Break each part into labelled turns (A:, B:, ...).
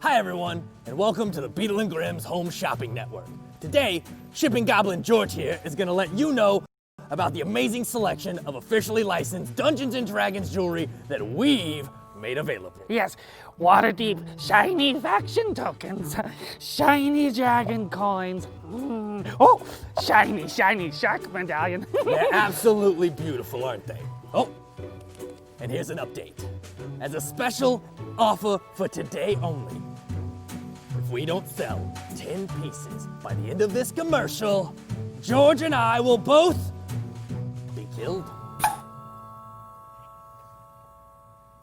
A: Hi everyone, and welcome to the Beetle and Grimm's Home Shopping Network. Today, Shipping Goblin George here is gonna let you know about the amazing selection of officially licensed Dungeons & Dragons jewelry that we've made available.
B: Yes, Waterdeep shiny faction tokens, shiny dragon coins, oh, shiny shark medallion.
A: They're absolutely beautiful, aren't they? Oh, and here's an update. As a special offer for today only, if we don't sell 10 pieces by the end of this commercial, George and I will both be killed.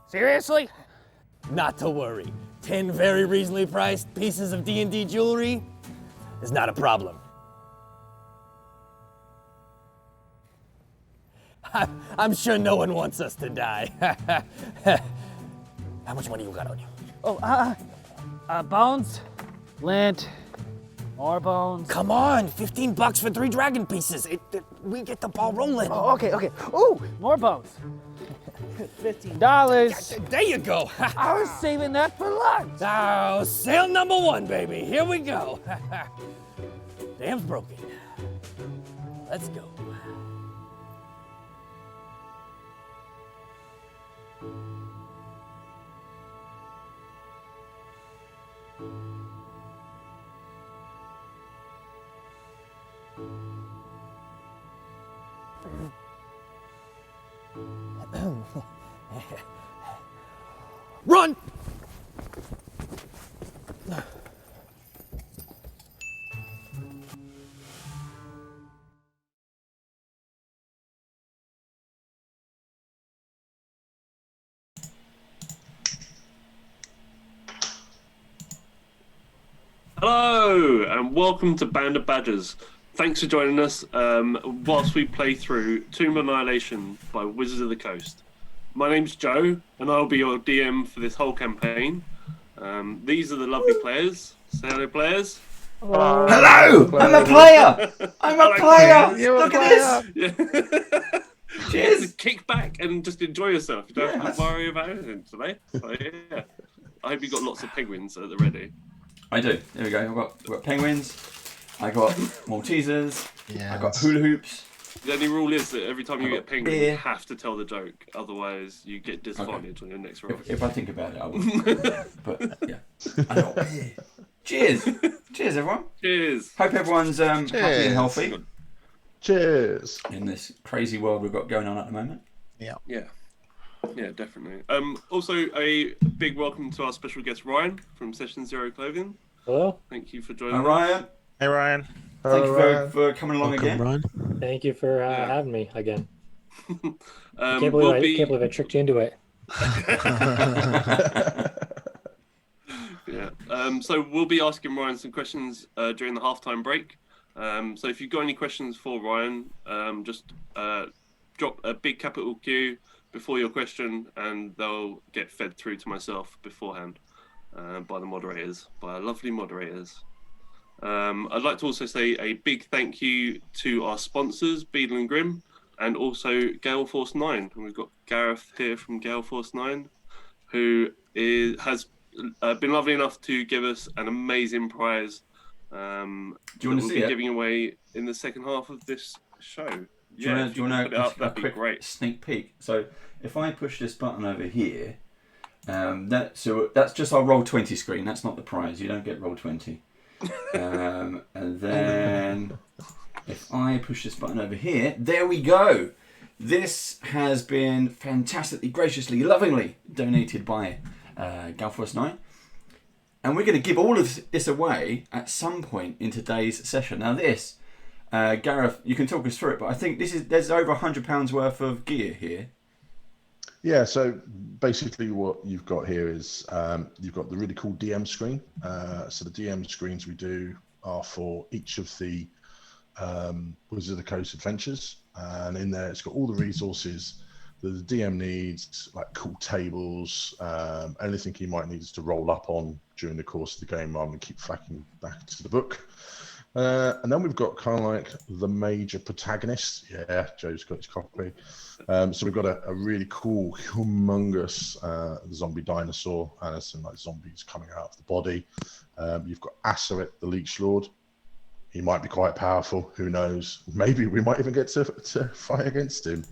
B: Seriously?
A: Not to worry. 10 very reasonably priced pieces of D&D jewelry is not a problem. I'm sure no one wants us to die. How much money you got on you?
B: Oh, bones, lint, more bones.
A: Come on, $15 for 3 dragon pieces. We get the ball rolling.
B: Oh, okay. Ooh, more bones. $15.
A: There you go.
B: I was saving that for lunch.
A: Oh, sale number 1, baby. Here we go. Dam's broken. Let's go. Run!
C: Hello, and welcome to Band of Badgers. Thanks for joining us whilst we play through Tomb of Annihilation by Wizards of the Coast. My name's Joe, and I'll be your DM for this whole campaign. These are the lovely players. Say hello, players.
D: Hello! I'm a player! I'm a player! Look at this!
C: Yeah.
D: Cheers!
C: Kick back and just enjoy yourself. You don't have to worry about anything today. So, yeah. I hope you got lots of penguins at the ready.
D: I do. There we go. I've got penguins. I got Maltesers. Yeah. I got hula hoops.
C: The only rule is that every time you get penguin,
D: beer.
C: you have to tell the joke. Otherwise, you get disadvantaged on your next roll.
D: If I think about it, I will. But yeah, I got beer. Cheers! Cheers, everyone.
C: Cheers.
D: Hope everyone's happy and healthy
E: Cheers.
D: in this crazy world we've got going on at the moment.
C: Yeah, definitely. Also, a big welcome to our special guest Ryan from Session Zero Clothing.
F: Hello.
C: Thank you for joining
D: Hi,
C: us.
D: Ryan.
F: Hey, Ryan.
D: Thank you for coming along again.
E: Ryan.
F: Thank you for having me again. I can't
C: We'll
F: believe I tricked you into it.
C: Yeah. So we'll be asking Ryan some questions during the halftime break. So if you've got any questions for Ryan, just drop a big capital Q before your question, and they'll get fed through to myself beforehand by the moderators, by our lovely moderators. I'd like to also say a big thank you to our sponsors, Beetle and Grimm, and also Gale Force 9. And we've got Gareth here from Gale Force 9, who has been lovely enough to give us an amazing prize.
D: Do you want to see it?
C: Giving away in the second half of this show.
D: Do you want to
C: put it up,
D: a
C: that'd be
D: quick
C: great.
D: sneak peek? So if I push this button over here, that's just our roll 20 screen. That's not the prize. You don't get roll 20. And then if I push this button over here, there we go. This has been fantastically, graciously, lovingly donated by Galforce 9. And we're going to give all of this away at some point in today's session. Now this, Gareth, you can talk us through it, but I think there's over £100 worth of gear here.
E: Yeah, so basically what you've got here is you've got the really cool DM screen. So the DM screens we do are for each of the Wizards of the Coast adventures. And in there, it's got all the resources that the DM needs, like cool tables, anything he might need to roll up on during the course of the game rather than keep flacking back to the book. And then we've got kind of like the major protagonists. Yeah, Joe's got his copy. So we've got a really cool, humongous zombie dinosaur, and there's some like zombies coming out of the body. You've got Asaret, the Leech Lord. He might be quite powerful. Who knows? Maybe we might even get to fight against him.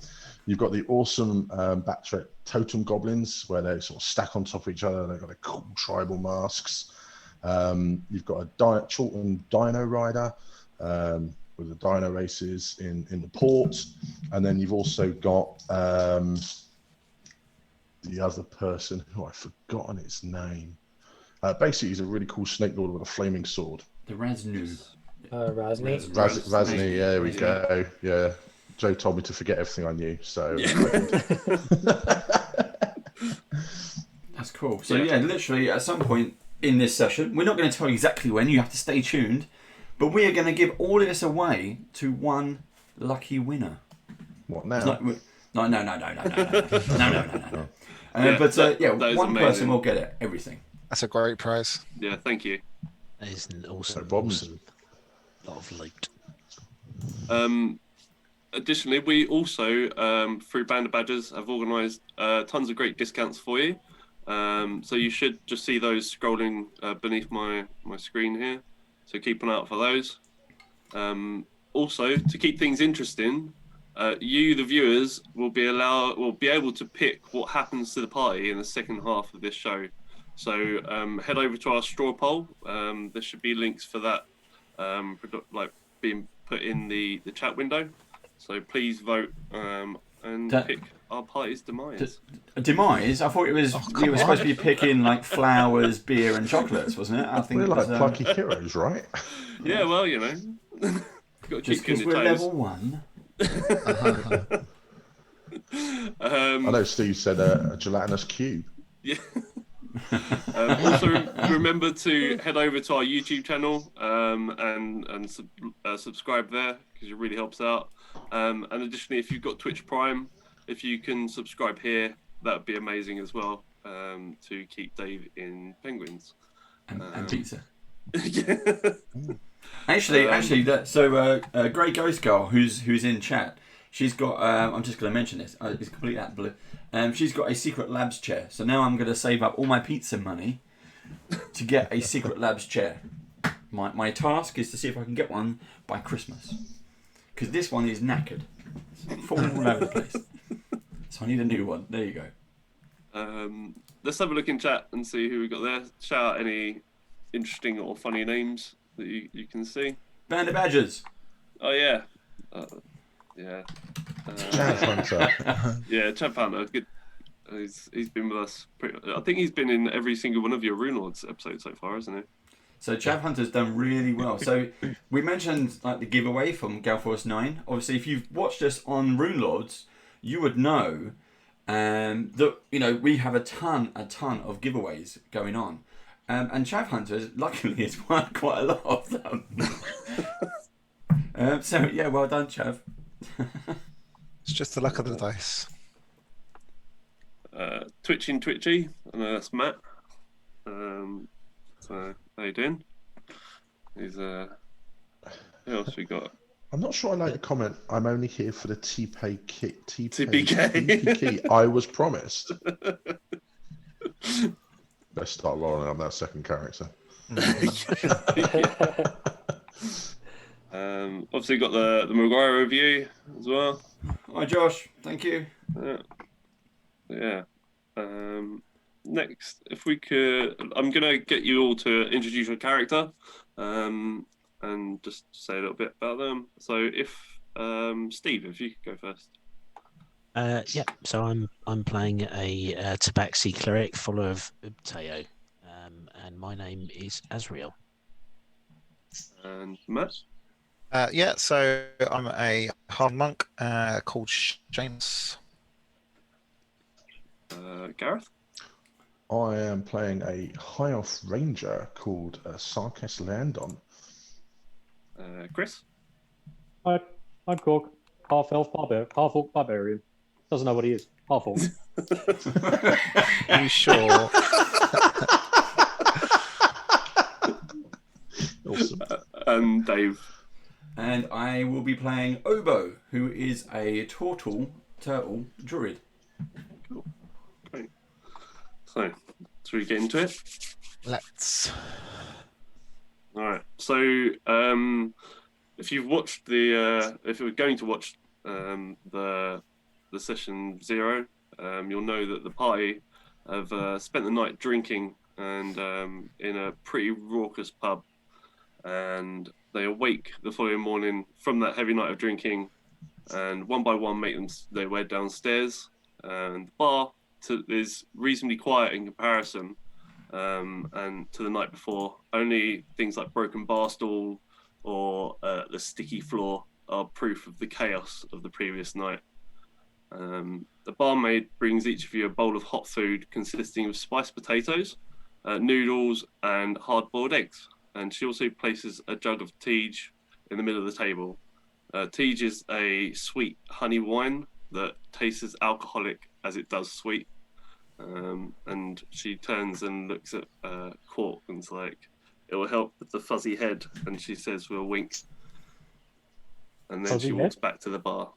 E: You've got the awesome Batrek totem goblins, where they sort of stack on top of each other. They've got a cool tribal masks. You've got a Chilton Dino Rider with the dino races in the port. And then you've also got the other person who I've forgotten its name. Basically, he's a really cool snake lord with a flaming sword.
D: The Raznu.
F: Rasny.
E: Razny, yeah, there we go. Yeah. Joe told me to forget everything I knew, so...
D: That's cool. So yeah, literally at some point in this session, we're not going to tell you exactly when, you have to stay tuned, but we are going to give all of this away to one lucky winner.
E: What now?
D: No. But one
C: amazing.
D: person will get it, everything.
G: That's a great prize.
C: Yeah, thank you.
H: That is an awesome,
E: problems.
H: awesome lot of loot.
C: Additionally, we also, through Band of Badgers, have organised tons of great discounts for you. So you should just see those scrolling beneath my screen here. So keep an eye out for those. Also, to keep things interesting, you, the viewers, will be able to pick what happens to the party in the second half of this show. So head over to our straw poll. There should be links for that, being put in the chat window. So please vote and pick our party's demise.
D: Demise? I thought it was we were supposed to be picking like flowers, beer, and chocolates, wasn't it? I think
E: We're
D: it was,
E: like plucky heroes, right?
C: Yeah, well, you know, got to
D: just
C: keep
D: because
C: you
D: we're
C: on your toes.
D: level 1.
E: I know Steve said a gelatinous cube.
C: Yeah. Also, remember to head over to our YouTube channel and subscribe there, because it really helps out. And additionally, if you've got Twitch Prime, if you can subscribe here, that would be amazing as well, to keep Dave in penguins
D: And pizza.
C: Yeah.
D: Actually, Grey Ghost Girl, who's in chat, she's got. I'm just going to mention this. It's completely out of the blue. She's got a secret labs chair. So now I'm going to save up all my pizza money to get a secret labs chair. My task is to see if I can get one by Christmas, because this one is knackered. It's falling all over the place. So I need a new one. There you go.
C: Let's have a look in chat and see who we got there. Shout out any interesting or funny names that you can see.
D: Band of Badgers.
C: Oh yeah, yeah.
E: Chad Hunter.
C: Yeah, Chad Pathfinder. Good. He's been with us. I think he's been in every single one of your Runelords episodes so far, hasn't he?
D: So Chav Hunter's done really well. So we mentioned like the giveaway from Galforce 9. Obviously, if you've watched us on Runelords, you would know that we have a ton of giveaways going on, and Chav Hunter luckily has won quite a lot of them. So yeah, well done, Chav.
G: It's just the luck of the dice.
C: Twitchy. I know that's Matt. So how you doing? He's who else we got?
E: I'm not sure I like the comment. I'm only here for the TPK kit.
C: TPK.
E: I was promised. Let's start rolling on that second character.
C: Obviously got the Maguire review as well.
D: Hi Josh, thank you.
C: Yeah. Next, if we could, I'm gonna get you all to introduce your character, and just say a little bit about them. So, if Steve, if you could go first.
H: Yeah, so I'm playing a Tabaxi cleric, follower of Ubteo, and my name is Azriel.
C: And Matt.
G: Yeah, so I'm a hard monk called James.
C: Gareth.
E: I am playing a high elf ranger called Sarkis Landon.
C: Chris.
F: I'm Cork, half elf orc barbarian. Doesn't know what he is. Half orc.
G: Are you sure?
E: Awesome.
C: Dave.
D: And I will be playing Obo, who is a turtle druid.
C: Cool. Great. So, should we get into it?
G: Let's.
C: All right. So, if you've watched if you're going to watch the session 0, you'll know that the party have spent the night drinking and in a pretty raucous pub, and they awake the following morning from that heavy night of drinking, and one by one make their way downstairs, and the bar is reasonably quiet in comparison. And to the night before, only things like broken bar stool or the sticky floor are proof of the chaos of the previous night. The barmaid brings each of you a bowl of hot food consisting of spiced potatoes, noodles, and hard-boiled eggs. And she also places a jug of Tej in the middle of the table. Tej is a sweet honey wine that tastes as alcoholic as it does sweet. And she turns and looks at Cork and's like, "It will help with the fuzzy head," and she says with a wink. And then
F: Fuzzy
C: she walks
F: head?
C: back to the bar.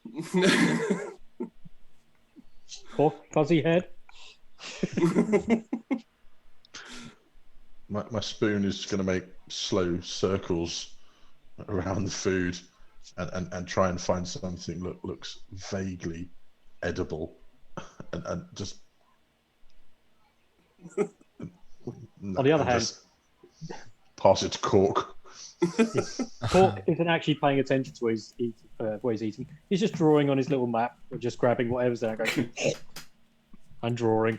F: Cork, fuzzy head.
E: My spoon is going to make slow circles around the food and try and find something that looks vaguely edible and just.
F: On the other hand,
E: just pass it to Cork.
F: Cork isn't actually paying attention to what he's eating. He's just drawing on his little map or just grabbing whatever's there and going, I'm drawing.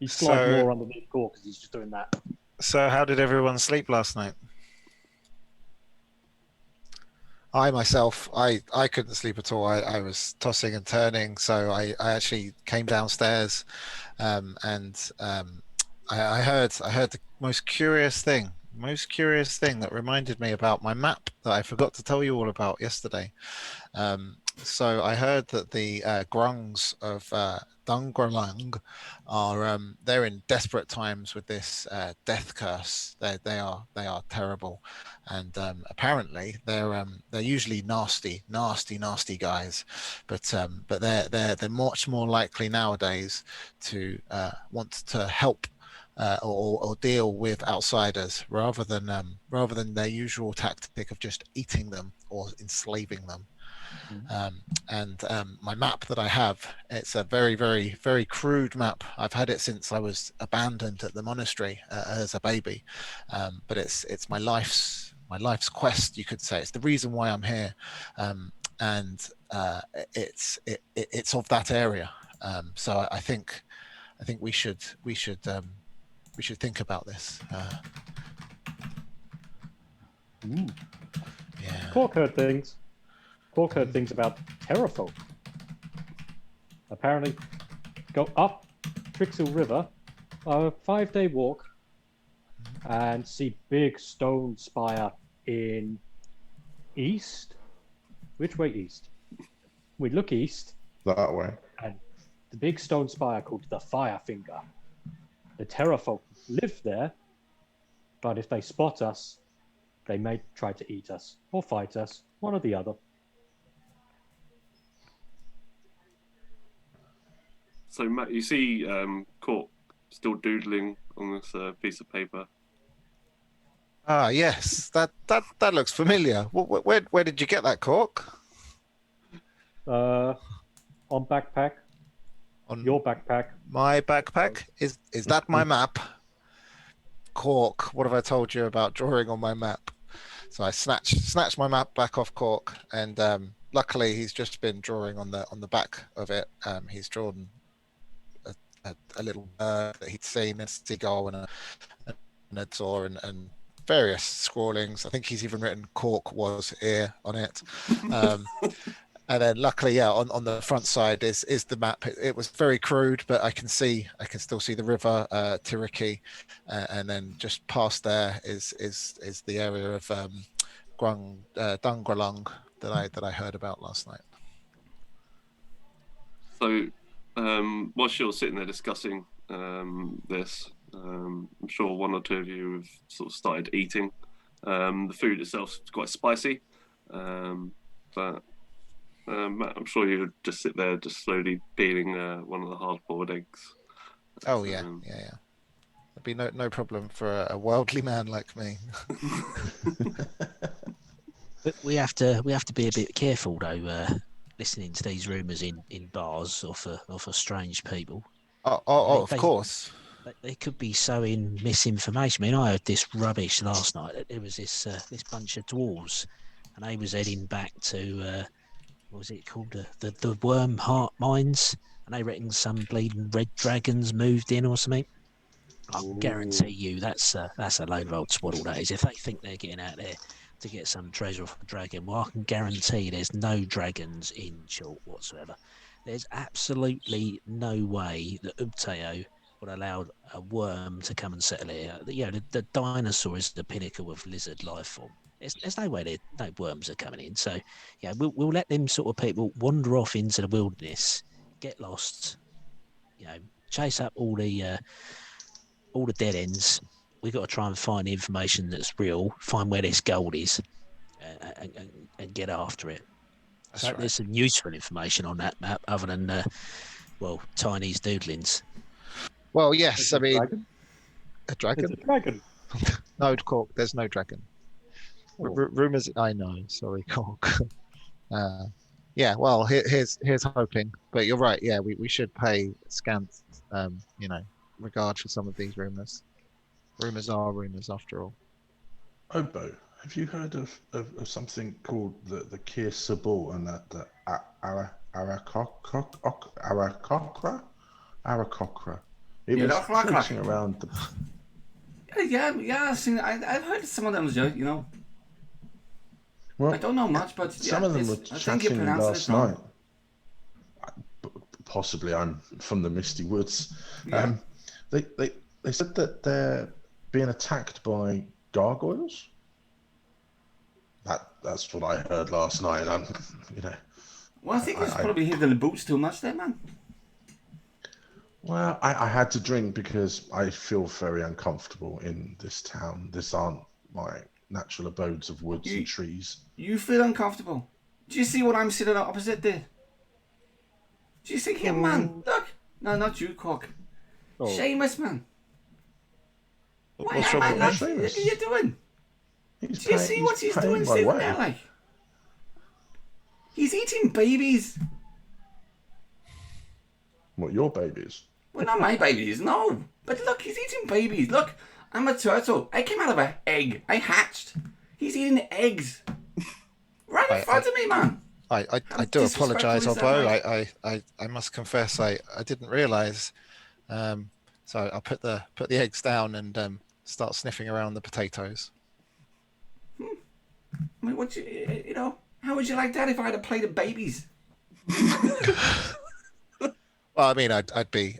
F: He's sliding more underneath Cork because he's just doing that.
G: So, how did everyone sleep last night? I myself, I couldn't sleep at all. I was tossing and turning, so I actually came downstairs, and I heard the most curious thing that reminded me about my map that I forgot to tell you all about yesterday. So I heard that the grungs of Dungralang are they're in desperate times with this death curse. They are terrible, and apparently they're usually nasty guys, but they're much more likely nowadays to want to help or deal with outsiders rather than their usual tactic of just eating them or enslaving them. And my map that I have, it's a very, very, very crude map. I've had it since I was abandoned at the monastery as a baby, but it's my life's quest, you could say. It's the reason why I'm here, and it's of that area. So I think we should think about this. Yeah.
F: Cork heard things. Cork heard things about terrafolk. Apparently, go up Trixel River, a 5-day walk, and see big stone spire in east. Which way east? We look east,
E: That way.
F: and the big stone spire called the Firefinger. The terrafolk live there, but if they spot us, they may try to eat us or fight us, one or the other.
C: So Matt, you see Cork still doodling on this piece of paper.
G: Ah, yes, that looks familiar. Where did you get that, Cork?
F: On backpack.
G: On
F: Your backpack.
G: my backpack? Is that my map? Cork, what have I told you about drawing on my map? So I snatched my map back off Cork, and luckily he's just been drawing on the back of it. He's drawn a little bird that he'd seen, a seagull and a door and various scrawlings. I think he's even written "Cork was here" on it. And then luckily, on the front side is the map. It was very crude, but I can still see the river Tiriki, and then just past there is the area of Dungralung that I heard about last night.
C: So whilst you're sitting there discussing this, I'm sure one or two of you have sort of started eating. The food itself is quite spicy, but I'm sure you would just sit there, just slowly peeling one of the hard-boiled eggs.
G: Oh yeah, yeah. It'd be no problem for a worldly man like me.
H: But we have to be a bit careful though, listening to these rumours in bars or for strange people.
G: Of course.
H: They could be sowing misinformation. I mean, I heard this rubbish last night that there was this bunch of dwarves, and they was heading back to what was it called, the Worm Heart Mines, and they reckon some bleeding red dragons moved in or something. I can guarantee you that's a load of old swaddle, that is. If they think they're getting out there to get some treasure off a dragon, well, I can guarantee there's no dragons in Chalk whatsoever. There's absolutely no way that Ubteo would allow a worm to come and settle here. The dinosaur is the pinnacle of lizard life form. There's no way no worms are coming in. So, yeah, we'll let them sort of people wander off into the wilderness, get lost, chase up all the dead ends. We've got to try and find the information that's real, find where this gold is, and get after it. So there's some useful information on that map, other than Tiny's doodlings.
G: Well, yes, I mean,
F: Dragon?
G: a dragon.
F: It's a dragon.
G: No, Cork. There's no dragon.
F: Oh.
G: Rumors. I know. Sorry, Cork. Yeah. Well, here's hoping. But you're right. Yeah, we should pay scant, regard for some of these rumors. Rumors are rumors, after all.
E: Obo, have you heard of something called the Kir Sabal and the Arakokra? It was floating around the...
I: Yeah, I've heard some of them,
E: Well,
I: I don't know much, but
E: some of them were chatting last night. Possibly, I'm from the Misty Woods.
I: Yeah.
E: They said that they're being attacked by gargoyles. That's what I heard last night.
I: Well, I think it's probably hitting the boots too much there, man.
E: Well, I had to drink because I feel very uncomfortable in this town. This aren't my natural abodes of woods and trees.
I: You feel uncomfortable? Do you see what I'm sitting opposite there? Do you see him, man? Look. No, not you, Cork.
F: Oh.
I: Seamus, man.
G: What's wrong with
I: What
E: Seamus?
I: are you doing? Do you see what he's doing
E: my
I: sitting
E: way.
I: there, like? He's eating babies.
E: What, your babies?
I: Well, not my babies, no. But look, he's eating babies. Look, I'm a turtle. I came out of an egg. I hatched. He's eating eggs. Right in front of me, man.
G: I do apologise, Obbo. I must confess I didn't realise. So I'll put the eggs down and start sniffing around the potatoes.
I: I mean, how would you like that if I had a plate of babies?
G: Well, I mean, I'd be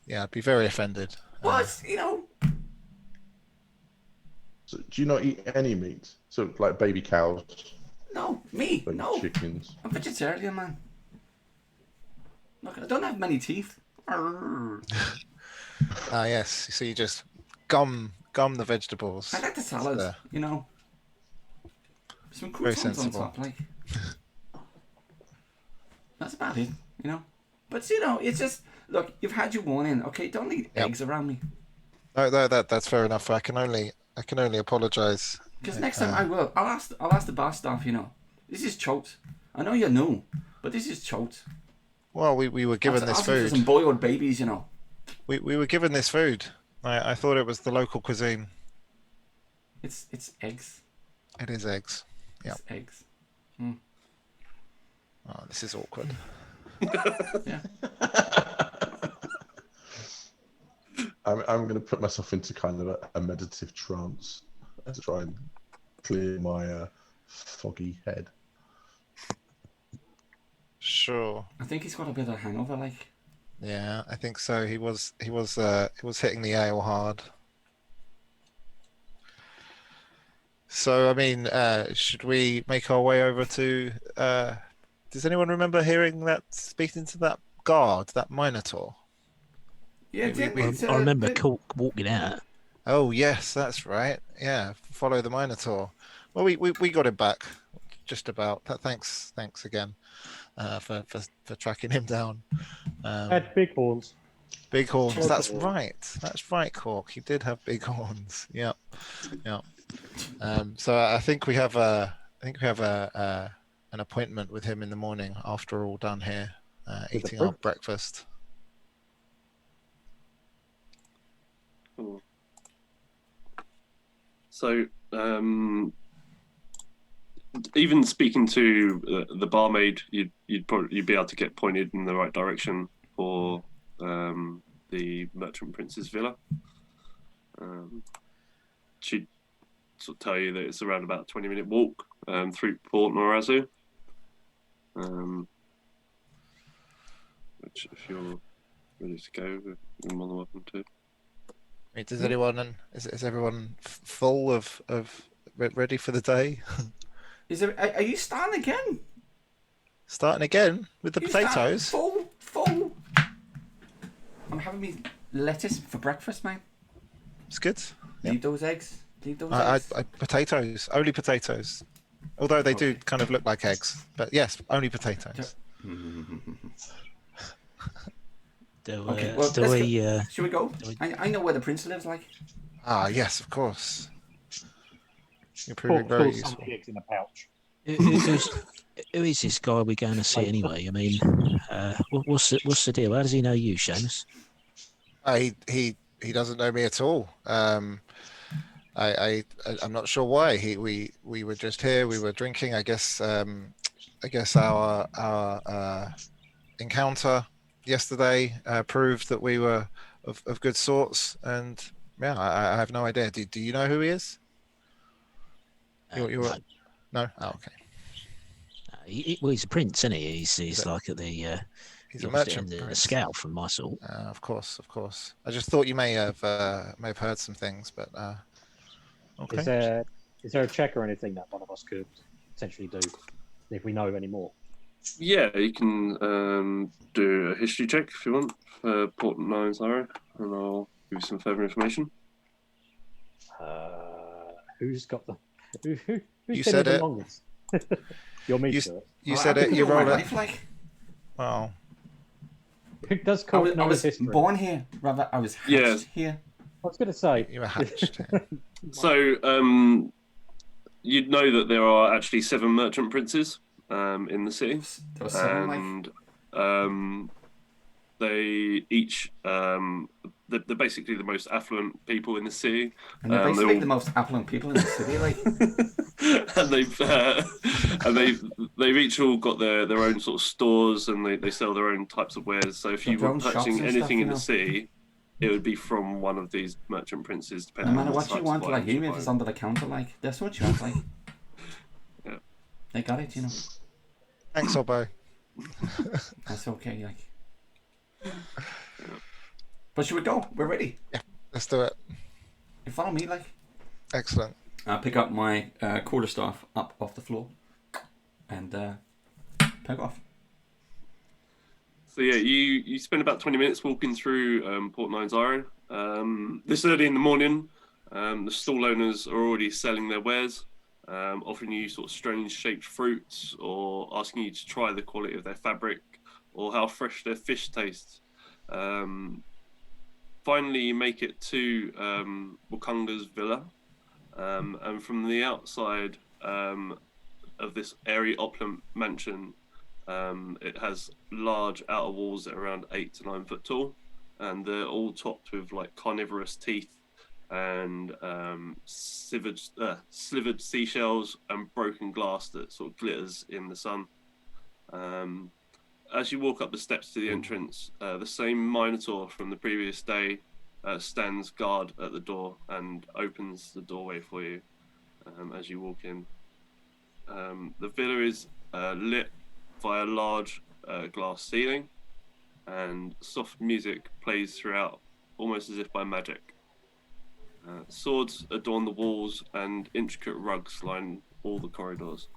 G: very offended.
I: What?
E: So, do you not eat any meat? So, like baby cows,
I: No, me,
E: baby
I: no.
E: chickens.
I: I'm vegetarian, man. Look, I don't have many teeth.
G: Yes. So you just gum the vegetables.
I: I like the salad, Some
G: Very
I: croutons on
G: sensible.
I: top, like. That's about it, But it's just look. You've had your warning, okay? Don't eat eggs around me.
G: No, that's fair enough. I can only apologise.
I: Because next time I will. I'll ask the bar staff. This is choked. I know you're new, but this is choked.
G: Well, we were given this
I: Ask them for
G: food.
I: some boiled babies,
G: We were given this food. I thought it was the local cuisine.
I: It's eggs.
G: It is eggs.
I: It's eggs.
G: Oh, this is awkward.
I: Yeah.
E: I'm going to put myself into kind of a meditative trance to try and clear my foggy head.
G: Sure.
I: I think he's got a bit of a hangover, like.
G: Yeah, I think so. He was hitting the ale hard. So I mean, should we make our way over to? Does anyone remember speaking to that guard, that Minotaur?
I: Yeah, didn't
H: Well,
I: it,
H: I remember
I: did-
H: Cork walking out.
G: Oh yes, that's right. Yeah, follow the Minotaur. Well, we got him back, just about. Thanks again for tracking him down.
F: Had big horns.
G: Big horns.
F: Lots of
G: That's
F: horns.
G: right. That's right, Cork. He did have big horns. Yeah, yeah. So I think we have an appointment with him in the morning after we're all done here,
F: With the
G: eating our
F: fruit?
G: breakfast.
C: Cool. So, even speaking to the barmaid, you'd be able to get pointed in the right direction for the Merchant Prince's villa. She'd sort of tell you that it's around about a 20-minute walk through Port Nyanzaru. Which, if you're ready to go, you're more than welcome to.
G: Does anyone? Is everyone full of ready for the day?
I: Are you starting again?
G: Starting again with the
I: You start
G: potatoes.
I: Full. I'm having me lettuce for breakfast, mate.
G: It's good.
I: Leave those eggs.
G: I potatoes, only potatoes. Although they do
I: Okay.
G: kind of look like eggs, but yes, only potatoes.
I: Okay, well,
H: Do
I: let's
H: we?
I: Should we go? I know where the prince lives, like.
G: Ah, yes, of course. You're proving
F: Pork
G: very
F: pulls some
G: useful.
F: eggs in a pouch.
H: Who is this guy we're going to see anyway? I mean, what's the deal? How does he know you, Seamus?
G: He doesn't know me at all. I'm not sure why. We were just here. We were drinking. I guess our encounter yesterday proved that we were of good sorts. And yeah, I have no idea. Do you know who he is?
H: No.
G: No. Oh, okay.
H: Well, he's a prince, isn't he? He's like at the
G: He's a
H: opposite
G: merchant
H: end of the
G: prince.
H: scale from my sort.
G: Of course. I just thought you may have heard some things, but okay.
F: Is there a check or anything that one of us could potentially do if we know any more?
C: Yeah, you can do a history check if you want for Port Nyanzaru, and I'll give you some further information.
F: Who's got the? Who's
G: You
F: been
G: said
F: here
G: it.
F: the longest? You're me,
G: You
F: Stuart.
G: said it. You roll it.
I: Like,
G: Well,
F: Who does
I: I
F: call
I: was,
F: know his history?
I: born here. Rather, I was hatched
C: Yeah.
I: here.
F: I was going to say.
G: you were hatched.
C: So, you'd know that there are actually 7 merchant princes in the city,
I: There was 7,
C: and they each they're basically the most affluent people in the city.
I: and they're basically
C: they're all-
I: the most affluent people in the city. Like,
C: and they've each all got their own sort of stores, and they sell their own types of wares. So if you
I: Their
C: were
I: own shops
C: purchasing
I: and
C: anything
I: stuff,
C: in
I: you
C: the
I: know.
C: city, it would be from one of these merchant princes,
I: no
C: depending
I: matter
C: on the
I: what you
C: types of
I: want, like
C: items
I: even
C: you
I: if it's
C: buy.
I: under the counter, like that's what you want. Like,
C: Yeah.
I: they got it, you know.
G: Thanks, Obbo.
I: That's okay. Like, but should we go? We're ready.
G: Let's do it.
I: You follow me, like.
G: Excellent.
I: I'll pick up my quarterstaff up off the floor and peg off.
C: So yeah, you spend about 20 minutes walking through Port Nyanzaru. This early in the morning, the stall owners are already selling their wares, offering you sort of strange shaped fruits, or asking you to try the quality of their fabric or how fresh their fish tastes. Finally, you make it to Wakunga's villa, and from the outside of this airy opulent mansion, it has large outer walls that are around 8 to 9 foot tall, and they're all topped with like carnivorous teeth and slivered seashells and broken glass that sort of glitters in the sun. As you walk up the steps to the entrance, the same Minotaur from the previous day stands guard at the door and opens the doorway for you as you walk in. The villa is lit by a large glass ceiling, and soft music plays throughout, almost as if by magic. Swords adorn the walls, and intricate rugs line all the corridors.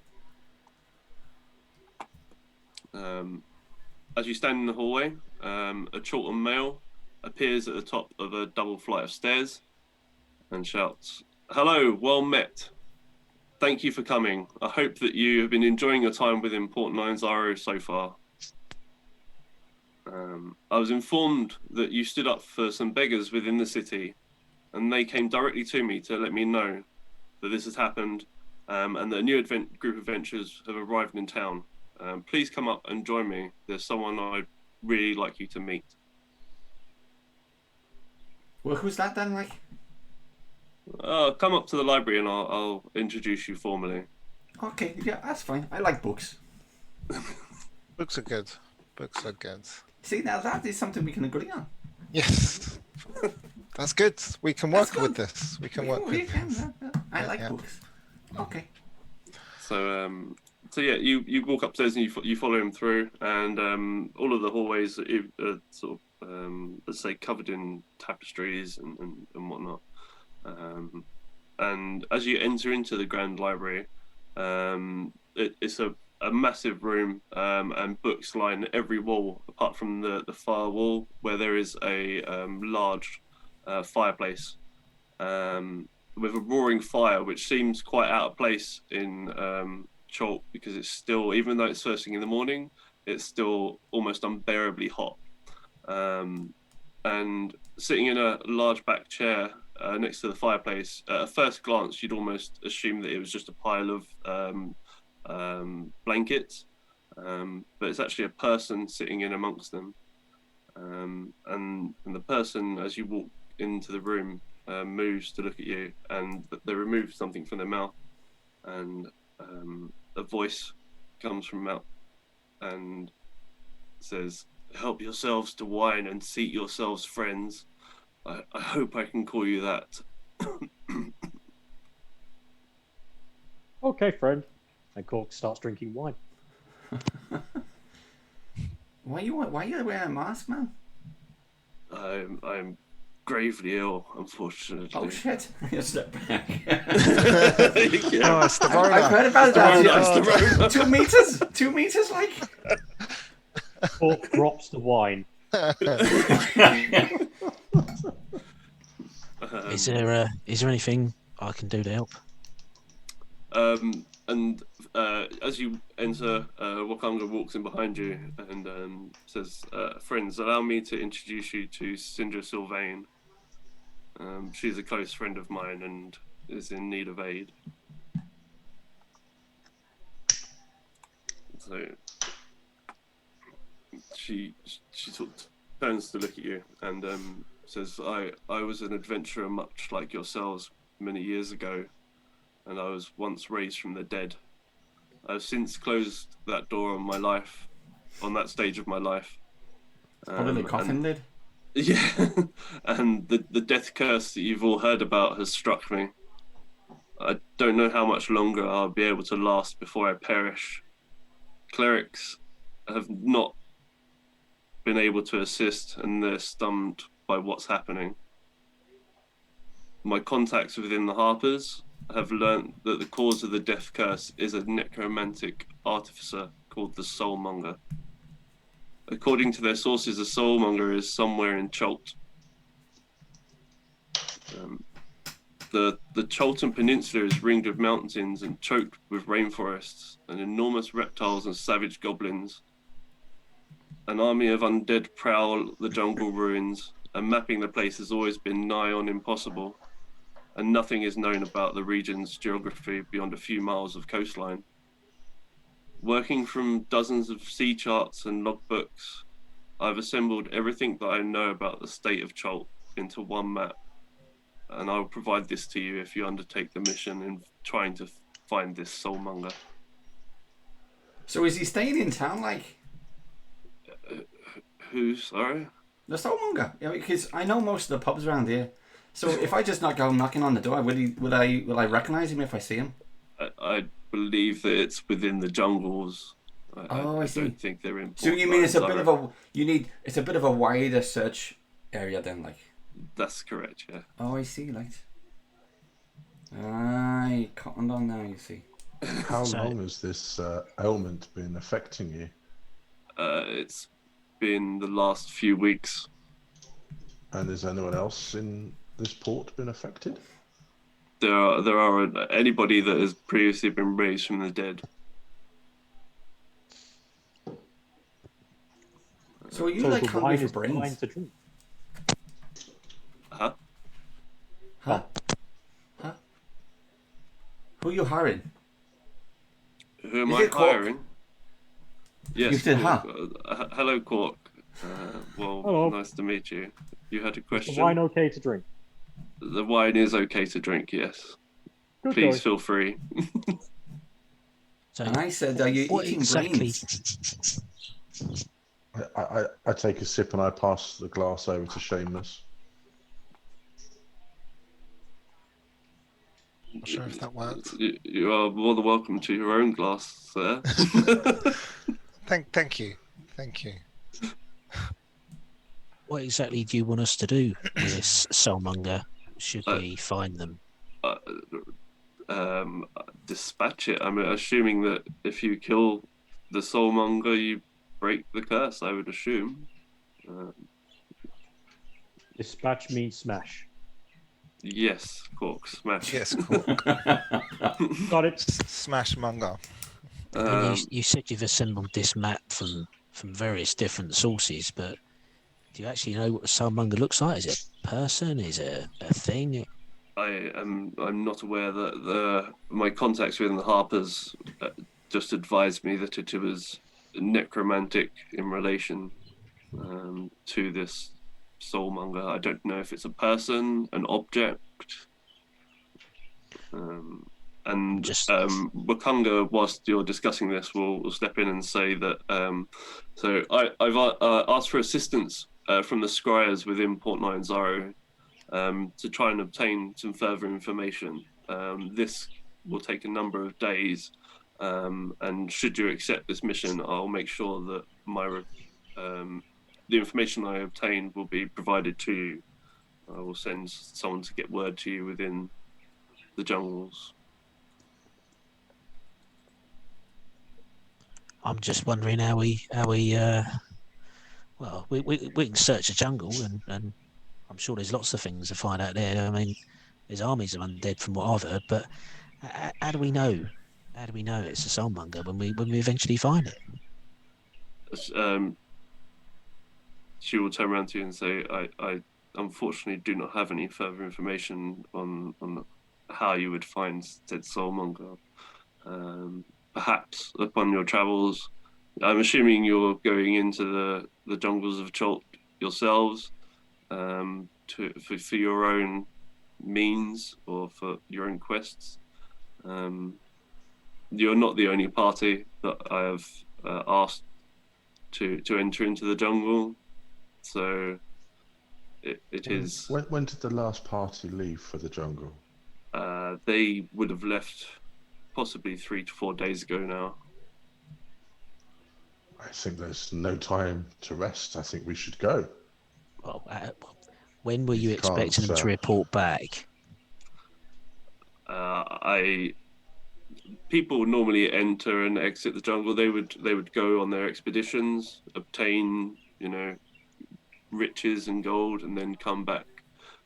C: As you stand in the hallway, a Chorlton male appears at the top of a double flight of stairs and shouts, "Hello, well met. Thank you for coming. I hope that you have been enjoying your time within Port Nyanzaru so far. I was informed that you stood up for some beggars within the city, and they came directly to me to let me know that this has happened, and that a new group of adventurers have arrived in town. Please come up and join me. There's someone I'd really like you to meet."
I: Well, who's that then, like?
C: Come up to the library and I'll introduce you formally.
I: Okay, yeah, that's fine. I like books.
G: Books are good. Books are good.
I: See, now that is something we can agree on.
G: Yes. That's good. We can work with this. We can work with this.
I: I like books. Okay.
C: So yeah, you walk upstairs and you follow him through, and all of the hallways are sort of let's say covered in tapestries and whatnot. And as you enter into the Grand Library, it's a massive room, and books line every wall apart from the far wall where there is a large fireplace with a roaring fire, which seems quite out of place in Chult, because it's still, even though it's first thing in the morning, it's still almost unbearably hot. And sitting in a large back chair next to the fireplace, at first glance you'd almost assume that it was just a pile of blankets, but it's actually a person sitting in amongst them, and the person, as you walk into the room, moves to look at you, and they remove something from their mouth, and a voice comes from out and says, "Help yourselves to wine and seat yourselves, friends. I hope I can call you that."
F: Okay, friend. And Cork starts drinking wine.
I: Why you wearing a mask, man?
C: I'm gravely ill, unfortunately.
I: Oh shit! You step back.
C: Yeah.
G: Oh, it's the Rona.
I: I've heard about that.
C: It's the Rona.
I: 2 meters, like.
F: Cork drops the wine.
H: Is there anything I can do to help?
C: And as you enter, Wakanga walks in behind you and says, "Friends, allow me to introduce you to Syndra Sylvain. She's a close friend of mine and is in need of aid." So she sort of turns to look at you and says, I was an adventurer much like yourselves many years ago, and I was once raised from the dead. I've since closed that door on my life, on that stage of my life.
I: Probably the coffin lid.
C: Yeah, and the death curse that you've all heard about has struck me. I don't know how much longer I'll be able to last before I perish. Clerics have not been able to assist, and they're stunned by what's happening. My contacts within the Harpers have learnt that the cause of the death curse is a necromantic artificer called the Soulmonger. According to their sources, the Soulmonger is somewhere in Chult. The Chultan Peninsula is ringed with mountains and choked with rainforests and enormous reptiles and savage goblins. An army of undead prowl the jungle ruins, and mapping the place has always been nigh on impossible, and nothing is known about the region's geography beyond a few miles of coastline. Working from dozens of sea charts and logbooks, I've assembled everything that I know about the state of Chult into one map, and I'll provide this to you if you undertake the mission in trying to find this soulmonger.
I: So is he staying in town, like?
C: Who, sorry?
I: The soulmonger. Yeah, because I know most of the pubs around here. So if I just not go knocking on the door, will I recognize him if I see him?
C: I believe that it's within the jungles.
I: I see.
C: I don't think they're in.
I: So you mean it's a bit of a it's a bit of a wider search area then, like?
C: That's correct, yeah.
I: Oh, I see, like. I cottoned on now, you see.
E: How long has this ailment been affecting you?
C: It's been the last few weeks.
E: And is anyone else in this port been affected?
C: There are anybody that has previously been raised from the dead.
I: So are you
F: So
I: like
F: the
I: hungry
F: wine
I: for
F: is fine
I: brains?
F: to drink.
C: Huh?
I: Huh? Huh? Who are you hiring?
C: Who am
I: Is
C: I
I: it Cork?
C: hiring? Yes.
I: You said,
C: Cork. Hello, Cork. Well,
F: Hello.
C: nice to meet you. You had a
F: Is
C: question?
F: the wine okay to drink?
C: The wine is okay to drink, yes.
F: Good
C: Please
F: going.
C: feel free.
H: So,
I: And I said, are you
H: what
I: eating
H: exactly?
I: brains?
E: I take a sip and I pass the glass over to Seamus.
G: Not sure if that worked.
C: You are more than welcome to your own glass, sir.
G: Thank you. Thank you.
H: What exactly do you want us to do with this soulmonger? Should we find them?
C: Dispatch it. I'm assuming that if you kill the soulmonger, you break the curse, I would assume.
F: Dispatch means smash.
C: Yes, Cork, smash.
G: Yes, Cork.
F: Got it.
G: Smash monger.
H: And you said you've assembled this map from various different sources, but do you actually know what a soulmonger looks like? Is it a person? Is it a thing?
C: I'm not aware that my contacts within the Harpers just advised me that it was necromantic in relation to this soulmonger. I don't know if it's a person, an object. Wakunga, whilst you're discussing this, will step in and say that. So I've asked for assistance from the scryers within Port Nyanzaru to try and obtain some further information. This will take a number of days, and should you accept this mission, I'll make sure that the information I obtain will be provided to you. I will send someone to get word to you within the jungles.
H: I'm just wondering how we well, we can search the jungle and I'm sure there's lots of things to find out there. I mean, there's armies of undead from what I've heard, but how do we know? How do we know it's a soulmonger when we eventually find it?
C: She will turn around to you and say, I unfortunately do not have any further information on how you would find said soulmonger. Perhaps upon your travels, I'm assuming you're going into the jungles of Cholt yourselves for your own means or for your own quests. You're not the only party that I have asked to enter into the jungle, so it is.
E: When did the last party leave for the jungle?
C: They would have left possibly 3 to 4 days ago now.
E: I think there's no time to rest. I think we should go.
H: Well, when were you expecting them to report back?
C: People normally enter and exit the jungle. They would go on their expeditions, obtain riches and gold, and then come back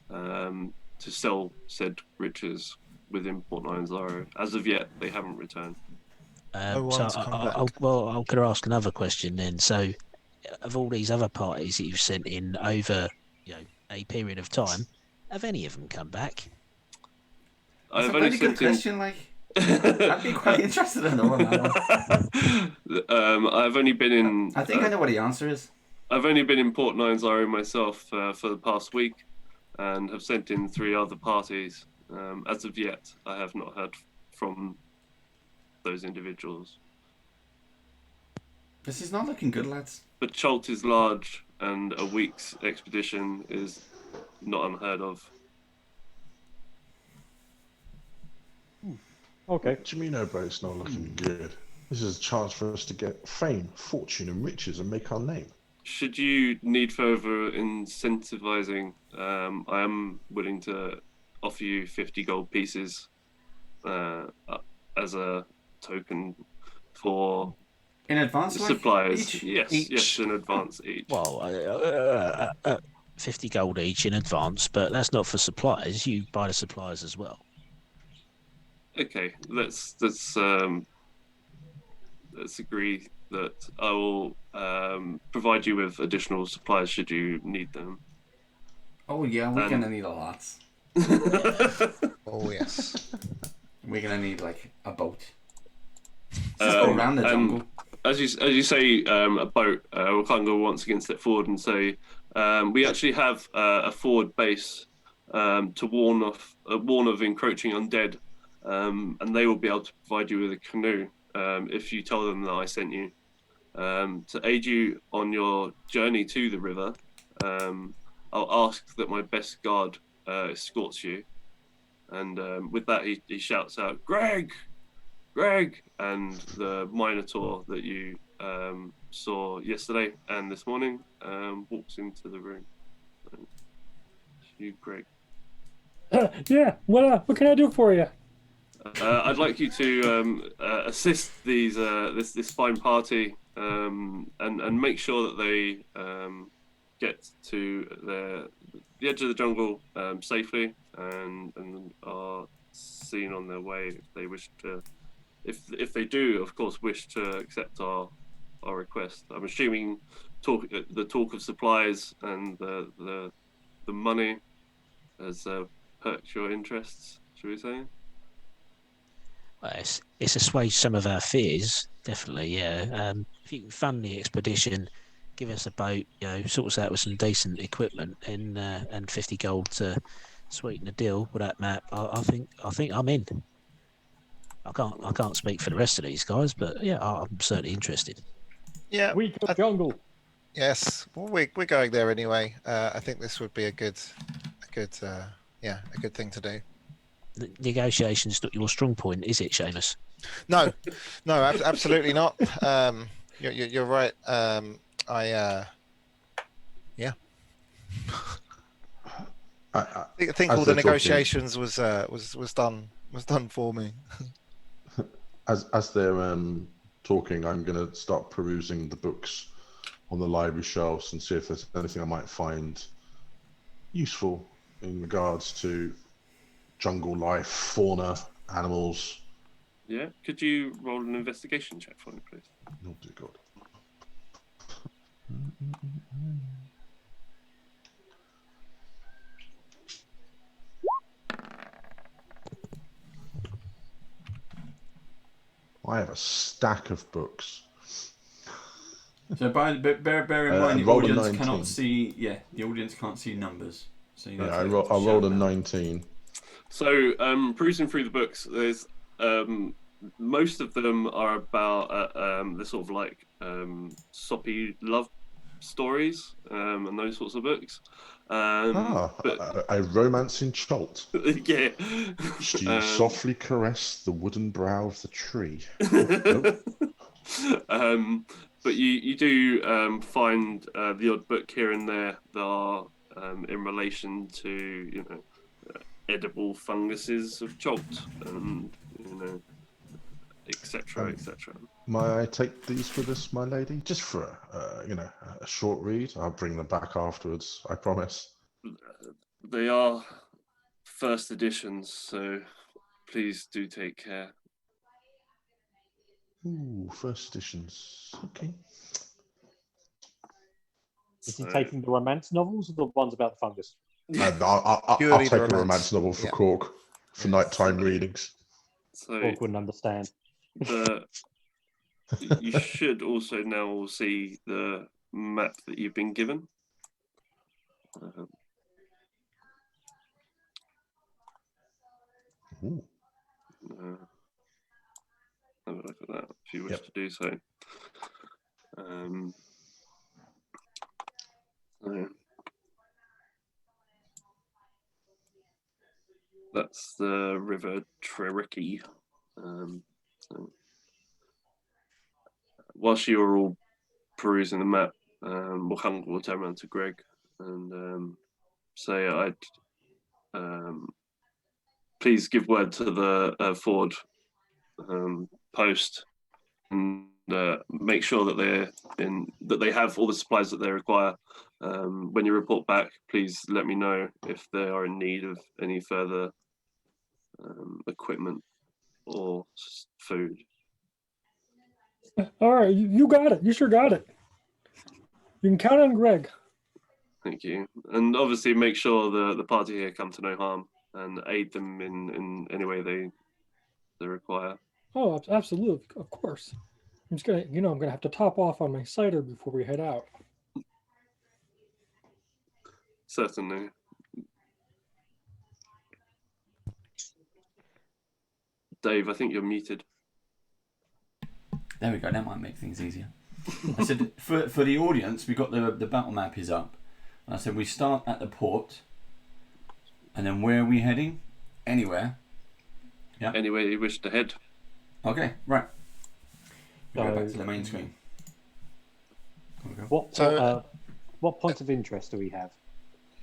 C: to sell said riches within Port Nyanzaru. As of yet, they haven't returned.
H: I'm going to ask another question then. So, of all these other parties that you've sent in over a period of time, have any of them come back?
I: That's a really good question, like. I'd be quite interested in knowing that one.
C: I've only been in.
I: I think I know what the answer is.
C: I've only been in Port Nyanzaru myself for the past week, and have sent in 3 other parties. As of yet, I have not heard from those individuals.
I: This is not looking good, lads.
C: But Cholt is large, and a week's expedition is not unheard of.
F: Okay.
E: What do you mean, but it's not looking good? This is a chance for us to get fame, fortune, and riches and make our name.
C: Should you need further incentivizing, I am willing to offer you 50 gold pieces as a token for
I: in advance
C: suppliers.
I: Each?
C: Yes, in advance each.
H: Well, 50 gold each in advance, but that's not for supplies. You buy the supplies as well.
C: Okay, let's agree that I will provide you with additional supplies should you need them.
I: Oh yeah, we're gonna need a lot.
G: Oh yes.
I: We're gonna need like a boat. Let's go around the jungle.
C: As you say, a boat. We can't go once again step forward and say we actually have a forward base to warn of encroaching undead, and they will be able to provide you with a canoe if you tell them that I sent you to aid you on your journey to the river. I'll ask that my best guard escorts you, and with that he shouts out, "Greg! Greg!" And the Minotaur that you saw yesterday and this morning walks into the room. You, Greg.
F: Yeah, what can I do for you?
C: I'd like you to assist this fine party and make sure that they get to the edge of the jungle safely and are seen on their way if they wish to. If they do, of course, wish to accept our request. I'm assuming the talk of supplies and the money has perked your interests, should we say?
H: Well, it's assuaged some of our fears, definitely. Yeah. If you can fund the expedition, give us a boat, sort us out with some decent equipment, and 50 gold to sweeten the deal with that map. I think I'm in. I can't speak for the rest of these guys, but yeah, I'm certainly interested.
G: Yeah.
F: We go jungle.
G: Yes. Well, we're going there anyway. I think this would be a good thing to do.
H: The negotiation's not your strong point, is it, Seamus?
G: No, absolutely not. You're right. I think all the negotiations was done for me.
E: As they're talking, I'm going to start perusing the books on the library shelves and see if there's anything I might find useful in regards to jungle life, fauna, animals.
C: Yeah. Could you roll an investigation check for me, please?
E: Oh dear God. I have a stack of books.
I: So bear in mind the audience cannot see. Yeah, the audience can't see numbers. So
E: yeah, I rolled a 19.
C: So perusing through the books, there's most of them are about the sort of like soppy love stories and those sorts of books. But
E: a romance in Cholt.
C: Yeah.
E: She softly caressed the wooden brow of the tree.
C: But you do find the odd book here and there that are in relation to edible funguses of Cholt and etc. etc.
E: May I take these with us, my lady? Just for a short read. I'll bring them back afterwards, I promise.
C: They are first editions, so please do take care.
E: Ooh, first editions. Okay.
F: Is he taking the romance novels or the ones about the fungus?
E: I'll take a romance novel for Cork for nighttime readings.
C: So
F: Cork wouldn't understand.
C: You should also now see the map that you've been given. Have a look at that if you wish to do so. That's the River Treriki. Whilst you are all perusing the map, Wakanga will turn around to Greg and say, "I'd please give word to the Ford post and make sure that they have all the supplies that they require. When you report back, please let me know if they are in need of any further equipment or food.
F: All right, you got it. You sure got it. You can count on Greg.
C: Thank you. And obviousobviously make sure the party here come to no harm and aid them in any way they require.
F: Oh, absolutely, of course. I'm just gonna, I'm gonna have to top off on my cider before we head out.
C: Certainly. Dave, I think you're muted.
D: There we go. That might make things easier. I said for the audience, we got the battle map is up. And I said we start at the port, and then where are we heading? Anywhere. Yeah.
C: Anywhere you wish to head.
D: Okay. Right.
F: So,
D: go back to the main screen.
F: What points of interest do we have?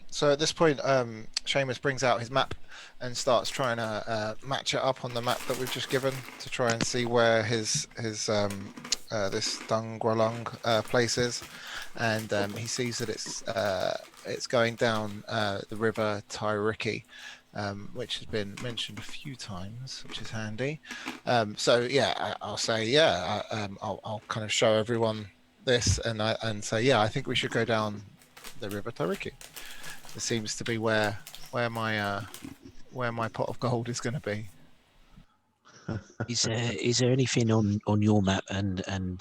G: So at this point, Seamus brings out his map and starts trying to match it up on the map that we've just given to try and see where his this Dungralung place is, and he sees that it's going down the river Tairiki, which has been mentioned a few times, which is handy. So yeah, I'll say I'll kind of show everyone this and say I think we should go down the river Tairiki. It seems to be where my pot of gold is going to be.
H: Is there anything on your map and in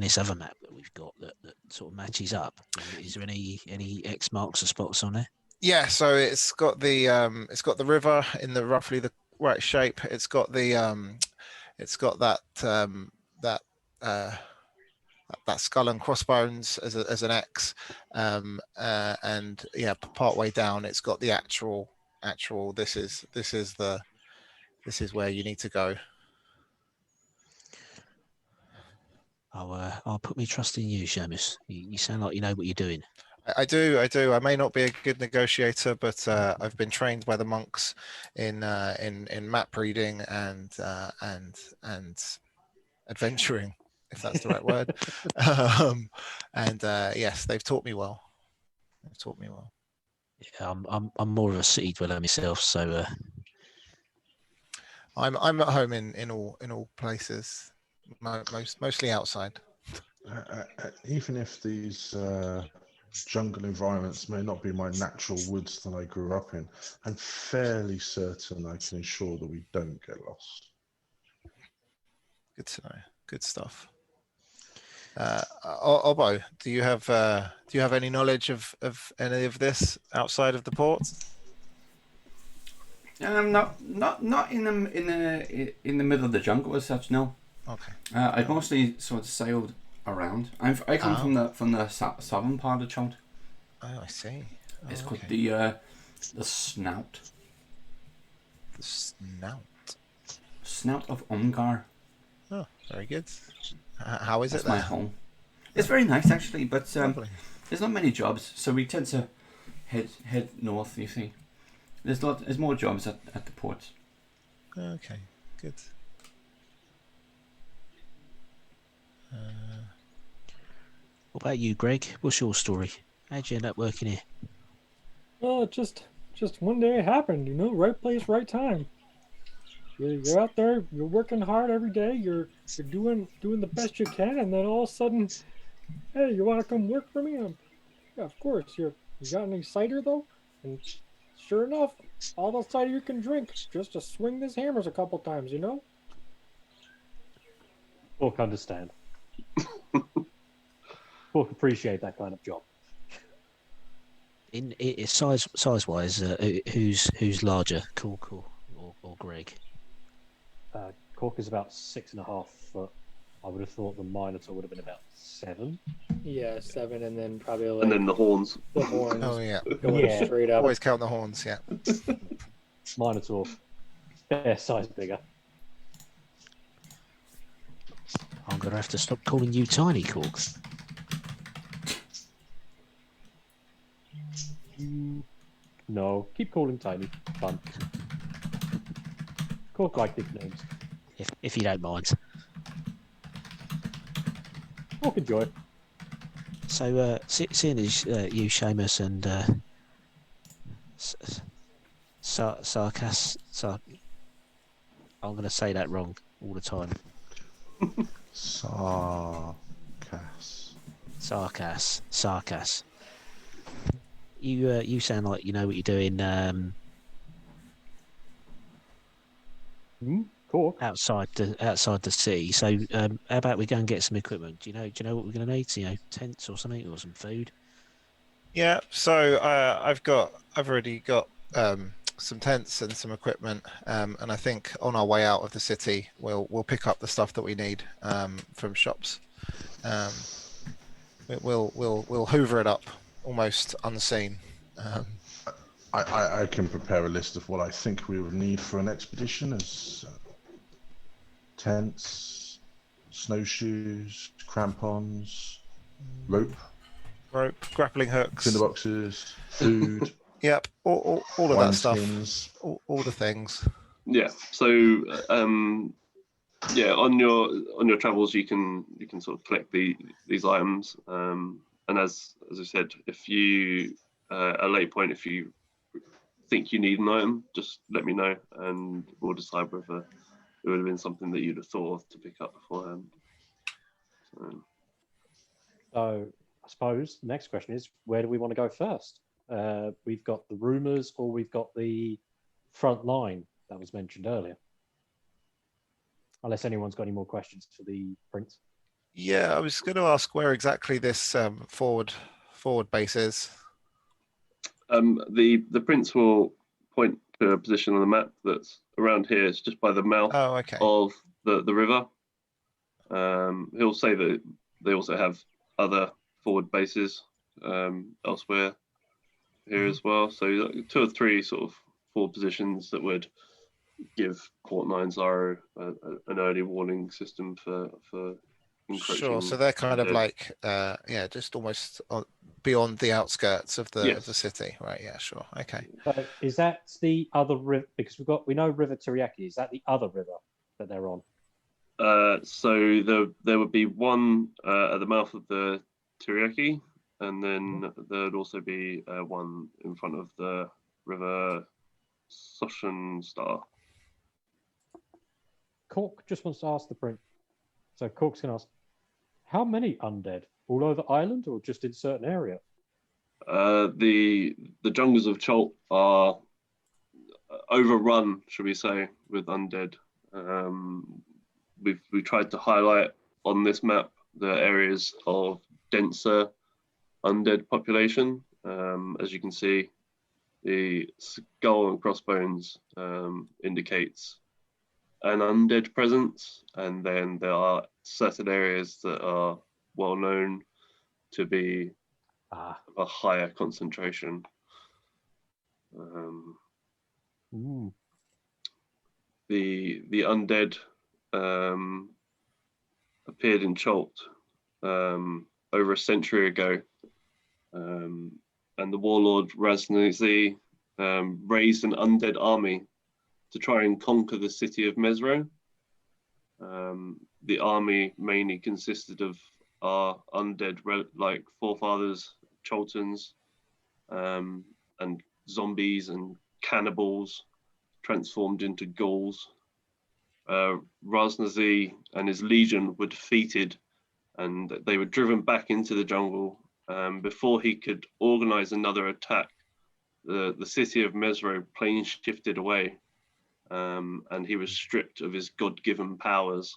H: this other map that we've got that sort of matches up? Is there any X marks or spots on there?
G: Yeah, so it's got the river in the roughly the right shape. It's got that skull and crossbones as an X, and part way down it's got the actual. This is where you need to go.
H: I'll put my trust in you, Seamus. You sound like you know what you're doing.
G: I do. I may not be a good negotiator, but I've been trained by the monks in map reading and adventuring, if that's the right word. Yes, they've taught me well.
H: Yeah, I'm more of a city dweller myself, so
G: I'm at home in all places, mostly outside.
E: Even if these jungle environments may not be my natural woods that I grew up in, I'm fairly certain I can ensure that we don't get lost.
G: Good to know. Good stuff. Obo, do you have any knowledge of any of this outside of the port?
I: Not in the middle of the jungle as such. No.
G: Okay.
I: I've mostly sort of sailed around. I come from the southern part of Chult.
G: Oh, I see.
I: It's called the Snout.
G: The Snout.
I: Snout of Umgar.
G: Oh, very good. How is
I: That's
G: it there?
I: my home. It's very nice actually, but there's not many jobs, so we tend to head north. You see, there's more jobs at the port.
G: Okay, good.
H: what about you, Greg? What's your story? How'd you end up working here?
F: Well, just one day it happened. Right place, right time. You're out there, you're working hard every day, you're doing the best you can, and then all of a sudden, hey, you want to come work for me? Yeah, of course. You got any cider though? And sure enough, all the cider you can drink, just to swing these hammers a couple times, Folk understand. Folk appreciate that kind of job.
H: In size wise, who's larger, Cork or Greg?
F: Cork is about 6.5 foot. I would have thought the Minotaur would have been about 7.
B: Yeah, 7, and then probably like
C: And then the horns.
B: the horns
G: Oh yeah.
B: going straight up.
G: Always count the horns. Yeah.
F: Minotaur, fair size bigger.
H: I'm gonna have to stop calling you Tiny, Cork.
F: No, keep calling Tiny. Fun. Cork like nicknames.
H: If you don't mind.
F: Walk enjoy.
H: So, seeing as you, Seamus, and Sarkas, I'm going to say that wrong all the time. Sarkas. You sound like you know what you're doing.
F: Talk.
H: Outside the city. So, how about we go and get some equipment? Do you know what we're going to need? You know, tents or something, or some food.
G: Yeah, so I've already got some tents and some equipment, and I think on our way out of the city, we'll pick up the stuff that we need from shops. We'll hoover it up almost unseen.
E: I can prepare a list of what I think we would need for an expedition as tents, snowshoes, crampons, rope,
G: grappling hooks,
E: tinderboxes, food.
G: Yep, all of that stuff.
E: Wineskins.
G: All the things.
C: Yeah. So yeah, on your travels, you can sort of collect these items, and as I said, if you at a later point, if you think you need an item, just let me know, and we'll decide whether it would have been something that you'd have thought of to pick up beforehand.
F: So I suppose the next question is, where do we want to go first? We've got the rumours, or we've got the front line that was mentioned earlier. Unless anyone's got any more questions for the prince.
G: Yeah, I was going to ask where exactly this forward base is.
C: The prince will point to a position on the map that's around here. It's just by the mouth of the river. He'll say that they also have other forward bases elsewhere here as well. So 2 or 3 sort of forward positions that would give Port Nyanzaru an early warning system for encroaching.
G: Sure, so they're kind of like just almost beyond the outskirts of the city, right? Yeah, sure, okay.
F: So is that the other river? Because we know River Teriyaki. Is that the other river that they're on?
C: So there would be one at the mouth of the Teriyaki, and then there'd also be one in front of the River Soshan Star.
F: Cork just wants to ask the prince. So Cork's going to ask, how many undead? All over Ireland, or just in certain area?
C: The jungles of Cholt are overrun, should we say, with undead. We tried to highlight on this map the areas of denser undead population. As you can see, the skull and crossbones indicates an undead presence, and then there are certain areas that are well known to be a higher concentration. The undead appeared in Cholt over a century ago, and the warlord Raznazi raised an undead army to try and conquer the city of Mesro. The army mainly consisted of our undead like forefathers, Choltons, and zombies and cannibals transformed into ghouls. Raznazi and his legion were defeated, and they were driven back into the jungle. Before he could organize another attack, the city of Mesro plane shifted away, and he was stripped of his God-given powers.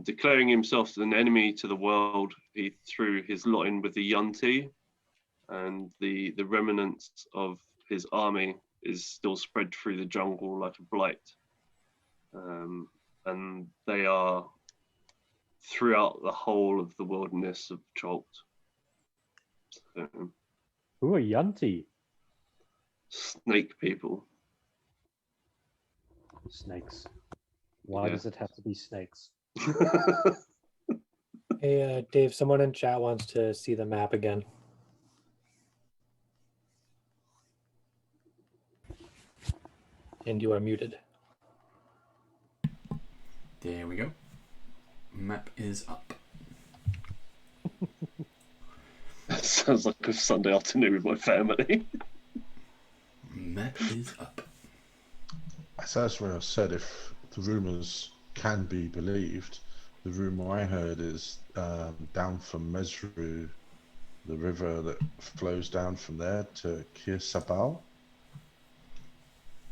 C: Declaring himself an enemy to the world, he threw his lot in with the Yunti, and the remnants of his army is still spread through the jungle like a blight. And they are throughout the whole of the wilderness of Cholt. So,
F: Who are Yunti?
C: snake people.
F: Snakes. Why does it have to be snakes?
B: Hey, Dave, someone in chat wants to see the map again. And you are muted.
I: There we go. Map is up.
C: That sounds like a Sunday afternoon with my family.
I: Map is up.
E: As I said, if the rumours can be believed, the rumour I heard is down from Mesru, the river that flows down from there to Kirsabal,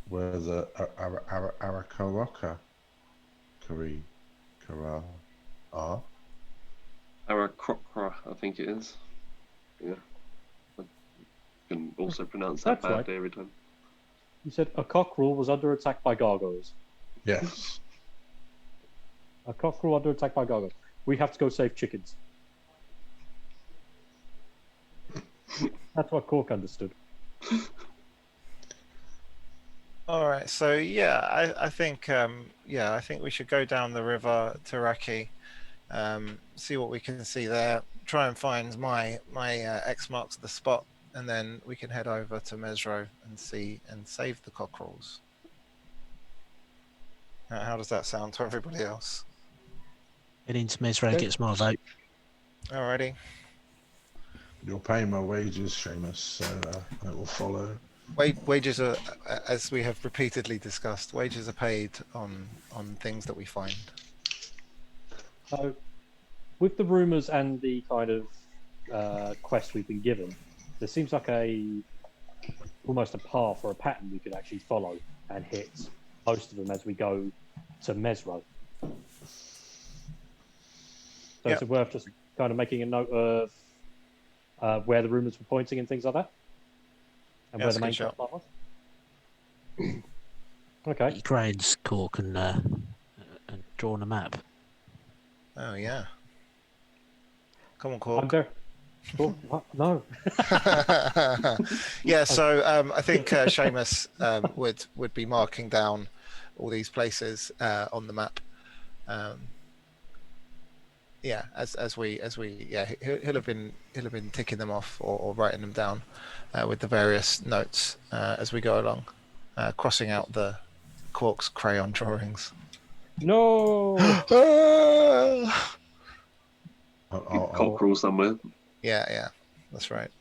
E: where the Arakaraka Kara are.
C: Arakokra, I think it is. Yeah. I can also pronounce that
F: That's right.
C: badly every time.
F: You said a cockerel was under attack by gargoyles.
E: Yes.
F: A cockerel under attack by gargoyles. We have to go save chickens. That's what Cork understood.
J: All right, so yeah, I think I think we should go down the river to Raki, see what we can see there. Try and find my X marks the spot, and then we can head over to Mesro and save the cockerels. How does that sound to everybody else?
H: Get into Mesro, gets my vote.
J: Alrighty.
E: You're paying my wages, Seamus, so I will follow.
J: Wages are, as we have repeatedly discussed, wages are paid on things that we find.
F: So, with the rumours and the kind of quest we've been given, there seems like almost a path or a pattern we could actually follow and hit most of them as we go to Mesro. So is it worth just kind of making a note of where the rumours were pointing and things like that? And where the main shot was? Okay.
H: Grains, Cork, and drawing a map.
J: Oh, yeah. Come on, Cork.
F: I'm there. Cork? What? No.
J: Yeah, so I think Seamus would be marking down all these places on the map. Yeah, as we he'll have been ticking them off or writing them down with the various notes as we go along, crossing out the Quark's crayon drawings.
F: No.
C: Cockerel somewhere.
J: Yeah, that's right.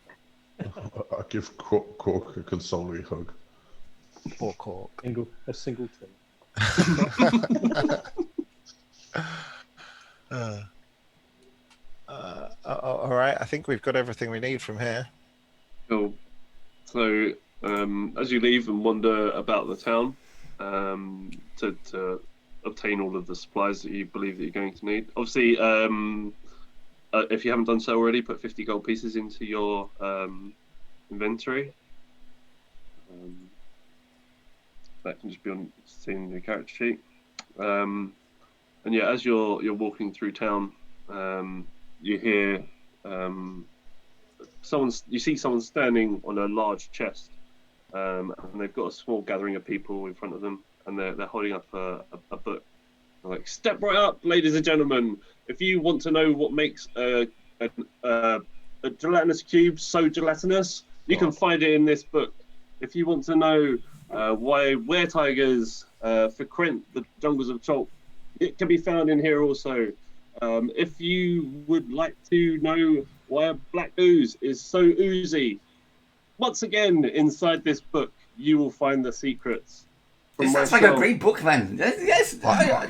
E: I'll give Cork a consoling hug.
J: Poor Cork.
F: A single thing.
J: All right, I think we've got everything we need from here.
C: Cool. So, as you leave and wander about the town to obtain all of the supplies that you believe that you're going to need, obviously, if you haven't done so already, put 50 gold pieces into your inventory. That can just be seen in your character sheet. And yeah, as you're walking through town, you hear you see someone standing on a large chest, and they've got a small gathering of people in front of them, and they're holding up a book. They're like, "Step right up, ladies and gentlemen. If you want to know what makes a gelatinous cube so gelatinous, you can find it in this book. If you want to know why were-tigers frequent the jungles of chalk, it can be found in here also. If you would like to know why a black ooze is so oozy, once again, inside this book, you will find the secrets."
I: This sounds like a great book, then. Yes.
E: I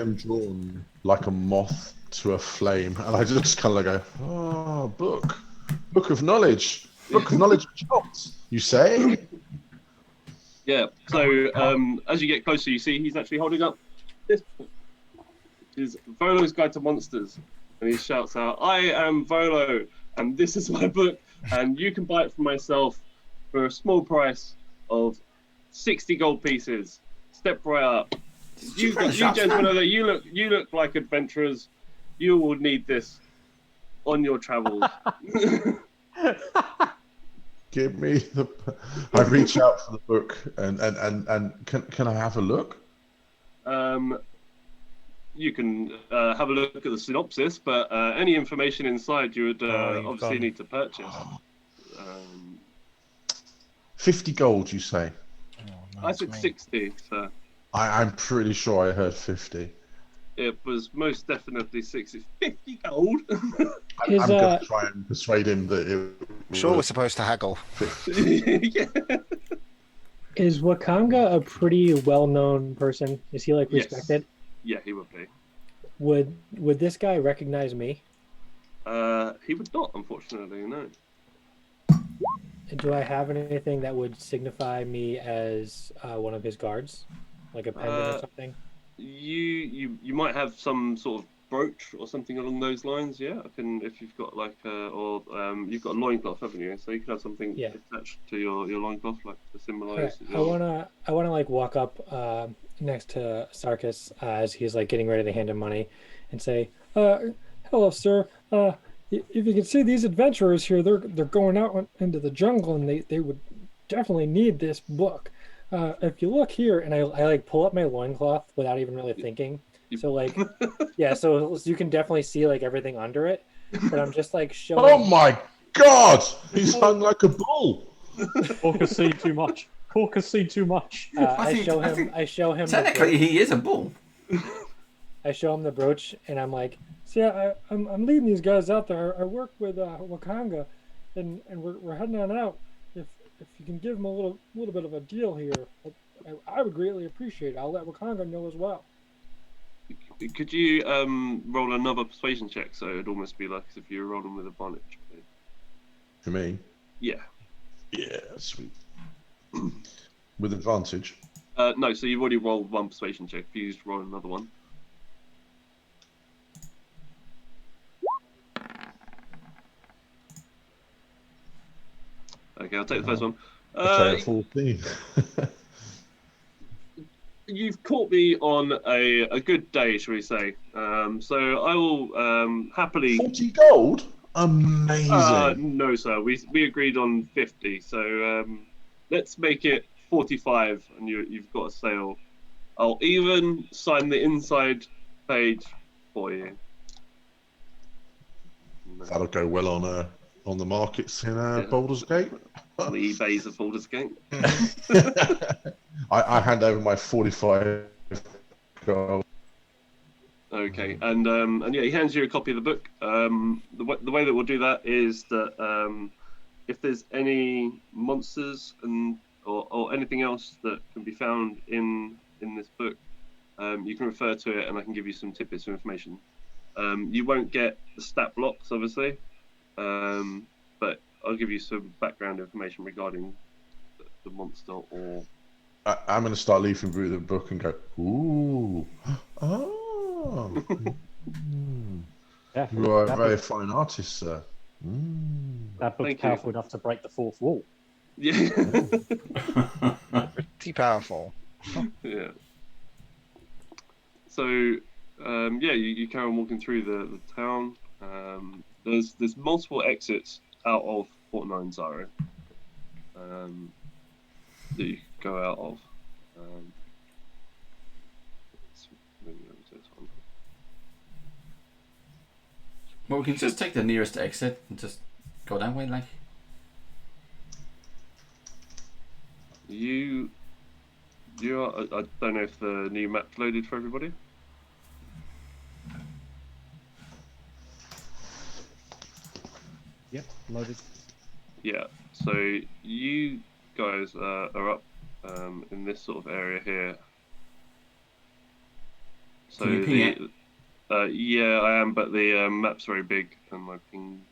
E: am drawn like a moth to a flame, and I just kind of go, "Oh, book of knowledge, book of knowledge of chalks." You say?
C: Yeah. So as you get closer, you see he's actually holding up this book, which is Volo's Guide to Monsters, and he shouts out, "I am Volo, and this is my book, and you can buy it for myself for a small price of 60 gold pieces. Step right up. You gentlemen over there, you look like adventurers. You will need this on your travels."
E: Give me the. I reach out for the book, and can I have a look?
C: You can have a look at the synopsis, but any information inside you would obviously need to purchase.
E: 50 gold, you say?
J: Oh,
C: I said 60, so
E: I'm pretty sure I heard 50.
C: it was most definitely 60. 50 gold?
F: Is
E: I'm going to try and persuade him that
G: I'm sure we're supposed to haggle.
C: Yeah.
F: is Wakanga a pretty well-known person? Is he like
C: Yes.
F: respected?
C: Yeah, he would be.
F: Would this guy recognize me?
C: He would not, unfortunately, no.
F: Do I have anything that would signify me as one of his guards, like a pendant or something?
C: You might have some sort of brooch or something along those lines. Yeah, I can if you've got like you've got a loincloth, haven't you? So you can have something attached to your loincloth, like to symbolise.
F: I wanna like walk up next to Sarkis as he's like getting ready to hand him money, and say, "Hello, sir. If you can see these adventurers here, they're going out into the jungle, and they would definitely need this book. If you look here," and I like pull up my loincloth without even really thinking. So like, yeah, so you can definitely see like everything under it, but I'm just like showing.
E: Oh my God! He's hung like a bull.
F: Cork has seen too much. Cork has seen too much. I show him.
I: Technically, he is a bull.
F: I show him the brooch, and I'm like, "See, I'm leading these guys out there. I work with Wakanga, and we're heading on out. If you can give him a little bit of a deal here, I would greatly appreciate it. I'll let Wakanga know as well."
C: Could you roll another persuasion check? So it'd almost be like as if you were rolling with advantage.
E: For me?
C: Yeah.
E: Yeah, sweet. With advantage?
C: No, so you've already rolled one persuasion check. If you just roll another one. Okay, I'll take the first one.
E: Okay, 14.
C: You've caught me on a good day, shall we say. So I will happily...
E: 40 gold? Amazing.
C: No, sir. We agreed on 50. So let's make it 45 and you've got a sale. I'll even sign the inside page for you.
E: That'll go well on the markets in Baldur's Gate.
C: On the eBays of Baldur's Gate.
E: I hand over my 45 gold.
C: Okay, and yeah, he hands you a copy of the book. The way that we'll do that is that if there's any monsters or anything else that can be found in this book, you can refer to it, and I can give you some tidbits of information. You won't get the stat blocks, obviously, but I'll give you some background information regarding the monster. Or
E: I'm going to start leafing through the book and go, ooh, oh. You are a very fine artist, sir.
F: That book's powerful enough to break the fourth wall.
C: Yeah.
G: Pretty powerful.
C: Yeah. So, yeah, you carry on walking through the town. There's multiple exits out of Fort Nyanzaru that you can go out of. Let's move over to this one.
I: Well, we can just take the nearest exit and just go that way, like.
C: You are. I don't know if the new map's loaded for everybody.
F: Yep, loaded.
C: Yeah. So you guys are up in this sort of area here. So
I: Can you ping it?
C: Yeah, I am, but the map's very big and my ping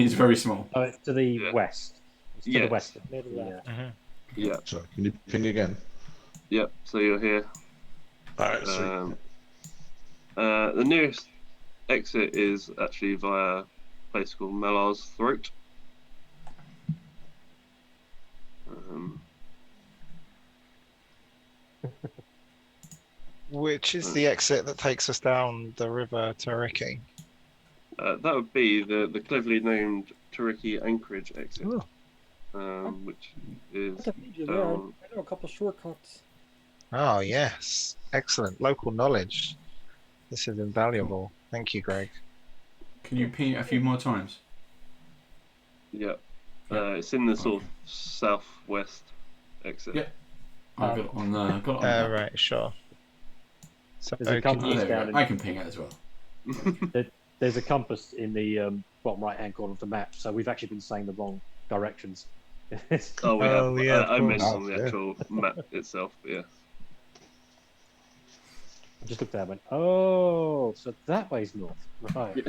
I: is very small.
F: Oh, it's to the west. It's to the west. Near the left.
C: Yeah.
E: So can you ping again?
C: Yep. So you're here.
E: Alright, sweet.
C: The nearest exit is actually via a place called Melar's Throat.
J: Which is the exit that takes us down the river to Ricky?
C: That would be the cleverly named Turiki Anchorage exit, which is
F: I know a couple shortcuts.
J: Oh, yes. Excellent. Local knowledge. This is invaluable. Thank you, Greg.
I: Can you ping it a few more times?
C: Yeah. It's in the sort of southwest exit.
I: Yeah. I've got it on the.
J: Right, sure. So
F: Does it come east down?
I: I can ping it as well.
F: there's a compass in the bottom right-hand corner of the map, so we've actually been saying the wrong directions.
C: Oh, we
J: Oh,
C: have.
J: yeah, of
C: I meant
J: course.
C: on the
B: Yeah.
C: actual map itself. But yeah.
F: I just looked at it and went, oh, so that way's north. Right.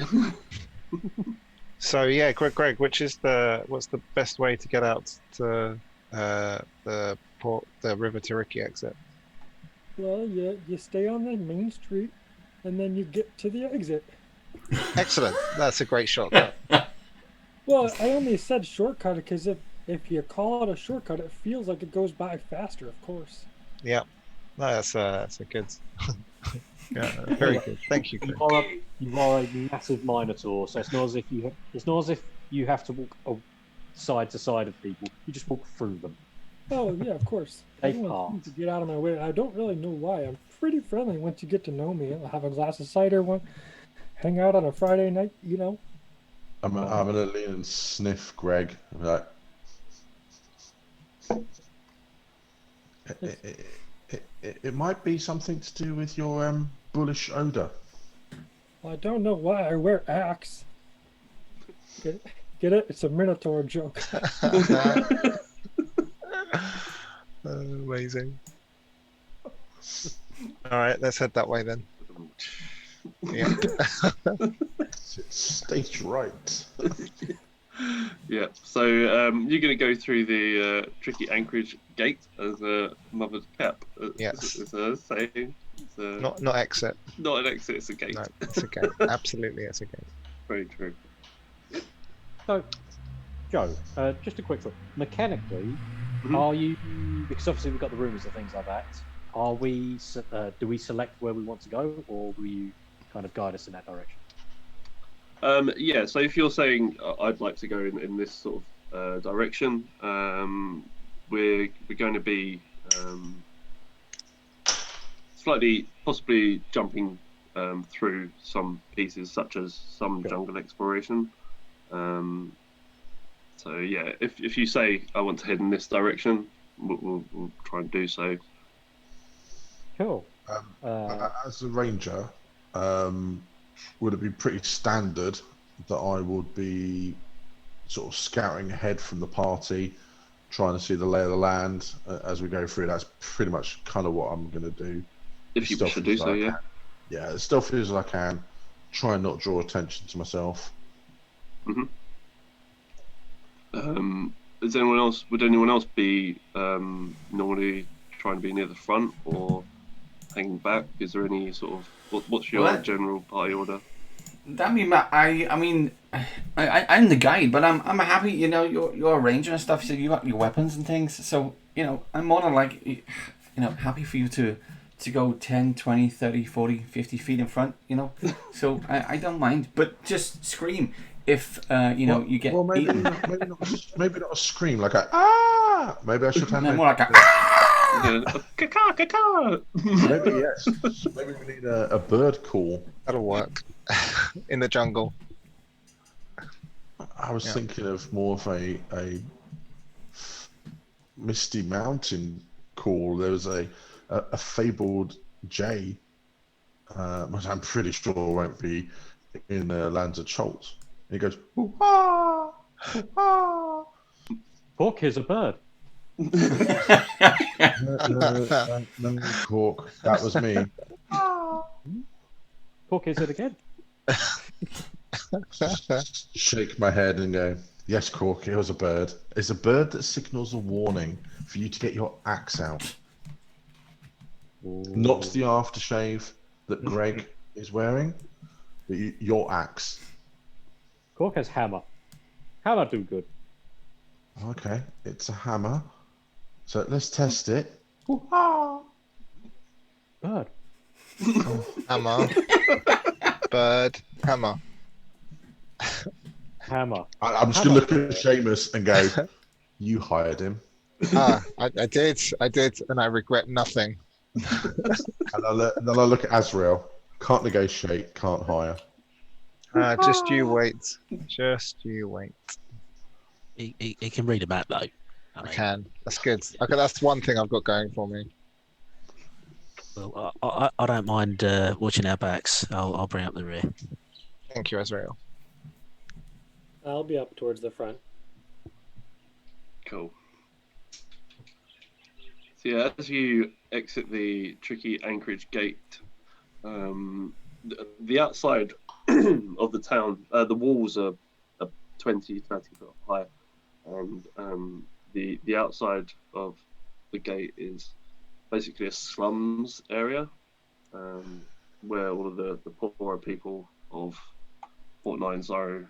J: So yeah, Greg, what's the best way to get out to the River Tariki exit?
K: Well, you stay on the main street, and then you get to the exit.
J: Excellent. That's a great shortcut.
K: Well, I only said shortcut because if you call it a shortcut, it feels like it goes by faster, of course.
J: Yeah. No, that's a good. Yeah, very good. Thank you, Greg.
F: You are a massive minotaur, so it's not as if you have to walk side to side of people. You just walk through them.
K: Oh, yeah, of course.
F: They
K: Everyone
F: pass.
K: seems to get out of my way. I don't really know why. I'm pretty friendly once you get to know me. I'll have a glass of cider, hang out on a Friday night, you know.
E: I'm gonna lean and sniff Greg. I'm like, it might be something to do with your bullish odor.
K: Well, I don't know why I wear axe. Get it? It's a Minotaur joke.
J: Amazing. All right, let's head that way then. Yeah.
E: Stage right.
C: Yeah. So you're going to go through the tricky anchorage gate as a mother's cap.
J: Yes.
C: It's a saying. It's a,
J: Not exit.
C: not an exit. It's a gate.
J: No, it's a gate. Absolutely, it's a gate.
C: Very true.
F: So, Joe, just a quick thought. Mechanically,
C: Mhm.
F: are you, because obviously we've got the rumours and things like that, are we, do we select where we want to go, or will you kind of guide us in that direction?
C: Yeah. So if you're saying I'd like to go in this sort of direction, we're going to be slightly, possibly jumping through some pieces, such as some jungle exploration. So yeah, if you say I want to head in this direction, we'll try and do so.
F: Cool.
E: As a ranger, would it be pretty standard that I would be sort of scouting ahead from the party, trying to see the lay of the land as we go through? That's pretty much kind of what I'm going to do.
C: If you wish to do so, yeah.
E: Yeah, as stealthy as I can. Try and not draw attention to myself.
C: Mm-hmm. Is anyone else? Would anyone else be normally trying to be near the front or hanging back? Is there any sort of what's your general party order?
I: I mean, I'm the guide, but I'm happy. You know, you're a ranger and stuff, so you got your weapons and things. So you know, I'm more than like, you know, happy for you to go 10, 20, 30, 40, 50 feet in front. You know, so I don't mind, but just scream if you know you get.
E: Well, maybe
I: eaten.
E: maybe not a scream like a ah. Maybe I should have
I: No, more like a ah!
C: Caca, caca.
E: Maybe yes. Maybe we need a bird call.
J: That'll work. In the jungle.
E: I was thinking of more of a misty mountain call. There was a fabled jay, which I'm pretty sure won't be in Lands of Cholts. He goes, ooh, ah, ooh, ah.
F: Cork is a bird.
E: No, Cork, that was me.
F: Cork is it again.
E: Shake my head and go, yes, Cork, it was a bird. It's a bird that signals a warning for you to get your axe out. Not the aftershave that Greg is wearing, but your axe.
F: Cork has hammer. Hammer do good.
E: Okay, it's a hammer. So let's test it.
F: Bird.
J: Hammer. Bird. Hammer.
F: Hammer.
E: I'm just going to look at Seamus and go, you hired him.
J: I did, and I regret nothing.
E: And then I look at Azrael. Can't negotiate, can't hire.
J: Just you wait. Just you wait.
H: He can read a map though.
J: I can. That's good. Okay, that's one thing I've got going for me.
H: Well, I don't mind watching our backs. I'll bring up the rear.
J: Thank you, Azrael.
B: I'll be up towards the front.
C: Cool. So yeah, as you exit the tricky anchorage gate, the outside of the town, the walls are 20, 30 foot high, and the outside of the gate is basically a slums area, where all of the poorer people of Fort Nyanzaru.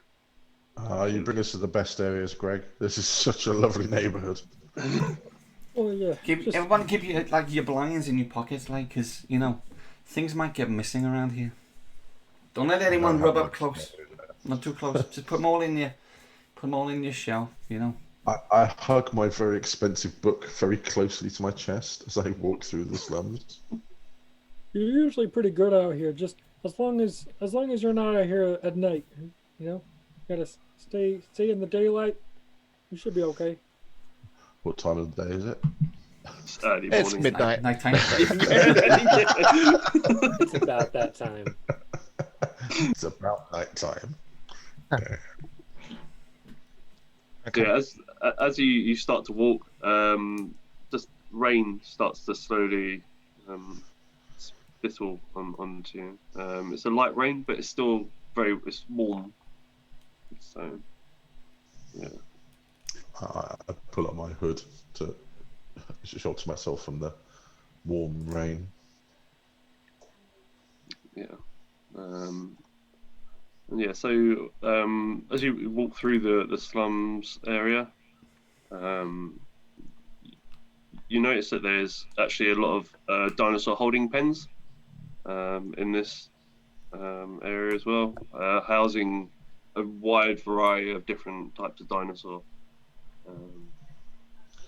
E: You bring us to the best areas, Greg. This is such a lovely neighbourhood.
K: Oh yeah.
I: Everyone keep your your belongings in your pockets, because things might get missing around here. Don't let anyone rub up close. Not too close. Just put them all in your shelf.
E: I hug my very expensive book very closely to my chest as I walk through the slums.
K: You're usually pretty good out here. Just as long as you're not out here at night, gotta stay in the daylight. You should be okay.
E: What time of the day is it?
C: Early
J: It's
C: morning.
J: midnight.
I: Nighttime.
B: It's about that time.
E: It's about night time.
J: Okay.
C: Yeah, as you start to walk, just rain starts to slowly spittle onto you. It's a light rain, but it's still it's warm. So, yeah.
E: I pull up my hood to shelter myself from the warm rain.
C: Yeah. And yeah, so as you walk through the slums area, you notice that there's actually a lot of dinosaur holding pens in this area as well, housing a wide variety of different types of dinosaur.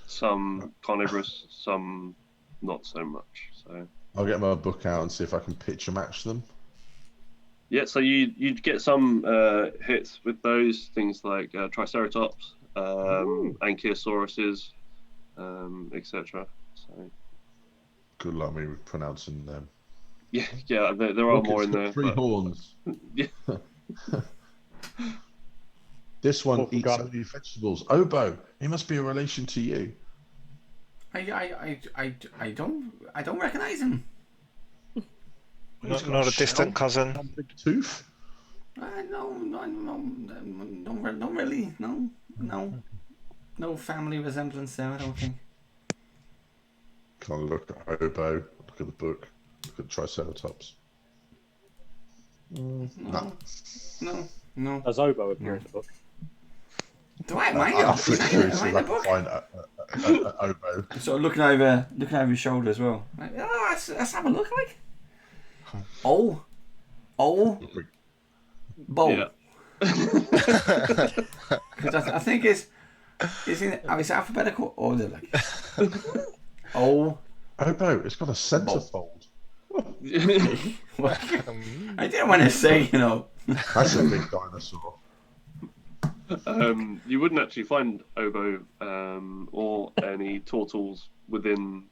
C: Some carnivorous, some not so much. So
E: I'll get my book out and see if I can picture match them.
C: yeah, so you'd get some hits with those things like Triceratops, Ankylosauruses, etc. So
E: Good luck me with pronouncing them.
C: yeah, there are
E: Look,
C: more
E: it's
C: in
E: got
C: there.
E: 3
C: but-
E: horns.
C: Yeah.
E: This one
F: Oh,
E: eats
F: forgot.
E: only vegetables. Obo, he must be a relation to you.
I: I don't recognize him.
E: He's got
J: Not a
E: shell
J: distant cousin.
E: and a big tooth.
I: No, don't really. No family resemblance there, I don't think.
E: Can I look at Obo? Look at the book. Look at Triceratops.
I: No.
F: Does Obo appear in the book?
I: Do I? Am
E: I'll flick through
I: I
E: so
I: in
E: I
I: the
E: can
I: book?
E: find Obo.
I: Sort of looking over his shoulder as well. Let's have a look. Bow.
C: Yeah.
I: Because I think it's in alphabetical order.
E: Obo, it's got a centerfold.
I: I didn't want to say,
E: That's a big dinosaur.
C: You wouldn't actually find Obo or any turtles within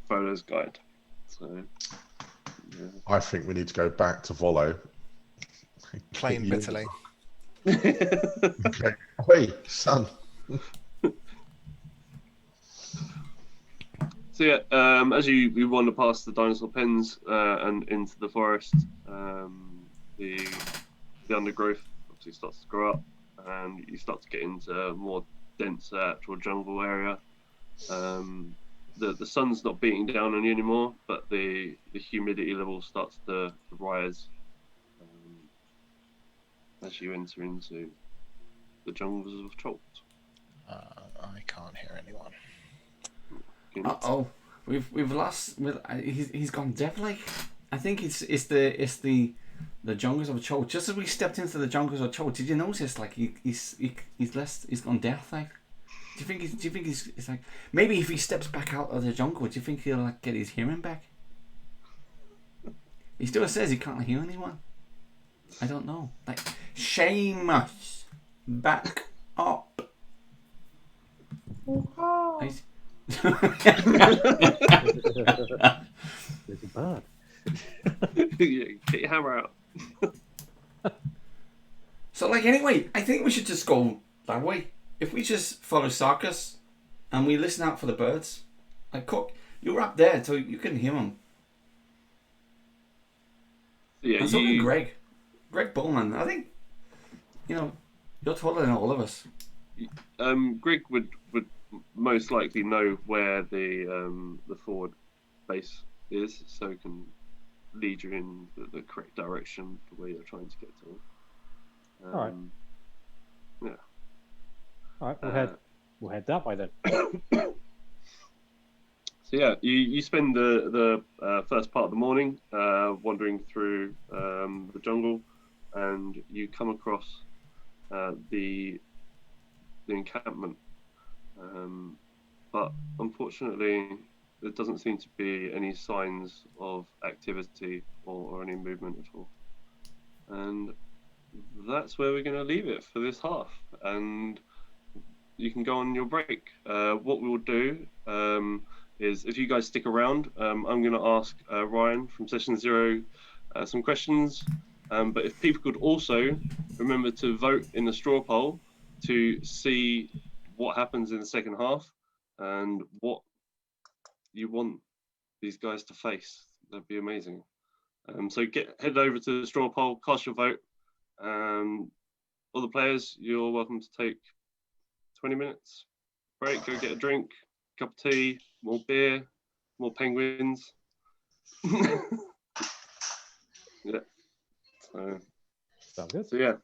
C: Volo's guide. So, yeah.
E: I think we need to go back to Volo.
J: Plain bitterly.
E: Okay. Hey, son.
C: So yeah, as you wander past the dinosaur pens and into the forest, the undergrowth obviously starts to grow up, and you start to get into a more dense actual jungle area. The sun's not beating down on you anymore, but the humidity level starts to rise as you enter into the jungles of Cholt.
J: I can't hear anyone.
I: We've lost. He's gone deaf. I think it's the jungles of Cholt. Just as we stepped into the jungles of Cholt, did you notice he's gone deaf? Do you think he's like, maybe if he steps back out of the jungle, do you think he'll get his hearing back? He still says he can't hear anyone. I don't know. Seamus, back up.
F: It's bad.
C: Get your hammer out.
I: So, like, anyway, I think we should just go that way. If we just follow Sarkis and we listen out for the birds, like, Cook, you're up there so you can hear them.
C: Yeah,
I: And so can Greg. Greg Bullman. I think, you know, you're taller than all of us.
C: Greg would most likely know where the forward base is, so he can lead you in the correct direction for where you're trying to get to.
F: All right.
C: Yeah.
F: All right, we'll head that way then.
C: So yeah, you spend the first part of the morning wandering through the jungle, and you come across the encampment. But unfortunately, there doesn't seem to be any signs of activity or any movement at all. And that's where we're going to leave it for this half. And you can go on your break. What we will do is, if you guys stick around, I'm going to ask Ryan from Session 0 some questions. But if people could also remember to vote in the straw poll to see what happens in the second half and what you want these guys to face, that'd be amazing. So head over to the straw poll, cast your vote. All the players, you're welcome to take 20 minutes break, go get a drink, cup of tea, more beer, more penguins. Yeah.
F: Sounds good.
C: So yeah,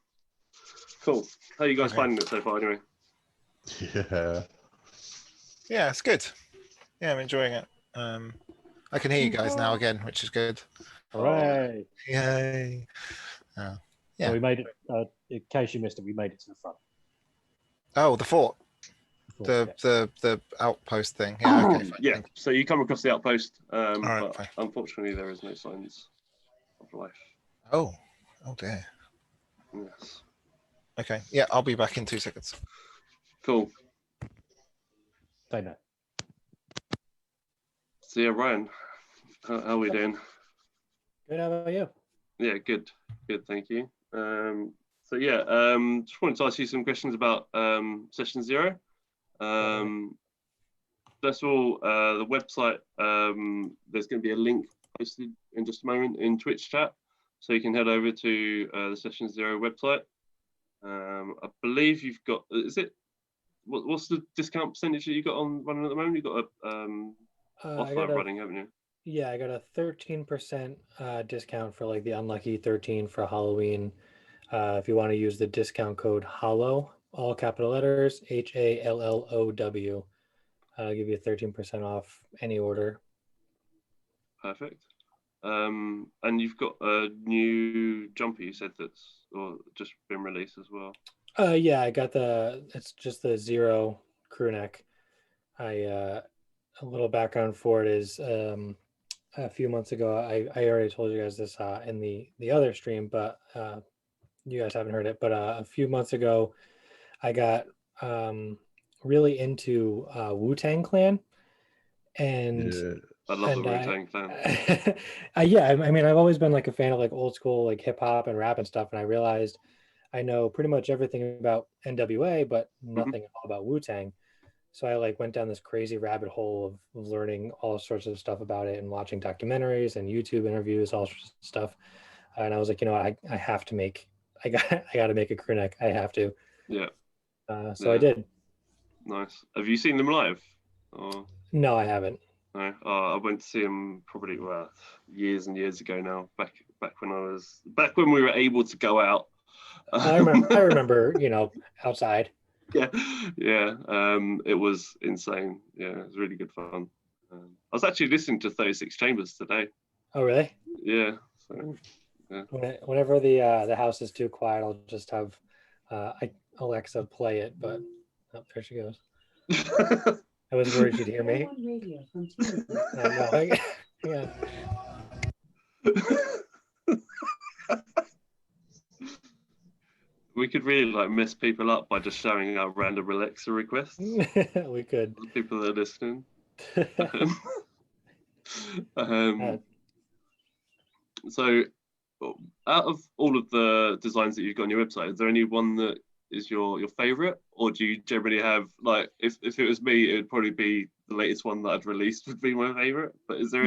C: cool. How are you guys finding it so far, anyway?
E: Yeah.
J: Yeah, it's good. Yeah, I'm enjoying it. I can hear you guys now again, which is good.
F: Hooray!
J: Yay! Yeah.
F: So we made it. In case you missed it, we made it to the front.
J: Oh, the fort. The outpost thing. Yeah. Okay. Fine.
C: Yeah. So you come across the outpost,
J: right,
C: but
J: fine.
C: unfortunately there is no signs of life.
J: Oh dear.
C: Yes.
J: Okay. Yeah, I'll be back in 2 seconds.
C: Cool.
F: Say no.
C: So yeah, Ryan, how are we doing?
B: Good. How about you?
C: Yeah, good, thank you. So yeah, just wanted to ask you some questions about Session 0. First of all, the website, there's going to be a link posted in just a moment in Twitch chat, so you can head over to the Session 0 website. I believe you've got, what's the discount percentage that you got on running at the moment? You've got a offer running, haven't you?
B: Yeah, I got a 13% discount for like the Unlucky 13 for Halloween. If you want to use the discount code HALLOW, all capital letters, HALLOW, I'll give you 13% off any order.
C: Perfect. And you've got a new jumper, you said, that's just been released as well.
B: Yeah, I got it's just the 0 crew neck. A little background for it is a few months ago, I already told you guys this in the other stream, but you guys haven't heard it. But a few months ago, I got really into Wu-Tang Clan, and
C: yeah, I love the Wu-Tang Clan.
B: Yeah, I mean, I've always been like a fan of like old school like hip hop and rap and stuff, and I realized I know pretty much everything about NWA, but nothing at all about Wu-Tang. So I like went down this crazy rabbit hole of learning all sorts of stuff about it and watching documentaries and YouTube interviews, all sorts of stuff. And I was like, you know, I have to make, I got to make a crew neck. I have to.
C: Yeah.
B: So I did.
C: Nice. Have you seen them live? Or...
B: No, I haven't.
C: No. I went to see them probably years and years ago now. Back when we were able to go out.
B: I remember, you know, outside.
C: Yeah. It was insane. Yeah, it was really good fun. I was actually listening to 36 Chambers today.
B: Oh, really?
C: Yeah. So, yeah.
B: Whenever the house is too quiet, I'll just have Alexa play it. But there she goes. I was worried she'd hear me. Yeah.
C: We could really like mess people up by just showing our random Alexa requests.
B: We could.
C: The people that are listening. So out of all of the designs that you've got on your website, is there any one that is your favorite, or do you generally have, like, if it was me, it would probably be the latest one that I'd released would be my favorite? But is there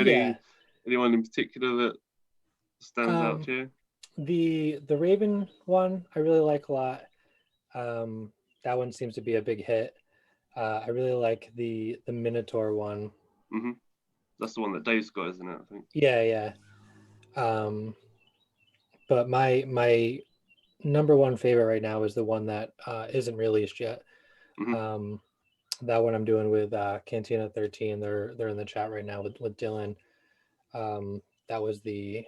C: anyone in particular that stands out to you?
B: The Raven one I really like a lot. That one seems to be a big hit. I really like the Minotaur one.
C: Mm-hmm. That's the one that Dave's got, isn't it? I think.
B: Yeah. But my number one favorite right now is the one that isn't released yet.
C: Mm-hmm.
B: That one I'm doing with Cantina 13. They're in the chat right now with Dylan. That was the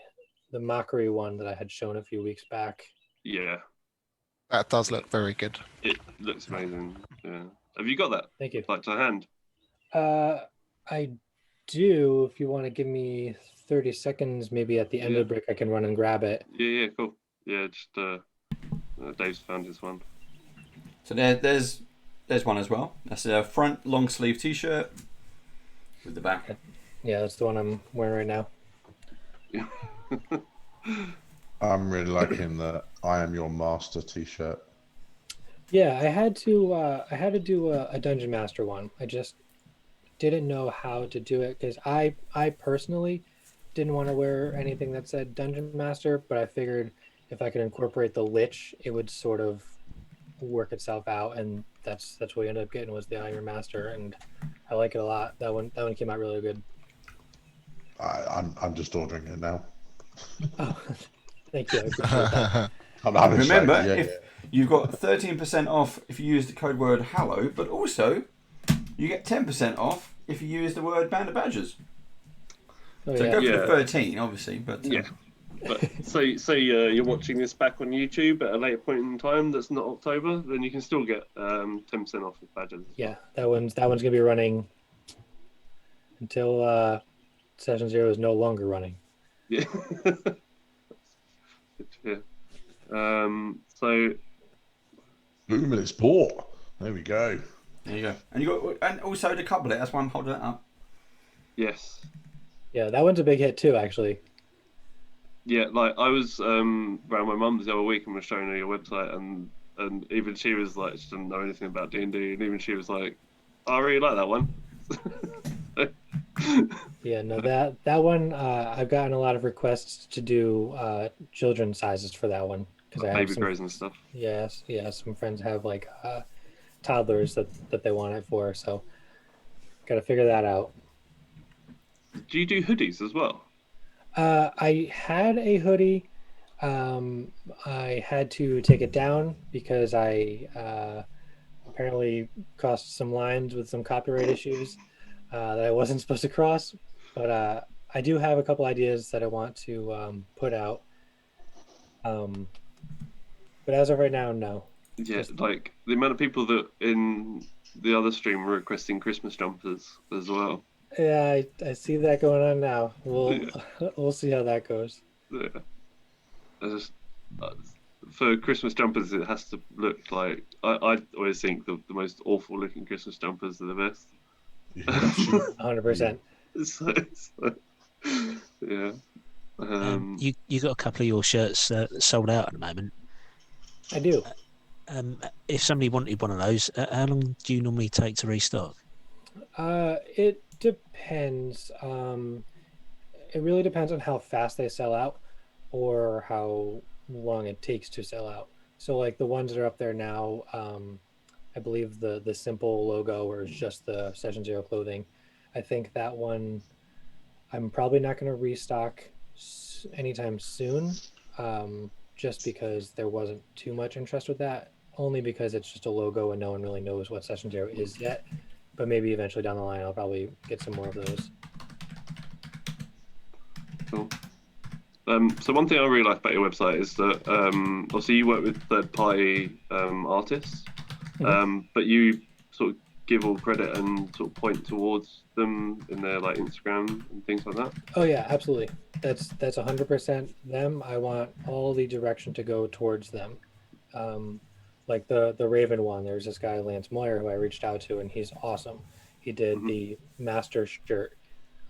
B: Mockery one that I had shown a few weeks back.
C: Yeah.
G: That does look very good.
C: It looks amazing. Yeah. Have you got that?
B: Thank you.
C: Like to hand?
B: I do. If you want to give me 30 seconds, maybe at the end of the break, I can run and grab it.
C: Yeah, cool. Yeah, just Dave's found his one.
D: So there's one as well. That's a front long sleeve T-shirt with the back.
B: Yeah, that's the one I'm wearing right now.
C: Yeah.
E: I'm really liking the "I Am Your Master" T-shirt.
B: Yeah, I had to do a Dungeon Master one. I just didn't know how to do it because I personally didn't want to wear anything that said Dungeon Master, but I figured if I could incorporate the Lich, it would sort of work itself out, and that's what we ended up getting was the I Am Your Master, and I like it a lot. That one came out really good.
E: I'm just ordering it now.
B: Oh, thank you. I appreciate that.
D: Remember, if you've got 13% off if you use the code word Hallow, but also you get 10% off if you use the word Band of Badgers.
B: Oh,
D: So
B: yeah.
D: go for the 13, obviously, but
C: yeah. But say you're watching this back on YouTube at a later point in time that's not October, then you can still get 10% off with badges.
B: Yeah, that one's gonna be running until Session 0 is no longer running.
C: Yeah. Yeah. So
E: Boom, and it's bought. There we go.
D: there you go. And also to couple it, that's why I'm holding it up.
C: yes.
B: Yeah, that one's a big hit too, actually.
C: Yeah, like I was around my mum's the other week and was showing her your website, and even she was like, she didn't know anything about D&D, and even she was like, oh, I really like that one.
B: Yeah, no, that one I've gotten a lot of requests to do children's sizes for that one because I have
C: Baby
B: some,
C: grows and stuff.
B: yes, some friends have like toddlers that they want it for, so got to figure that out.
C: Do you do hoodies as well?
B: I had a hoodie. I had to take it down because I apparently crossed some lines with some copyright issues that I wasn't supposed to cross. But I do have a couple ideas that I want to put out. But as of right now, no.
C: Yeah, like the amount of people that in the other stream were requesting Christmas jumpers as well.
B: Yeah, I see that going on now. We'll see how that goes.
C: Yeah. I just for Christmas jumpers, it has to look like I always think the most awful looking Christmas jumpers are the best.
B: 100%.
C: Yeah.
H: You got a couple of your shirts sold out at the moment.
B: I do.
H: If somebody wanted one of those, how long do you normally take to restock?
B: It depends. It really depends on how fast they sell out or how long it takes to sell out. So like the ones that are up there now, I believe the simple logo or it's just the Session 0 clothing. I think that one I'm probably not going to restock anytime soon, just because there wasn't too much interest with that, only because it's just a logo and no one really knows what Session 0 is yet. But maybe eventually down the line, I'll probably get some more of those.
C: Cool. So one thing I really like about your website is that obviously you work with third-party artists, but you sort of give all credit and sort of point towards them in their like Instagram and things like that.
B: Oh yeah, absolutely. That's 100% them. I want all the direction to go towards them. Like the Raven one, there's this guy Lance Moyer who I reached out to, and he's awesome. He did the master shirt.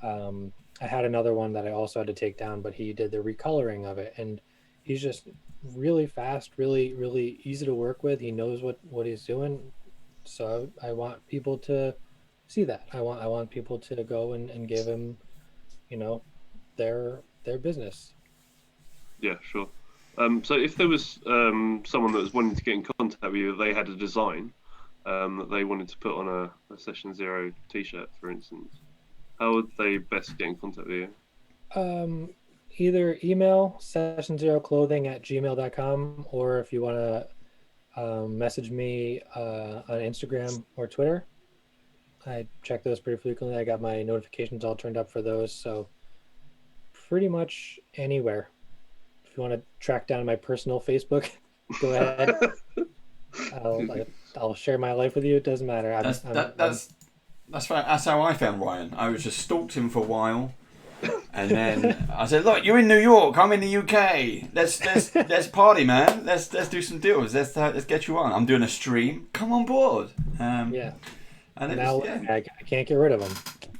B: I I had another one that I also had to take down, but he did the recoloring of it, and he's just really fast, really easy to work with. He knows what he's doing, so I want people to see that. I want people to go and give him, their business.
C: Yeah, sure. So if there was someone that was wanting to get in contact with you, they had a design that they wanted to put on a Session Zero T-shirt, for instance, how would they best get in contact with you?
B: Either email sessionzeroclothing@gmail.com, or if you want to message me on Instagram or Twitter. I check those pretty frequently. I got my notifications all turned up for those, so pretty much anywhere. If you want to track down my personal Facebook, go ahead. I'll share my life with you. It doesn't matter.
D: That's how I found Ryan. I was just stalked him for a while, and then I said, "Look, you're in New York. I'm in the UK. Let's party, man. Let's do some deals. Let's get you on. I'm doing a stream. Come on board."
B: Yeah.
D: And
B: now I can't get rid of them.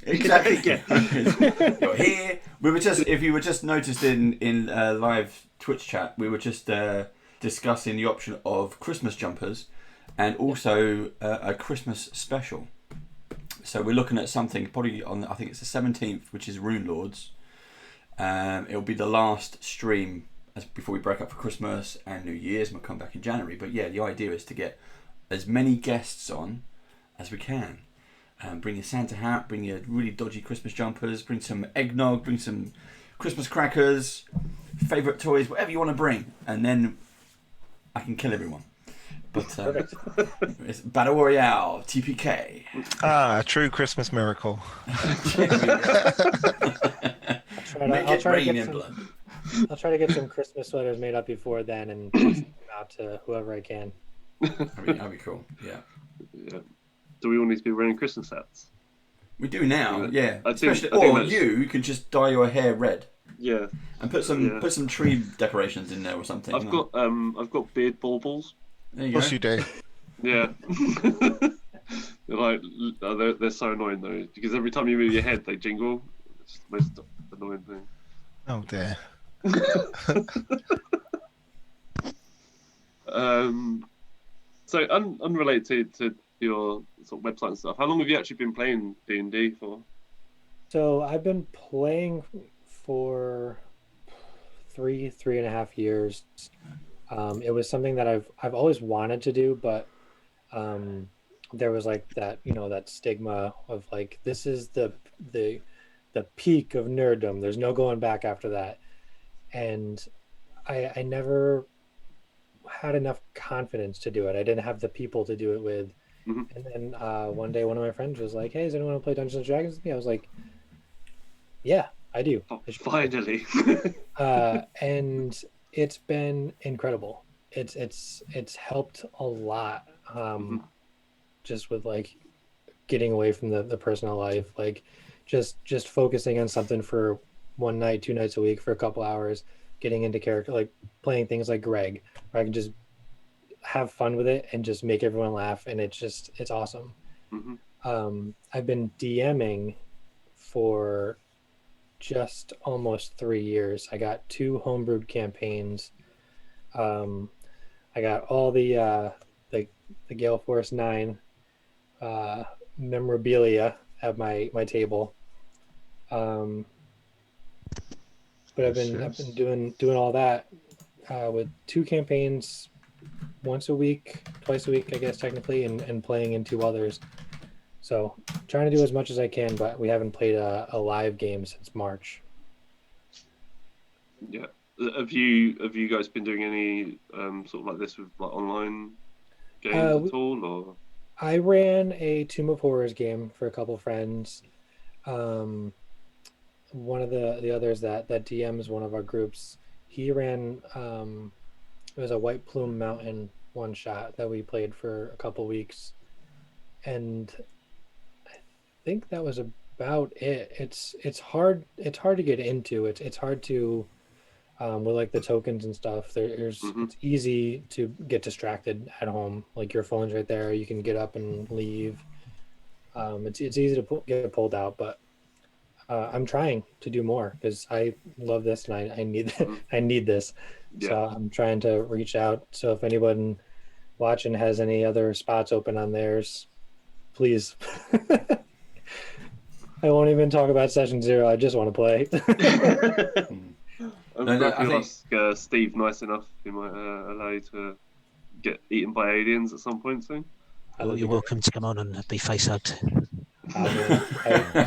D: Exactly. You're here. We were just, if you were just noticed in live Twitch chat, we were just discussing the option of Christmas jumpers and also a Christmas special. So we're looking at something probably on, I think it's the 17th, which is Runelords. It'll be the last stream before we break up for Christmas and New Year's, and we'll come back in January. But yeah, the idea is to get as many guests on as we can. Bring your Santa hat, bring your really dodgy Christmas jumpers, bring some eggnog, bring some Christmas crackers, favourite toys, whatever you want to bring, and then I can kill everyone. But it's Battle Royale, TPK.
J: Ah, a true Christmas miracle.
B: I'll try to get some Christmas sweaters made up before then and pass them out to whoever I can.
D: That'd be cool. Yeah.
C: Do we all need to be wearing Christmas hats?
D: We do now, yeah.
C: Especially,
D: you can just dye your hair red.
C: Yeah.
D: And put some tree decorations in there or something.
C: I've got beard baubles.
D: There you go.
J: Of course you do.
C: Yeah. They're so annoying though, because every time you move your head, they jingle. It's the most annoying thing.
J: Oh dear.
C: So unrelated to your sort of website and stuff, how long have you actually been playing D&D for?
B: So I've been playing for 3.5 years. It was something that I've always wanted to do, but there was like that, that stigma of like, this is the peak of nerddom. There's no going back after that. And I never had enough confidence to do it. I didn't have the people to do it with. Mm-hmm. And then one day one of my friends was like, "Hey, does anyone want to play Dungeons and Dragons with me?" I was like, "Yeah, I do."
C: Finally.
B: And it's been incredible. It's helped a lot. Just with like getting away from the personal life, like just focusing on something for 1 night, 2 nights a week for a couple hours, getting into character, like playing things like Greg, where I can just have fun with it and just make everyone laugh, and it's awesome. Mm-hmm. I've been DMing for just almost 3 years. I got 2 homebrewed campaigns. I got all the Gale Force 9 memorabilia at my table. But I've been doing all that with 2 campaigns, once a week, twice a week, I guess technically, and playing in 2 others. So trying to do as much as I can, but we haven't played a live game since March.
C: Yeah. Have you guys been doing any sort of like this with like online games at all, or?
B: I ran a Tomb of Horrors game for a couple friends. One of the others that DMs one of our groups, he ran it was a White Plume Mountain one shot that we played for a couple weeks, and I think that was about it. It's hard to get into. It's hard to with like the tokens and stuff. It's easy to get distracted at home. Like your phone's right there, you can get up and leave. It's easy to get pulled out, but I'm trying to do more because I love this and I need I need this.
C: Yeah.
B: So I'm trying to reach out. So if anyone watching has any other spots open on theirs, please. I won't even talk about session 0. I just want to play.
C: I'm
D: No,
C: sure
D: I
C: if you
D: think-
C: ask Steve nice enough, he might allow you to get eaten by aliens at some point soon.
H: Well, you're welcome to come on and be face hugged.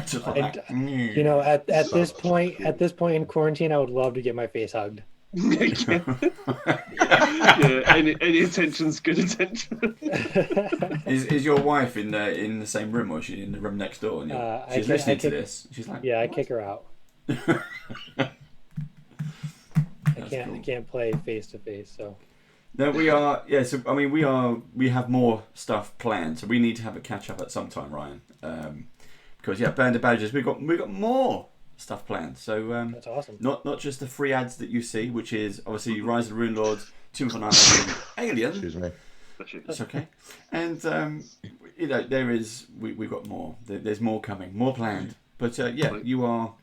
D: Just like,
B: You know, at this point in quarantine, I would love to get my face hugged.
C: Yeah, any attention's good attention.
D: is your wife in the same room, or is she in the room next door? And she's listening to this. She's like,
B: yeah, I kick her out. I can't play face to face. So
D: no, we are. Yeah, so I mean, we have more stuff planned, so we need to have a catch up at some time, Ryan. Because Band of Badgers, we've got more stuff planned. So
B: that's awesome.
D: Not just the free ads that you see, which is obviously Rise of the Runelords, Tomb of Annihilation, Alien.
E: Excuse me.
D: That's okay. And you know, we've got more. There's more coming, more planned. But you are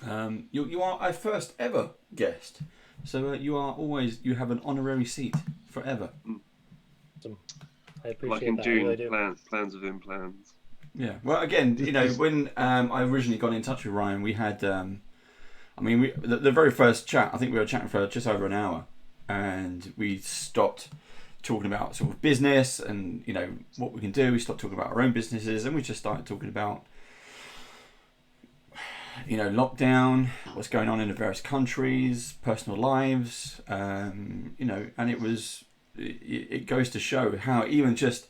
D: our first ever guest. So you have an honorary seat forever.
B: Awesome. I appreciate
C: Like in
B: that.
C: June,
B: I really do.
C: plans within plans.
D: Yeah. Well, again, you know, when I originally got in touch with Ryan, we had, the very first chat. I think we were chatting for just over an hour, and we stopped talking about sort of business and you know what we can do. We stopped talking about our own businesses, and we just started talking about, you know, lockdown, what's going on in the various countries, personal lives, you know, and it goes to show how even just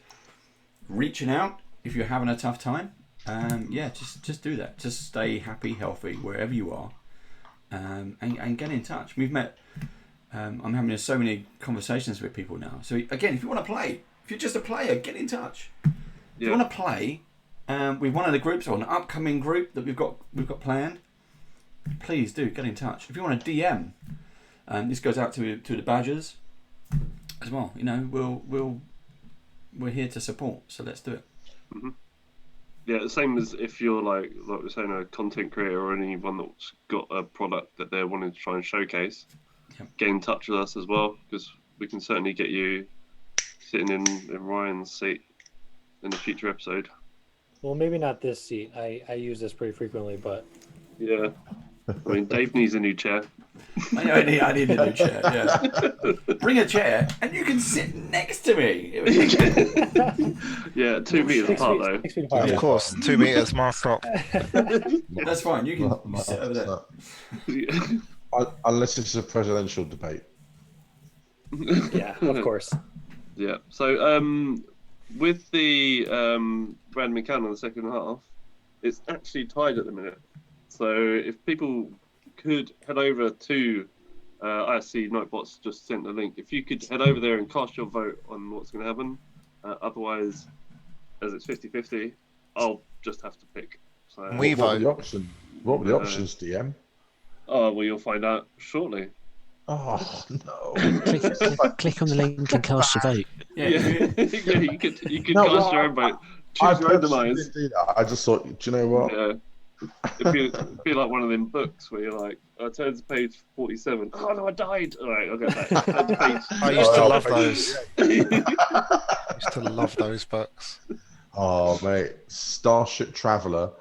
D: reaching out if you're having a tough time, just do that. Just stay happy, healthy wherever you are, and get in touch. We've met. I'm having so many conversations with people now. So again, if you want to play, if you're just a player, get in touch. If you want to play with one of the groups or an upcoming group that we've got planned, please do get in touch. If you want to DM, this goes out to the Badgers as well. You know, we're here to support. So let's do it.
C: Mm-hmm. Yeah, the same as if you're like we're saying, a content creator or anyone that's got a product that they're wanting to try and showcase.
D: Yep.
C: Get in touch with us as well, because we can certainly get you sitting in Ryan's seat in a future episode.
B: Well, maybe not this seat. I use this pretty frequently, but
C: yeah. I mean, Dave needs a new chair.
D: I need a new chair. Yeah, bring a chair and you can sit next to me.
C: Yeah, 2 meters apart though.
B: 6 feet apart.
J: Of course, 2 meters marked up.
D: That's fine. You can sit over there.
E: Unless it's a presidential debate.
B: Yeah, of course.
C: Yeah. So with the random encounter in the second half, it's actually tied at the minute. So if people could head over to I see Nightbot's just sent the link. If you could head over there and cast your vote on what's going to happen. Otherwise, as it's 50-50, I'll just have to pick. So
J: We
E: What
J: vote.
E: were the options, DM?
C: oh well, you'll find out shortly.
E: Oh no!
H: Click on the link and cast your vote.
C: Yeah, yeah, you could
E: No,
C: cast
E: well,
C: your own vote.
E: I
C: Choose
E: purposely
C: randomize.
E: didn't do that. I just thought, do you know what?
C: Yeah. It'd be like one of them books where you're like, I turn to page 47. Oh no, I died. All right, I'll go back. Turn to page.
J: I used to
E: Oh,
J: love
E: thank you.
J: those. I used to love those books.
E: Oh mate, Starship Traveller,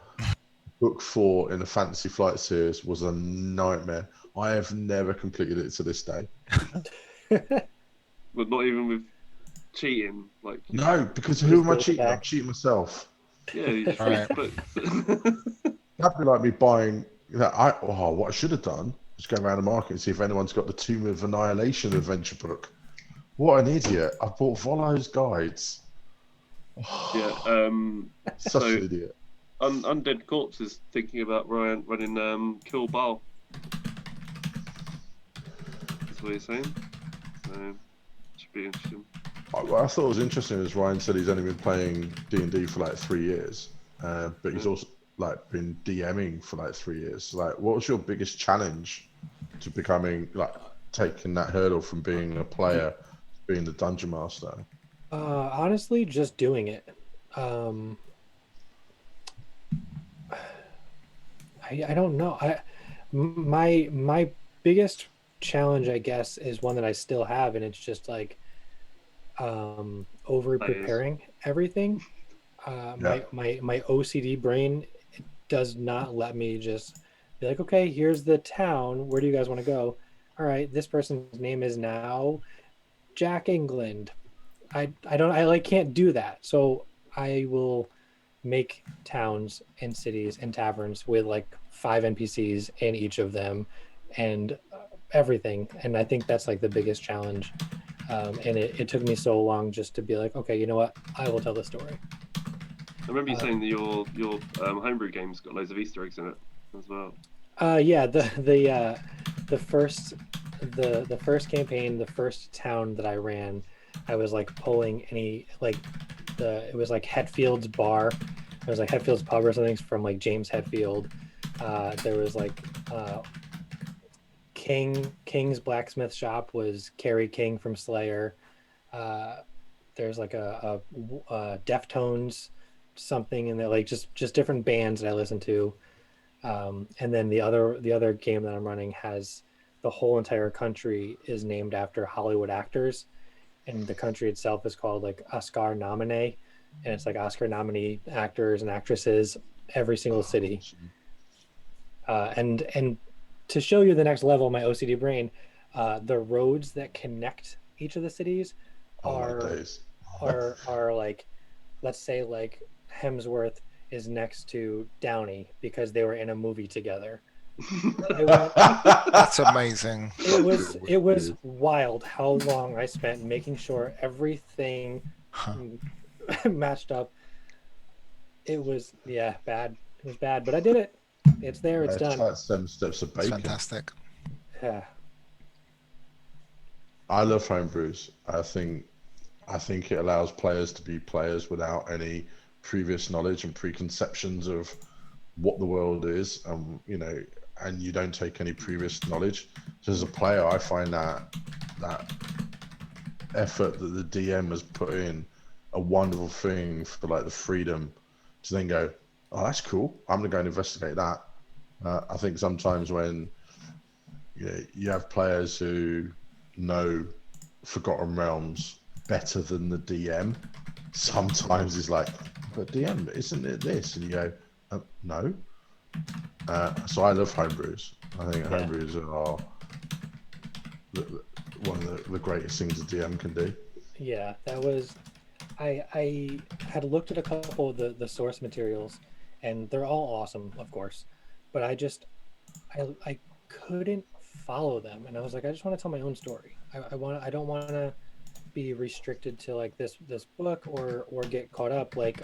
E: book 4 in the Fantasy Flight series was a nightmare. I have never completed it to this day.
C: But not even with cheating. Like
E: No, because who am I cheating? I'm cheating myself.
C: yeah, you just
J: Right.
C: read books.
E: That'd be like me buying. What I should have done was go around the market and see if anyone's got the Tomb of Annihilation adventure book. What an idiot! I bought Volo's guides.
C: Yeah.
E: Such
C: So-
E: an idiot.
C: Undead Corpse is thinking about running Kill Bal. That's what he's saying. So should be interesting.
E: What I thought was interesting is Ryan said he's only been playing D&D for like 3 years, but he's also like been DMing for like 3 years. Like, what was your biggest challenge to becoming like taking that hurdle from being a player to being the dungeon master?
B: Honestly, just doing it. I don't know. My biggest challenge, I guess, is one that I still have, and it's just like over preparing everything. My OCD brain does not let me just be like, okay, here's the town. Where do you guys want to go? All right, this person's name is now Jack England. I like can't do that. So I will make towns and cities and taverns with like 5 NPCs in each of them and everything. And I think that's like the biggest challenge. And it took me so long just to be like, okay, you know what? I will tell the story.
C: I remember you saying that your homebrew game's got loads of Easter eggs in it as well.
B: Yeah, the first campaign, the first town that I ran, I was like pulling any like it was like Hetfield's bar. It was like Hetfield's pub or something from like James Hetfield. There was like King's blacksmith shop was Kerry King from Slayer. There's like a Deftones something in there, like just different bands that I listen to. And then the other game that I'm running has the whole entire country is named after Hollywood actors, and the country itself is called like Oscar nominee, and it's like Oscar nominee actors and actresses every single city. And to show you the next level of my OCD brain, the roads that connect each of the cities are like, let's say like Hemsworth is next to Downey because they were in a movie together.
G: That's amazing.
B: It was wild how long I spent making sure everything matched up. It was bad. It was bad, but I did it. It's there. It's done.
E: Like 7 steps of bacon.
G: Fantastic.
B: Yeah.
E: I love homebrews. I think it allows players to be players without any previous knowledge and preconceptions of what the world is, and and you don't take any previous knowledge. So as a player, I find that effort that the DM has put in a wonderful thing for like the freedom to then go, oh, that's cool. I'm gonna go and investigate that. I think sometimes when you have players who know Forgotten Realms better than the DM, sometimes it's like, but DM, isn't it this? And you go, no. So I love homebrews. I think homebrews are one of the greatest things a DM can do.
B: Yeah, that was. I had looked at a couple of the source materials, and they're all awesome, of course. But I couldn't follow them, and I was like, I just want to tell my own story. I don't want to be restricted to like this book or get caught up like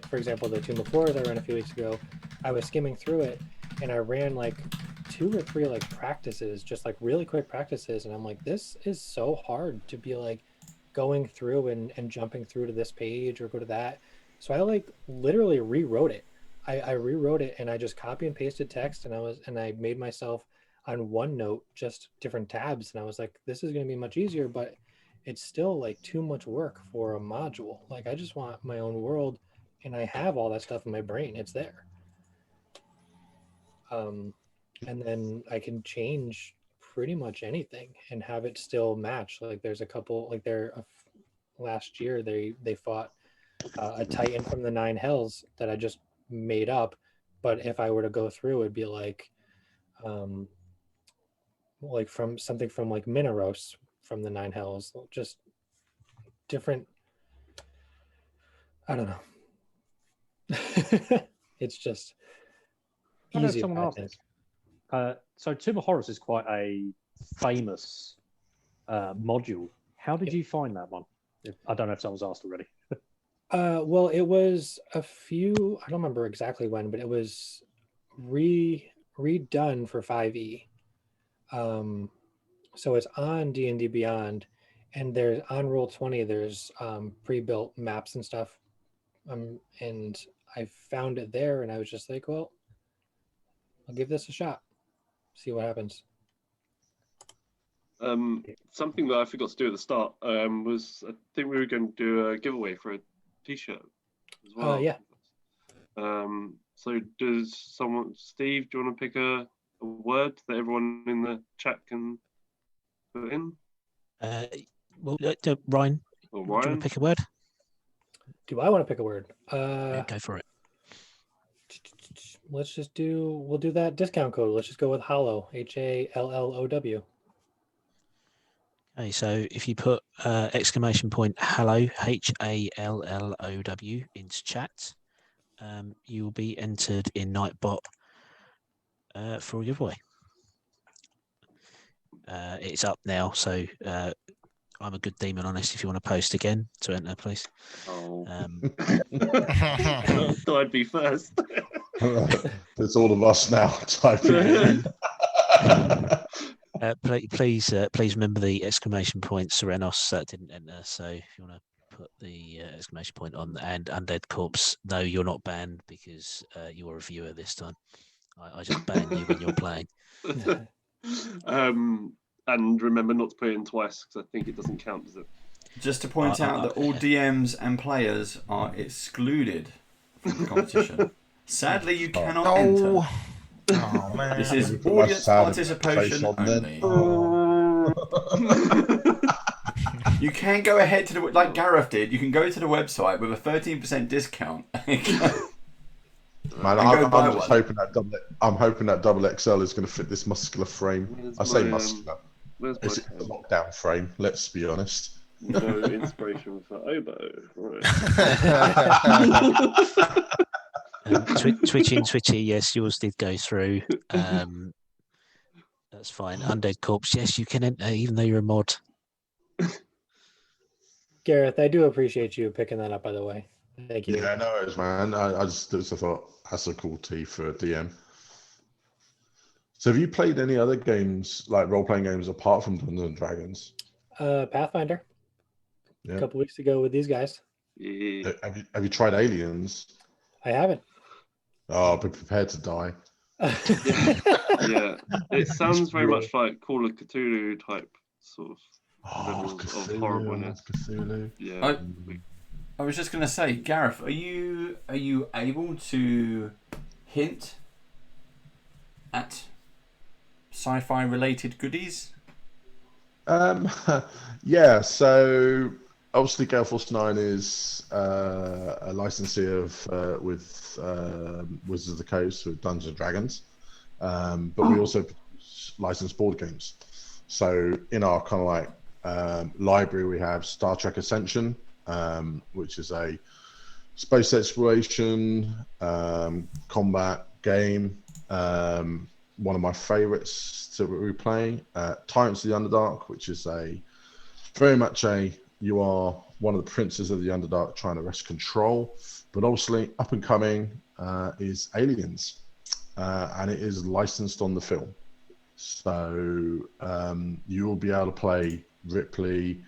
B: for example the Tomb of Horrors I ran a few weeks ago. I was skimming through it and I ran like 2 or 3 like practices, just like really quick practices, and I'm like, this is so hard to be like going through and jumping through to this page or go to that. So I like literally rewrote it. I rewrote it and I just copy and pasted text, and I made myself on OneNote just different tabs, and I was like, this is going to be much easier, but it's still like too much work for a module. Like I just want my own world, and I have all that stuff in my brain. It's there. And then I can change pretty much anything and have it still match. Like there's a couple, like last year they fought a Titan from the 9 Hells that I just made up, but if I were to go through, it'd be like from something from like Mineros from the 9 Hells, just different. I don't know. It's just
F: I know
B: easy.
F: someone asked this. So Tomb of Horrors is quite a famous module. How did you find that one? I don't know if someone's asked already.
B: Well, it was a few, I don't remember exactly when, but it was redone for 5e. So it's on D&D Beyond, and there's on Roll20, there's pre-built maps and stuff. And I found it there, and I was just like, well, I'll give this a shot, see what happens.
C: Something that I forgot to do at the start was, I think we were going to do a giveaway for a t-shirt as well.
B: Yeah.
C: So does Steve, do you want to pick a word that everyone in the chat can put in?
H: Well, Ryan,
C: Or
H: do you want
C: Ryan?
H: to pick a word?
B: Do I want to pick a word?
H: Yeah, go for it.
B: We'll do that discount code. Let's just go with Hallow, HALLOW.
H: Okay, so if you put exclamation point hello, HALLOW into chat, you will be entered in Nightbot for a giveaway. It's up now, so I'm a good demon honest if you want to post again to enter, please.
C: Oh.
H: I
C: thought I'd be first.
E: It's all of us now typing.
H: please remember the exclamation point Serenos didn't enter, so if you want to put the exclamation point on, and Undead Corpse, no, you're not banned because you're a viewer this time. I just ban you when you're playing.
C: And remember not to put it in twice because I think it doesn't count, does it?
D: Just to point out that all DMs and players are excluded from the competition. Sadly, you cannot enter.
J: Oh man!
D: This is audience participation only. You can go ahead to like Gareth did. You can go to the website with a 13% discount.
E: Man, I'm just hoping that I'm hoping that double XL is going to fit this muscular frame. I say muscular. It's a lockdown frame. Let's be honest.
C: No inspiration for oboe. Right.
H: Twitchy, yes, yours did go through. That's fine. Undead Corpse, yes, you can enter even though you're a mod.
B: Gareth, I do appreciate you picking that up, by the way. Thank you.
E: Yeah, no worries, man. I just thought that's a cool tee for a DM. So have you played any other games, like role-playing games, apart from Dungeons and Dragons?
B: Pathfinder.
E: Yeah.
B: A couple weeks ago with these guys.
C: Yeah.
E: Have you tried Aliens?
B: I haven't.
E: Oh, be prepared to die.
C: Yeah, it sounds very much like Call of Cthulhu type sort of level of horribleness.
E: Cthulhu.
C: Yeah.
D: I was just going to say, Gareth, are you able to hint at sci-fi related goodies?
E: Yeah. So obviously, Gale Force 9 is a licensee of with Wizards of the Coast with Dungeons and Dragons, but we also license board games. So in our kind of like library, we have Star Trek Ascension, which is a space exploration combat game. One of my favorites that we play, Tyrants of the Underdark, which is very much you are one of the princes of the Underdark trying to wrest control. But obviously, up and coming is Aliens, and it is licensed on the film. So you will be able to play Ripley,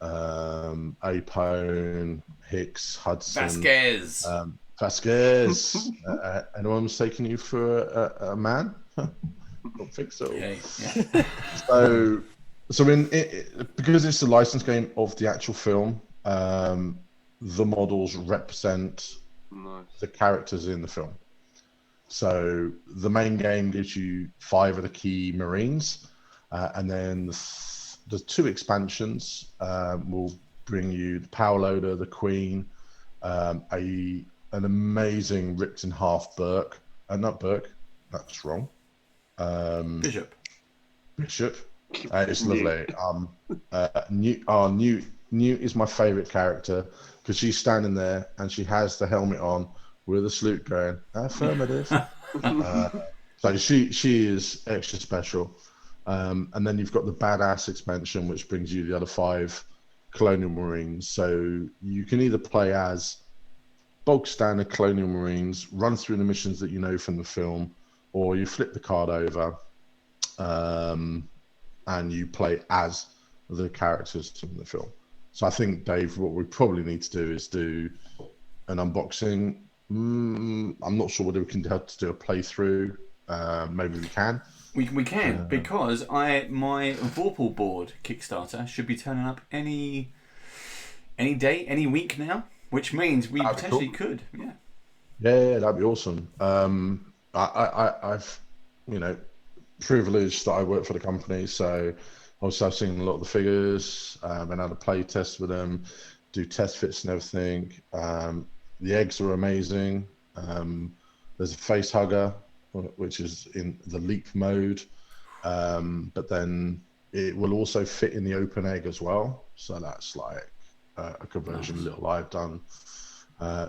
E: Apone, Hicks, Hudson, Vasquez. Anyone mistaking you for a man? Don't think so.
D: Yeah.
E: So because it's a license game of the actual film, the models represent the characters in the film. So the main game gives you 5 of the key Marines, and then the 2 expansions will bring you the Power Loader, the Queen, an amazing ripped in half Burke, not Burke, that's wrong. Bishop. It's lovely. Newt is my favourite character because she's standing there and she has the helmet on with a salute going, affirmative. So she is extra special. And then you've got the badass expansion, which brings you the other 5 Colonial Marines. So you can either play as bog standard Colonial Marines, run through the missions that you know from the film, or you flip the card over and you play as the characters from the film. So I think, Dave, what we probably need to do is do an unboxing. I'm not sure whether we can have to do a playthrough. Maybe we can.
D: We can, because my Vorpal board Kickstarter should be turning up any day, any week now, which means we potentially could. Yeah.
E: Yeah, that'd be awesome. I've, you know, privileged that I work for the company, so obviously I've seen a lot of the figures, and had a play test with them, do test fits and everything. The eggs are amazing. There's a face hugger, which is in the leap mode, but then it will also fit in the open egg as well. So that's like a conversion little I've done.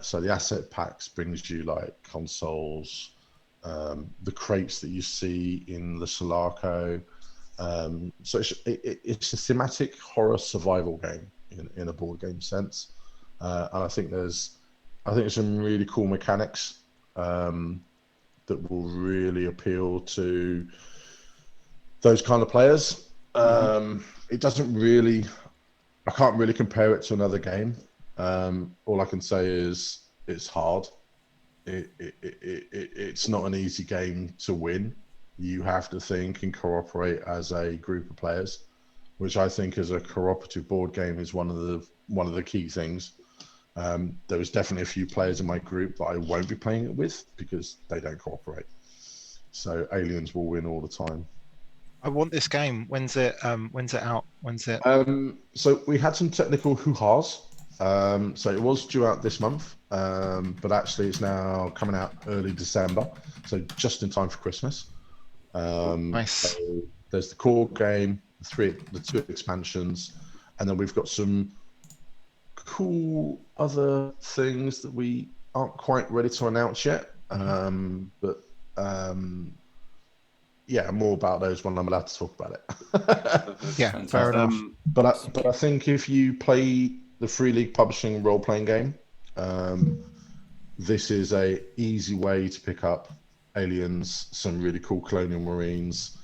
E: So the asset packs brings you like consoles, the crates that you see in the Solarco. So it's a thematic horror survival game in a board game sense, and I think there's some really cool mechanics that will really appeal to those kind of players. It doesn't really, I can't really compare it to another game. All I can say is it's hard. It's not an easy game to win. You have to think and cooperate as a group of players, which I think as a cooperative board game is one of the key things. There was definitely a few players in my group that I won't be playing it with because they don't cooperate. So aliens will win all the time.
J: I want this game. When's it out? When's it?
E: So we had some technical hoo-has. So it was due out this month, but actually it's now coming out early December, so just in time for Christmas.
J: Nice.
E: So there's the core game, the two expansions, and then we've got some cool other things that we aren't quite ready to announce yet. But yeah, more about those when I'm allowed to talk about it.
J: Yeah, fair enough.
E: But I think if you play the Free League Publishing role-playing game, this is a easy way to pick up aliens, some really cool colonial marines,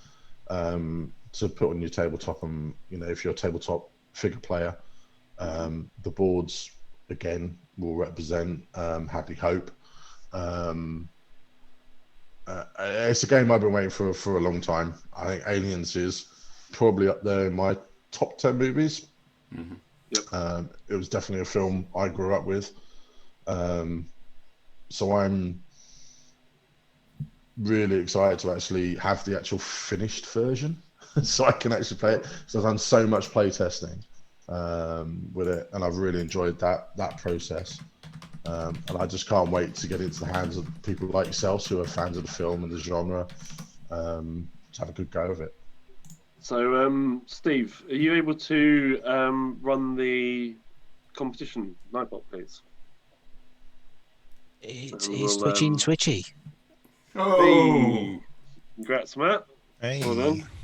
E: to put on your tabletop. And if you're a tabletop figure player, the boards again will represent Happy Hope. It's a game I've been waiting for a long time. I think Aliens is probably up there in my top 10 movies.
D: Mm-hmm.
C: Yep.
E: It was definitely a film I grew up with. So I'm really excited to actually have the actual finished version so I can actually play it. So I've done so much play testing with it, and I've really enjoyed that process. And I just can't wait to get into the hands of people like yourselves who are fans of the film and the genre, to have a good go of it.
C: So, Steve, are you able to run the competition Nightbot, please?
H: It's twitchy.
C: Oh! Congrats, Matt.
J: Hey.
C: Well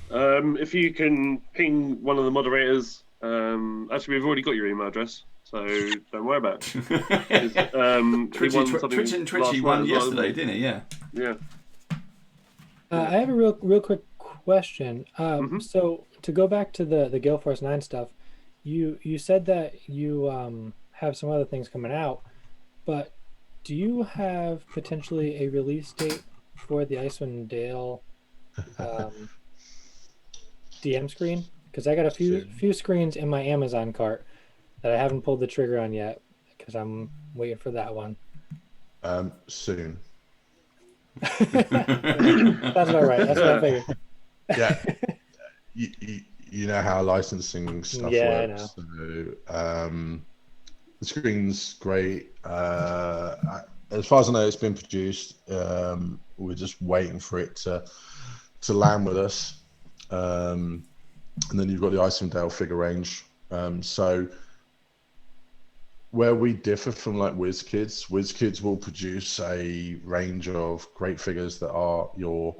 C: done. If you can ping one of the moderators, actually, we've already got your email address, so don't worry about it.
D: Twitchy won yesterday, didn't he? Yeah.
C: Yeah.
B: I have a real quick question. So to go back to the Gale Force 9 stuff, you said that you have some other things coming out, but do you have potentially a release date for the Icewind Dale DM screen? Because I got a few screens in my Amazon cart that I haven't pulled the trigger on yet because I'm waiting for that one.
E: Soon.
B: That's about right. That's what I figured.
E: Yeah. You know how licensing stuff works.
B: I know.
E: So, the screen's great. As far as I know, it's been produced. We're just waiting for it to land with us. And then you've got the Icewind Dale figure range. So where we differ from like WizKids will produce a range of great figures that are your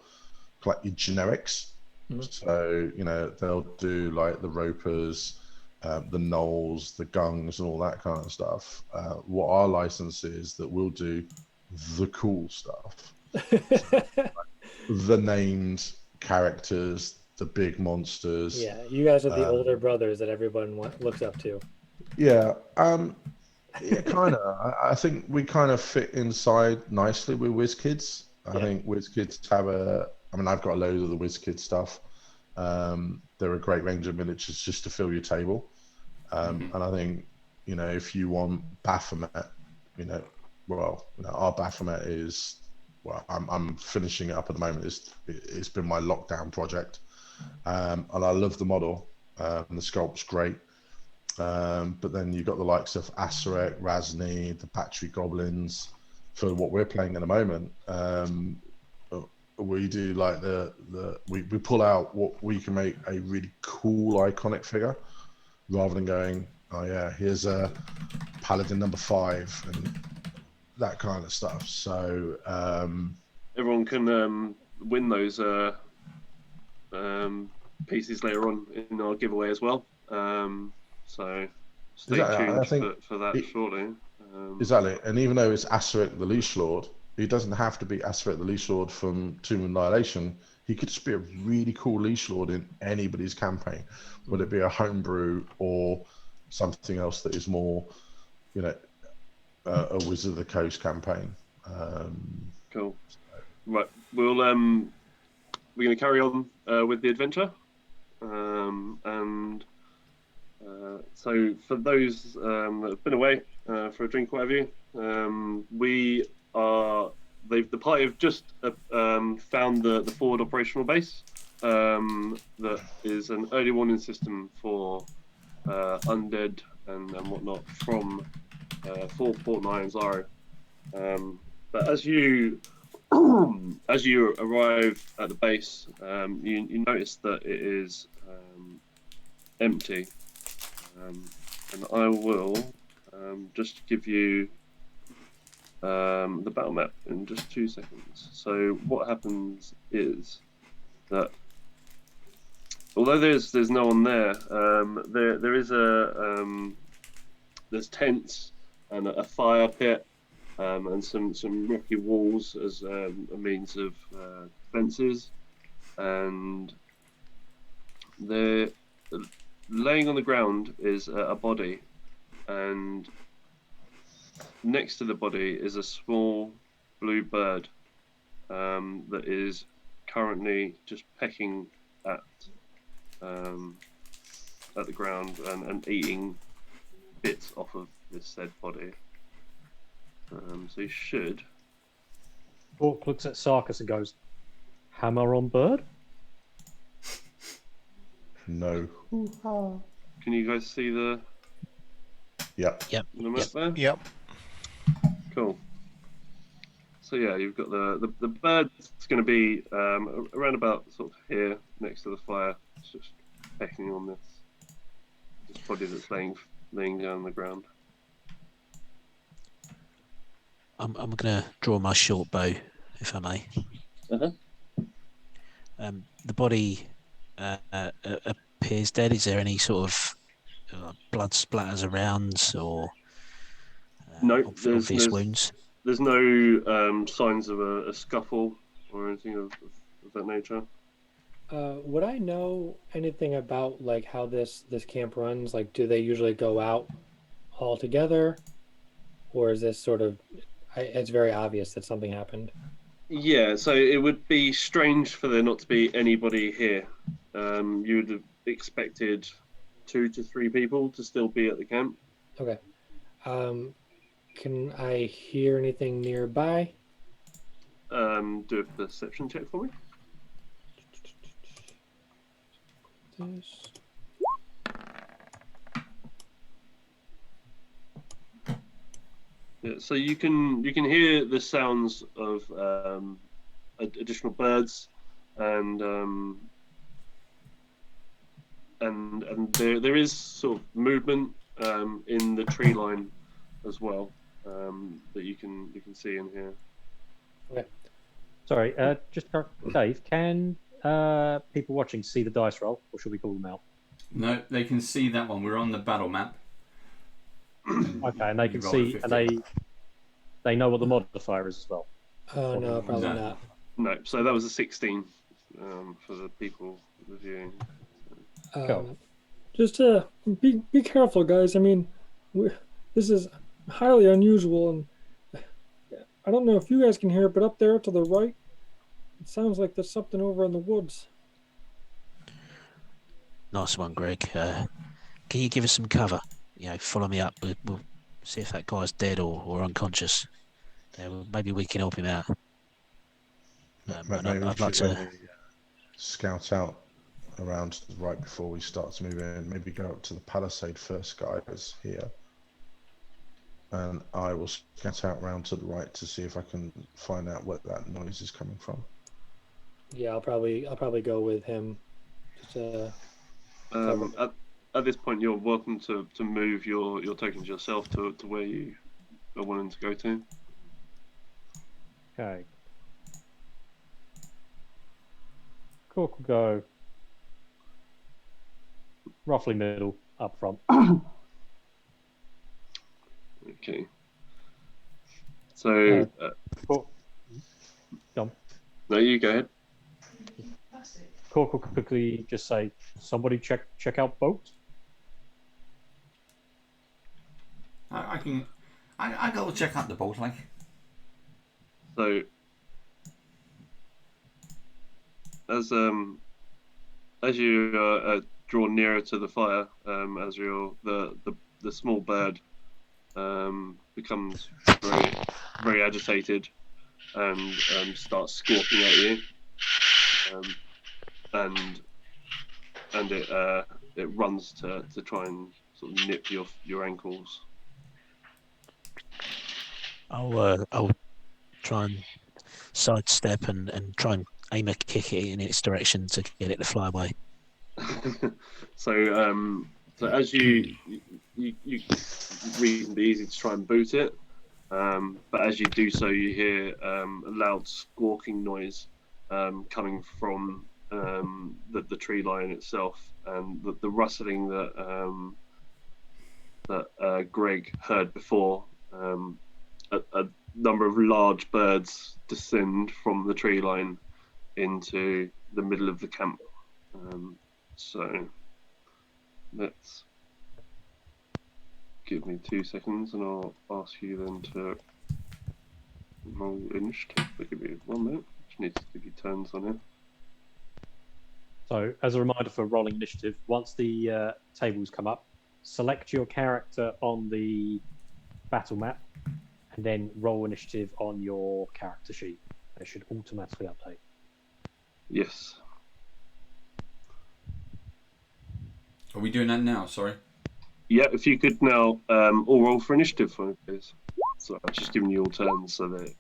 E: generics. Mm-hmm. So they'll do like the Ropers, the Knolls, the Gungs, and all that kind of stuff. What our license is that we'll do the cool stuff, the named characters, the big monsters.
B: Yeah, you guys are the older brothers that everyone looks up to.
E: Yeah, yeah, kind of. I think we kind of fit inside nicely with WizKids. I think WizKids have I've got a load of the WizKids stuff. They're a great range of miniatures just to fill your table. And I think, if you want Baphomet, well, our Baphomet is, well, I'm finishing it up at the moment. It's been my lockdown project, and I love the model. The sculpt's great. But then you've got the likes of Asurek, Razni, the Patry Goblins. For what we're playing at the moment, we do like we pull out what we can make a really cool iconic figure, rather than going, oh yeah, here's a Paladin number 5 and that kind of stuff. So
C: everyone can win those pieces later on in our giveaway as well. So stay tuned for that shortly.
E: Exactly, and even though it's Asurek the Leash Lord, he doesn't have to be Asurek the Leash Lord from Tomb of Annihilation. He could just be a really cool Leash Lord in anybody's campaign, whether it be a homebrew or something else that is more, a Wizard of the Coast campaign.
C: Cool. Right, we're going to carry on with the adventure, and so for those that have been away for a drink, whatever you, the party have just found the forward operational base that is an early warning system for undead and whatnot from Fort Nyanzaru. But as you arrive at the base, you notice that it is empty, and I will just give you the battle map in just 2 seconds. So what happens is that although there's no one there, there is there's tents and a fire pit, and some rocky walls as a means of defences, and laying on the ground is a body, and next to the body is a small blue bird that is currently just pecking at the ground and eating bits off of this said body. So you should.
F: Orc looks at Sarkis and goes, "Hammer on bird?"
E: No.
C: Can you guys see the?
E: Yep.
C: The map there?
J: Yep.
C: Cool. So yeah, you've got the bird's going to be around about sort of here next to the fire. It's just pecking on this body that's laying down on the ground.
H: I'm going to draw my short bow, if I may. The body appears dead. Is there any sort of blood splatters around, or
C: no,
H: obvious wounds?
C: There's no signs of a scuffle or anything of that nature.
B: Would I know anything about like how this camp runs? Like, do they usually go out all together, or is this sort of? It's very obvious that something happened.
C: Yeah, so it would be strange for there not to be anybody here. You would have expected 2 to 3 people to still be at the camp.
B: Okay. Can I hear anything nearby?
C: Do a perception check for me.
B: This.
C: Yeah, so you can hear the sounds of additional birds, and there is sort of movement in the tree line as well, that you can see in here.
B: Okay.
F: Sorry, just Dave, can people watching see the dice roll, or should we call them out?
D: No, they can see that one. We're on the battle map.
F: Okay, and they can see, and they know what the modifier is as well.
B: Oh no, probably not.
C: No, so that was a 16 for the people reviewing.
F: Cool.
K: Just be careful, guys. I mean, this is highly unusual, and I don't know if you guys can hear it, but up there to the right, it sounds like there's something over in the woods.
H: Nice one, Greg. Can you give us some cover? Follow me up. We'll see if that guy's dead or unconscious. maybe we can help him out. And
E: Maybe
H: I'd
E: we
H: like
E: should
H: to.
E: maybe scout out around to the right before we start to move in. Maybe go up to the palisade first, guys, here. And I will scout out round to the right to see if I can find out where that noise is coming from.
B: Yeah, I'll probably go with him. Just,
C: at this point, you're welcome to move your tokens yourself to where you are wanting to go to.
F: Okay. Cork will go roughly middle, up front.
C: Okay. So.
F: Cork. Done.
C: No, you go ahead.
F: Cork will quickly just say, "Somebody check out boat."
I: I go check out the boat, like.
C: So, as you draw nearer to the fire, Azrael, the small bird becomes very very agitated and starts squawking at you, and it runs to try and sort of nip your ankles.
H: I'll try and sidestep and try and aim a kick in its direction to get it to fly away.
C: So as you reasonably easy to try and boot it, but as you do so, you hear a loud squawking noise coming from the tree line itself, and the rustling that Greg heard before. A number of large birds descend from the tree line into the middle of the camp. So let's give me 2 seconds and I'll ask you then to roll initiative. Give me 1 minute. Just need to give you turns on it.
F: So, as a reminder for rolling initiative, once the tables come up, select your character on the battle map, and then roll initiative on your character sheet. It should automatically update.
C: Yes.
D: Are we doing that now? Sorry.
C: Yeah, if you could now all roll for initiative for me, please. So I've just given you all turns so that.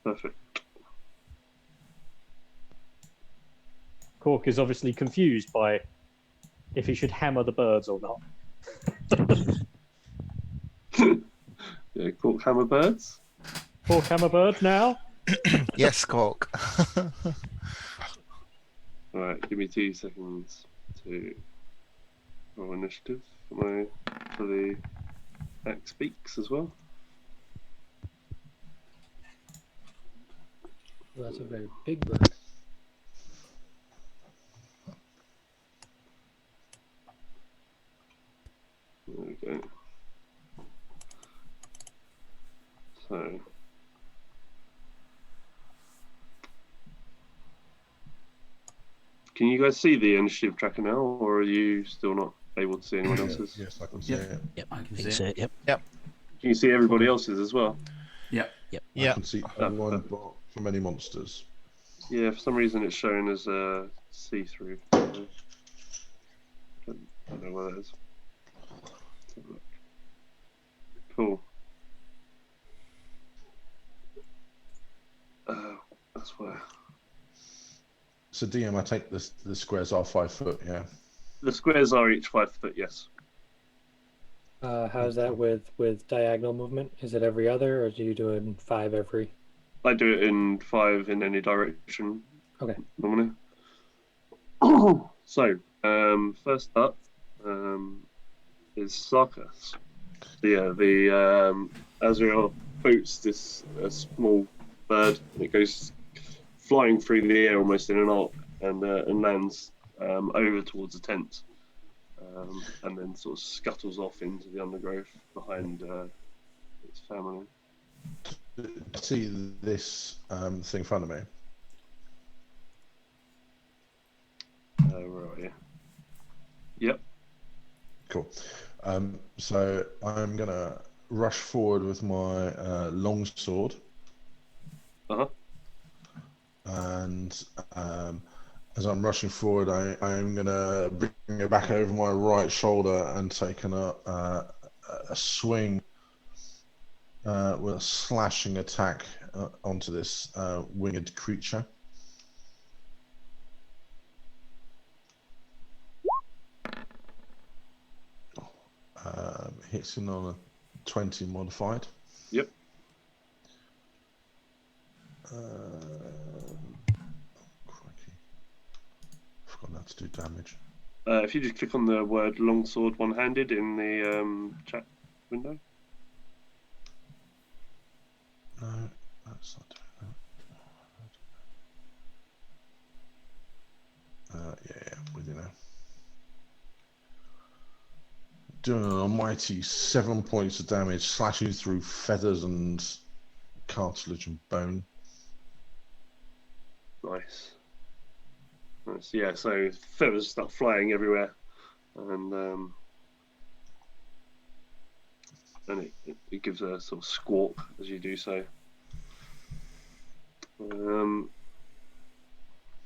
C: Perfect.
F: Cork is obviously confused by if he should hammer the birds or not.
C: Yeah, Cork hammer birds.
F: Cork hammer birds now?
G: Yes, Cork.
C: Alright, give me 2 seconds to roll initiative for the act speaks as well.
B: Well, that's a very big bird.
C: There we go. So, can you guys see the initiative tracker now, or are you still not able to see anyone else's?
E: Yes, I can see it.
H: Yep,
I: I can
H: think
I: see
H: so,
I: it.
H: Yep.
C: Can you see everybody else's as well?
I: Yep.
H: Yep.
E: I
G: Yeah.
E: can see everyone but from any monsters.
C: Yeah, for some reason it's showing as see-through. I don't know where that is. Let's have a look. Cool. That's where.
E: So DM, I take the squares are 5 foot, yeah.
C: The squares are each 5 foot, yes.
B: How's that with diagonal movement? Is it every other, or do you do it in 5 every?
C: I do it in 5 in any direction.
B: Okay.
C: Normally. So, first up is Sarkas. The Azrael boots this small bird, and it goes flying through the air almost in an arc, and lands over towards the tent, and then sort of scuttles off into the undergrowth behind its family.
E: See this thing in front of me? Cool. So I'm gonna rush forward with my long sword.
C: Uh-huh.
E: And as I'm rushing forward, I am gonna bring it back over my right shoulder and take a swing with a slashing attack onto this winged creature. Hitting on a 20 modified.
C: Yep.
E: Crikey. Forgot how to do damage.
C: If you just click on the word longsword one-handed in the chat window.
E: No, that's not doing that. Yeah, with you now. Doing an almighty 7 points of damage, slashing through feathers and cartilage and bone.
C: Nice. Nice. Yeah, so feathers start flying everywhere, and it gives a sort of squawk as you do so.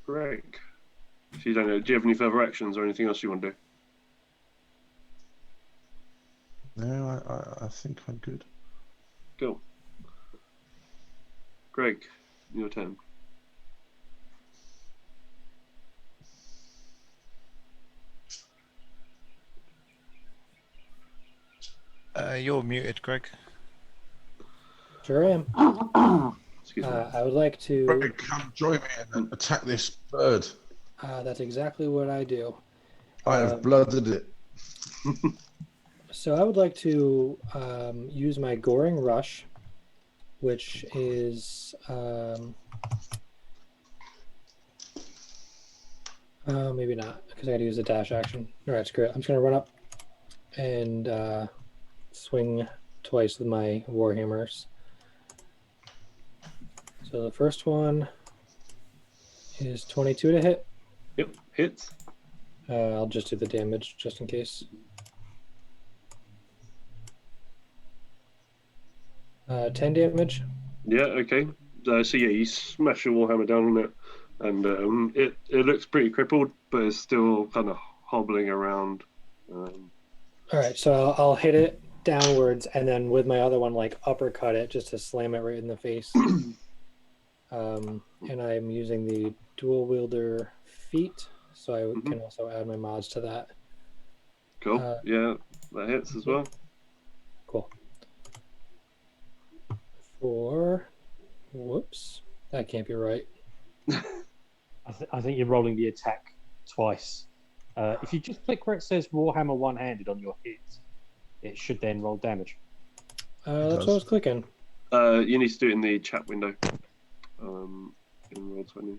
C: Greg, if you don't know, do you have any further actions or anything else you want to do?
E: No, I think I'm good.
C: Cool. Greg, your turn.
J: You're muted, Greg.
K: Sure am.
C: Excuse me.
K: I would like to.
E: Greg, come join me and attack this bird.
K: That's exactly what I do.
E: I have blooded it.
K: So I would like to use my Goring Rush, which is maybe not, because I got to use a dash action. All right, screw it. I'm just gonna run up and swing twice with my Warhammers. So the first one is 22 to hit.
C: Yep, hits.
K: I'll just do the damage just in case. 10 damage.
C: Yeah, okay. So yeah, you smash your warhammer down on it, and it looks pretty crippled, but it's still kind of hobbling around.
K: All right, so I'll hit it downwards, and then with my other one, like uppercut it just to slam it right in the face. And I'm using the dual wielder feat, so I can also add my mods to that.
C: Cool. Yeah, that hits as well.
K: Cool. Whoops, that can't be right.
F: I think you're rolling the attack twice. If you just click where it says Warhammer one-handed on your hit, it should then roll damage.
K: That's what I was clicking.
C: You need to do it in the chat window. In Roll20.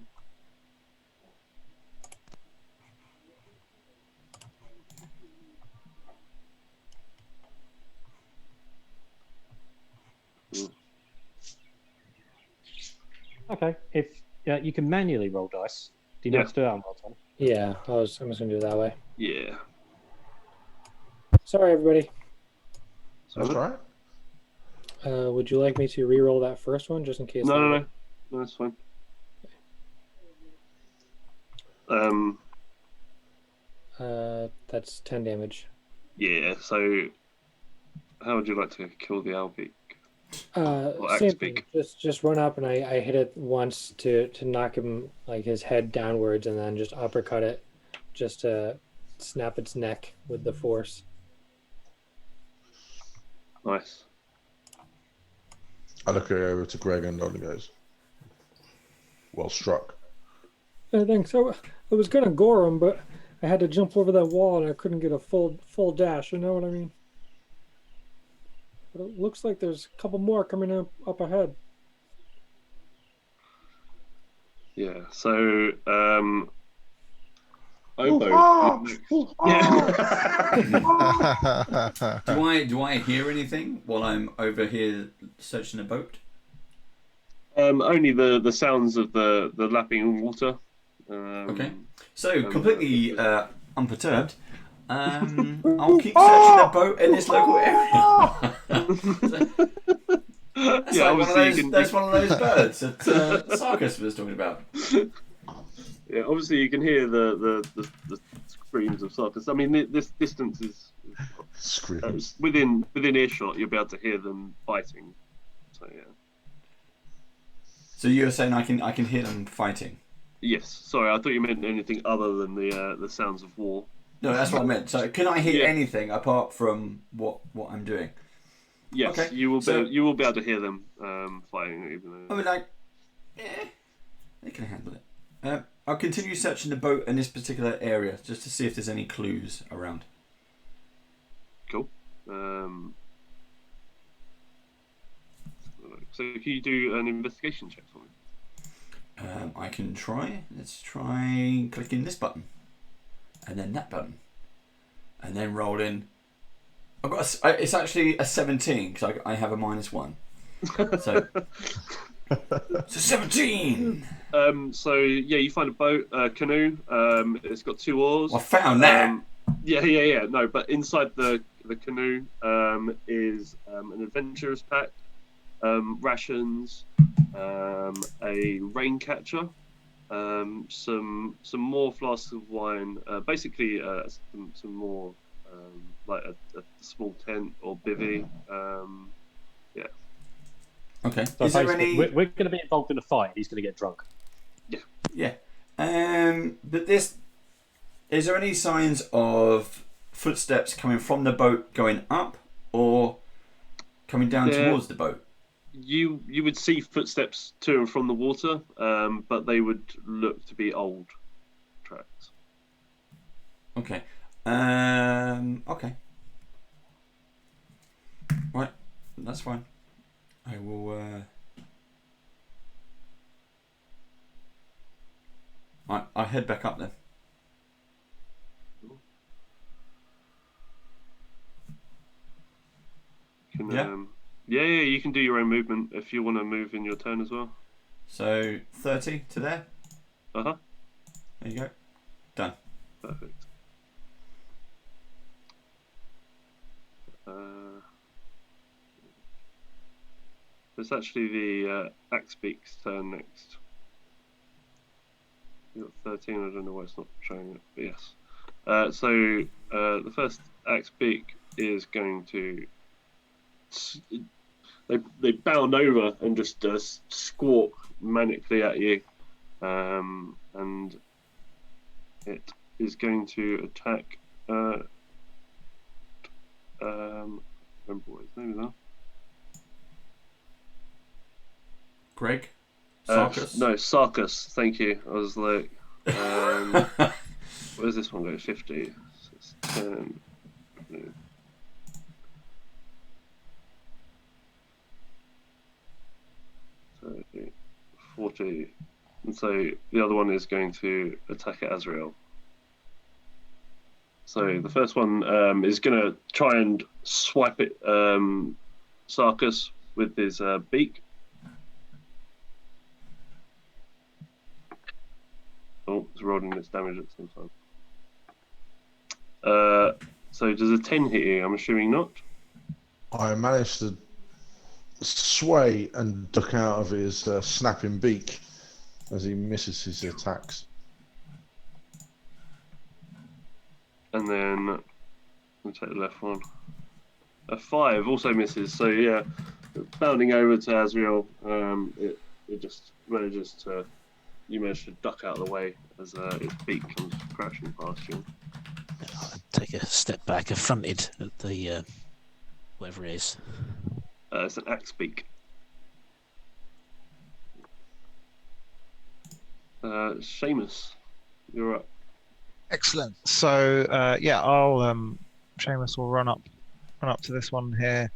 F: Okay, if you can manually roll dice. Do you know how to do that on Roll20?
K: Yeah, I'm just gonna do it that way.
C: Yeah.
K: Sorry, everybody.
E: That's right.
K: Would you like me to re-roll that first one just in case?
C: No, that's fine.
K: That's 10 damage.
C: Yeah. So, how would you like to kill the Albeak?
K: Same thing. Just run up and I hit it once to knock him like his head downwards, and then just uppercut it, just to snap its neck with the force.
C: Nice.
E: I look over to Greg and Don goes, "Well struck."
K: Thanks. I was gonna gore him, but I had to jump over that wall and I couldn't get a full dash. You know what I mean? But it looks like there's a couple more coming up ahead.
C: Yeah. So, Obo.
D: Do I hear anything while I'm over here searching a boat?
C: Only the sounds of the lapping in water.
D: Okay. So completely unperturbed, I'll keep searching the boat in this local area. That's
C: Yeah,
D: like one of
C: obviously
D: those. That's one of those birds that Sarkis was talking about.
C: Yeah, obviously you can hear the screams of Sarkis. I mean, this distance is
E: Screams.
C: within earshot. You'll be able to hear them fighting. So yeah.
D: So you were saying I can hear them fighting?
C: Yes. Sorry, I thought you meant anything other than the sounds of war.
D: No, that's what I meant. So can I hear anything apart from what I'm doing?
C: Yes,
D: Okay,
C: you will.
D: so-
C: You will be able to hear them fighting, even though.
D: I mean, like, they can handle it. I'll continue searching the boat in this particular area just to see if there's any clues around.
C: Cool. So can you do an investigation check for me?
D: I can try. Let's try clicking this button, and then that button, and then roll in. I've got. It's actually a 17 because I have a -1. So it's a 17.
C: So yeah, you find a boat, canoe. It's got 2 oars.
D: I found that.
C: Yeah. No, but inside the canoe is an adventurer's pack, rations, a rain catcher, some more flasks of wine. Basically, some more like a small tent or bivvy. Yeah.
D: Okay.
F: So
D: Is there
F: basically,
D: any?
F: we're going to be involved in a fight. He's going to get drunk.
D: Yeah. But this. Is there any signs of footsteps coming from the boat going up or coming down towards the boat?
C: You would see footsteps to and from the water, but they would look to be old tracks.
D: Okay. Okay. Right. That's fine. I will. I head back up then.
C: Yeah, you can do your own movement if you want to move in your turn as well.
D: So 30 to there.
C: Uh-huh.
D: There you go. Done.
C: Perfect. It's actually the Axebeak's turn next. You got 13. I don't know why it's not showing it, but yes. So the first Axebeak is going to. They bound over and just squawk manically at you, and it is going to attack. Remember what his name is now?
D: Greg? Sarkis?
C: No, Sarkis. Thank you. I was like, where's this one go? 50. So it's 10. No. 30, 40. And so the other one is going to attack at Azrael. So the first one is going to try and swipe it, Sarkis, with his beak. Oh, it's rolling its damage at the same time. So does a 10 hit you? I'm assuming not.
E: I managed to sway and duck out of his snapping beak as he misses his attacks.
C: And then I'll take the left one. A 5 also misses. So yeah, bounding over to Azrael, it just manages to. You manage to duck out of the way as its beak comes crashing past you.
H: I take a step back, affronted at the whatever it is.
C: It's an axe beak. Seamus, you're up.
J: Excellent. So I'll Seamus will run up to this one here,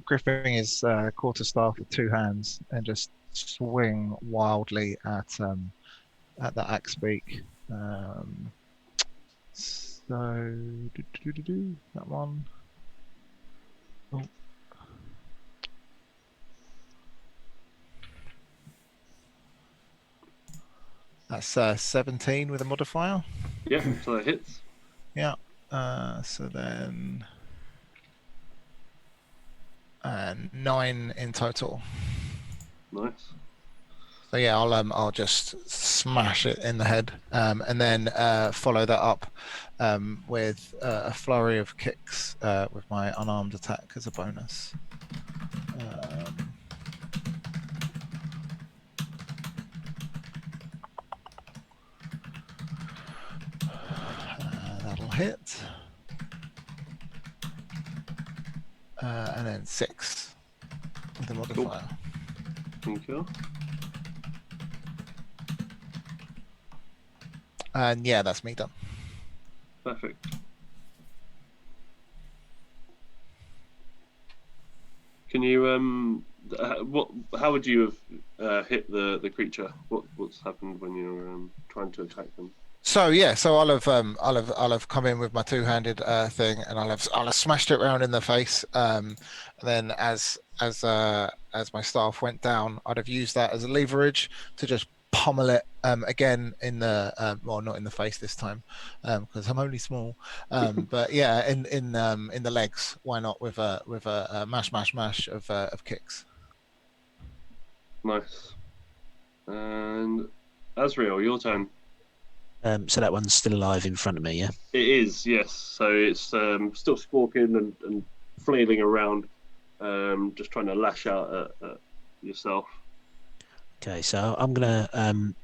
J: gripping his quarterstaff with 2 hands and just swing wildly at the axe beak. So that one. Oh. That's 17 with a modifier.
C: Yeah, so that hits.
J: Yeah. So then 9 in total.
C: Nice.
J: So yeah, I'll just smash it in the head, and then follow that up with a flurry of kicks with my unarmed attack as a bonus. That'll hit, and then 6 with the modifier.
C: Thank you.
J: And yeah, that's me done.
C: Perfect. Can you how would you have hit the creature? What's happened when you're trying to attack them?
J: So yeah, so I'll have come in with my two-handed thing, and I'll have smashed it round in the face. And then as my staff went down, I'd have used that as a leverage to just pummel it again in the well, not in the face this time because I'm only small. But yeah, in the legs. Why not with a mash of kicks?
C: Nice. And Azrael, your turn.
H: So that one's still alive in front of me, yeah?
C: It is, yes. So it's still squawking and flailing around, just trying to lash out at yourself.
H: Okay, so I'm going to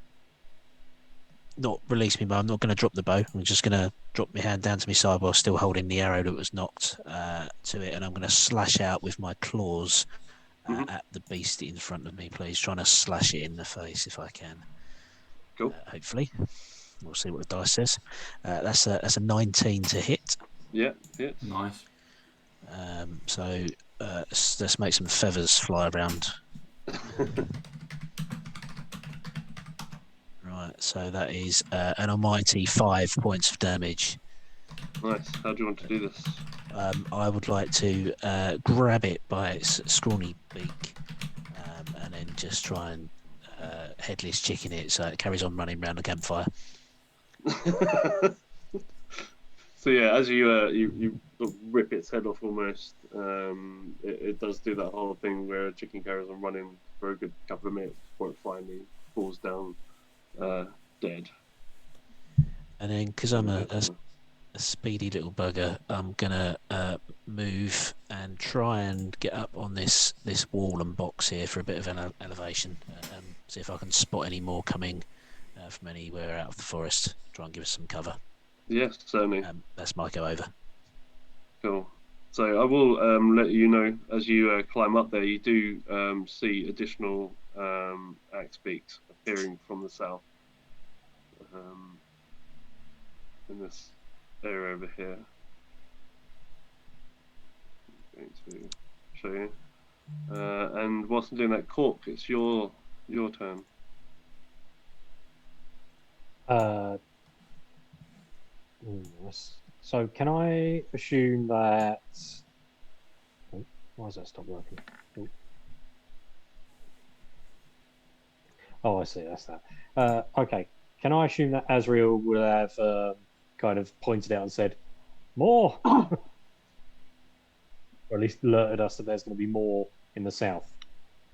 H: not release me, but I'm not going to drop the bow. I'm just going to drop my hand down to my side while still holding the arrow that was knocked to it, and I'm going to slash out with my claws at the beast in front of me, please. Trying to slash it in the face if I can.
C: Cool.
H: Hopefully. We'll see what the dice says. That's a 19 to hit.
C: Yeah, hit.
D: Nice.
H: So let's make some feathers fly around. Right, so that is an almighty 5 points of damage.
C: Nice. How do you want to do this?
H: I would like to grab it by its scrawny beak and then just try and headless chicken it so it carries on running around the campfire.
C: So yeah, as you sort of rip its head off almost, it does do that whole thing where a chicken carries on running for a good couple of minutes before it finally falls down dead.
H: And then, because I'm a speedy little bugger, I'm gonna move and try and get up on this wall and box here for a bit of an elevation. See if I can spot any more coming from anywhere out of the forest. Try and give us some cover.
C: Yes, certainly.
H: That's my go over.
C: Cool. So I will let you know as you climb up there. You do see additional axe beaks appearing from the south in this area over here. I'm going to show you. And whilst I'm doing that, Cork, it's your turn.
F: So can I assume that? Oh, why does that stop working? Oh, I see. That's that. Okay. Can I assume that Azrael would have kind of pointed out and said, "More," or at least alerted us that there's going to be more in the south?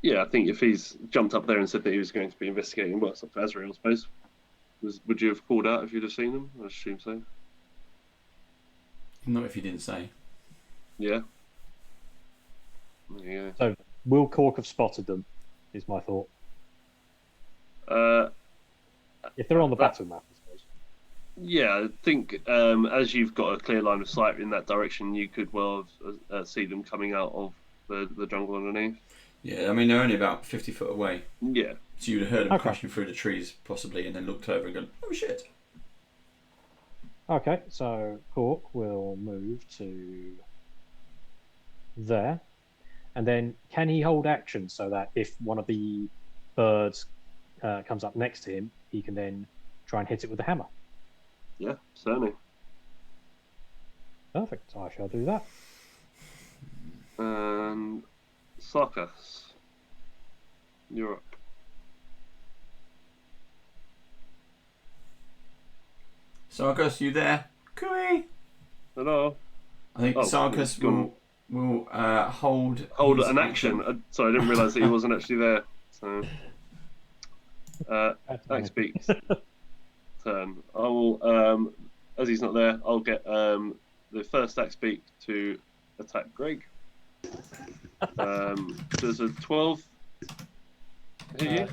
C: Yeah, I think if he's jumped up there and said that he was going to be investigating, well, it's up to Azrael, I suppose. Would you have called out if you'd have seen them? I assume so.
D: Not if you didn't say.
C: Yeah. Yeah.
F: So, will Cork have spotted them? Is my thought. If they're on the battle map, I suppose.
C: Yeah, I think as you've got a clear line of sight in that direction, you could well see them coming out of the jungle underneath.
D: Yeah, I mean, they're only about 50 foot away.
C: Yeah.
D: So you'd have heard them crashing through the trees, possibly, and then looked over and gone, "Oh shit!"
F: Okay, so Cork will move to there, and then can he hold action so that if one of the birds comes up next to him, he can then try and hit it with the hammer?
C: Yeah, certainly.
F: Perfect. I shall do that.
C: And Sarkas, you're up.
D: Sarkas, you there? Cooey!
C: Hello.
I: I think
C: Oh,
I: Sarkis
C: he's gone.
I: will hold
C: Hold
I: his
C: an action. Sorry, I didn't realise that he wasn't actually there. So, Axe Beak's turn. I will, as he's not there, I'll get the first Axe Beak to attack Greg. Does a 12 hit you?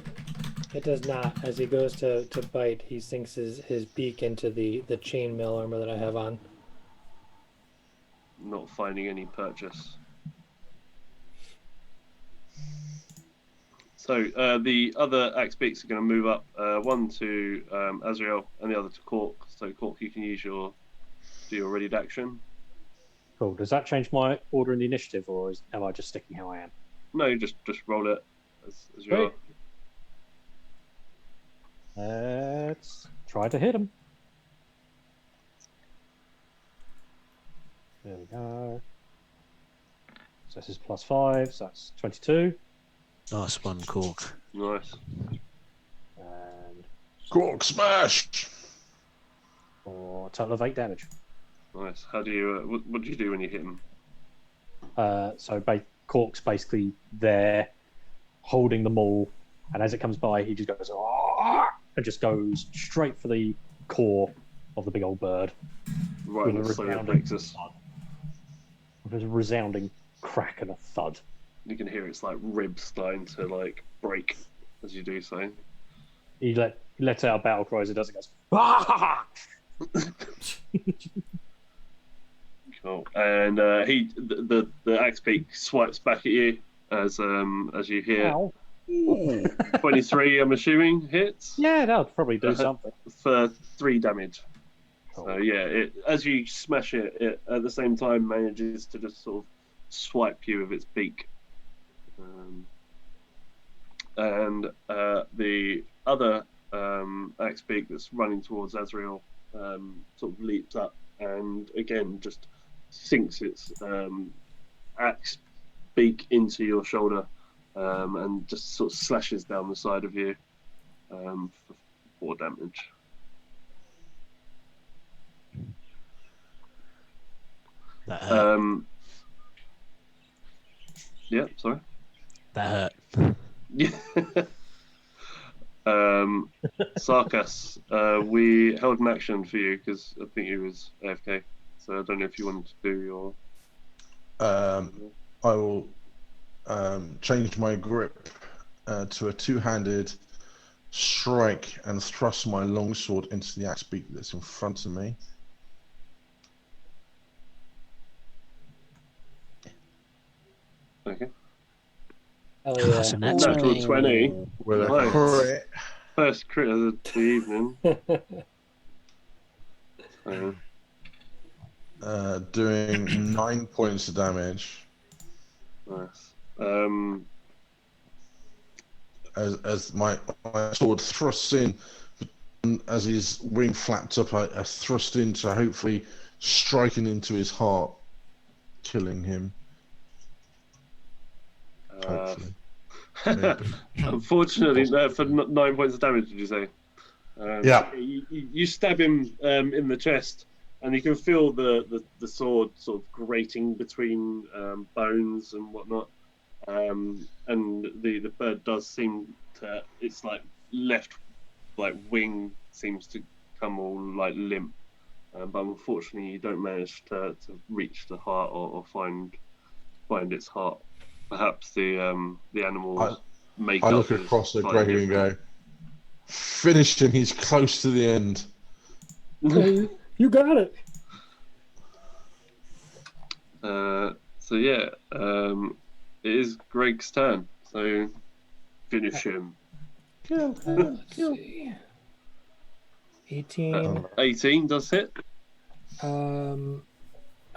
B: It does not. As he goes to bite, he sinks his beak into the chainmail armor that I have on.
C: Not finding any purchase. So the other Axe Beaks are going to move up, one to Azrael and the other to Cork. So Cork, you can use do your readied action.
F: Cool. Does that change my order in the initiative, or am I just sticking how I am?
C: No, just roll it as you are.
F: Let's try to hit him. There we go. So this is +5, so that's 22.
H: Nice one, Cork.
C: Nice.
F: And
E: Cork smash!
F: for a total of 8 damage.
C: Nice. How do you? What do you do when you hit him?
F: So Cork's basically there, holding the maul, and as it comes by, he just goes "Argh!" and just goes straight for the core of the big old bird.
C: Right in the solar plexus.
F: With a resounding crack and a thud.
C: You can hear it's like ribs starting to like break as you do so.
F: He lets out a battle cry as it does. It goes, "Ah!"
C: Cool. And the Axe Beak swipes back at you as you hear.
F: Ow.
C: 23, I'm assuming, hits.
F: Yeah, that'll probably do something.
C: For 3 damage.
F: Cool.
C: So yeah, as you smash it, it at the same time manages to just sort of swipe you with its beak. And the other Axe Beak that's running towards Azrael sort of leaps up and again just sinks its axe beak into your shoulder and just sort of slashes down the side of you for 4 damage.
H: That hurt.
C: Yeah, sorry.
H: That hurt.
C: Yeah. Sarkas, we held an action for you because I think he was AFK. So I don't know if you wanted to do your.
E: I will change my grip to a two-handed strike and thrust my longsword into the axe beak that's in front of me.
C: Okay.
B: Hell
H: That's a
B: yeah.
C: Natural 20.
E: With a
C: Nice.
E: crit.
C: First crit of the evening.
E: Doing 9 points of damage.
C: Nice.
E: As my sword thrusts in, as his wing flapped up, I thrust into hopefully striking into his heart, killing him. Hopefully.
C: Unfortunately, for 9 points of damage, did you say?
E: Yeah.
C: You stab him in the chest, and you can feel the sword sort of grating between bones and whatnot. And the bird does seem to, its like left like wing seems to come all like limp, but unfortunately you don't manage to reach the heart or find its heart. Perhaps the animal's makeup.
E: I look across at Gregory and go, "Finish him. He's close to the end."
K: You got it.
C: So yeah, it is Greg's turn. So finish him.
B: Kill. 18.
C: 18 does hit.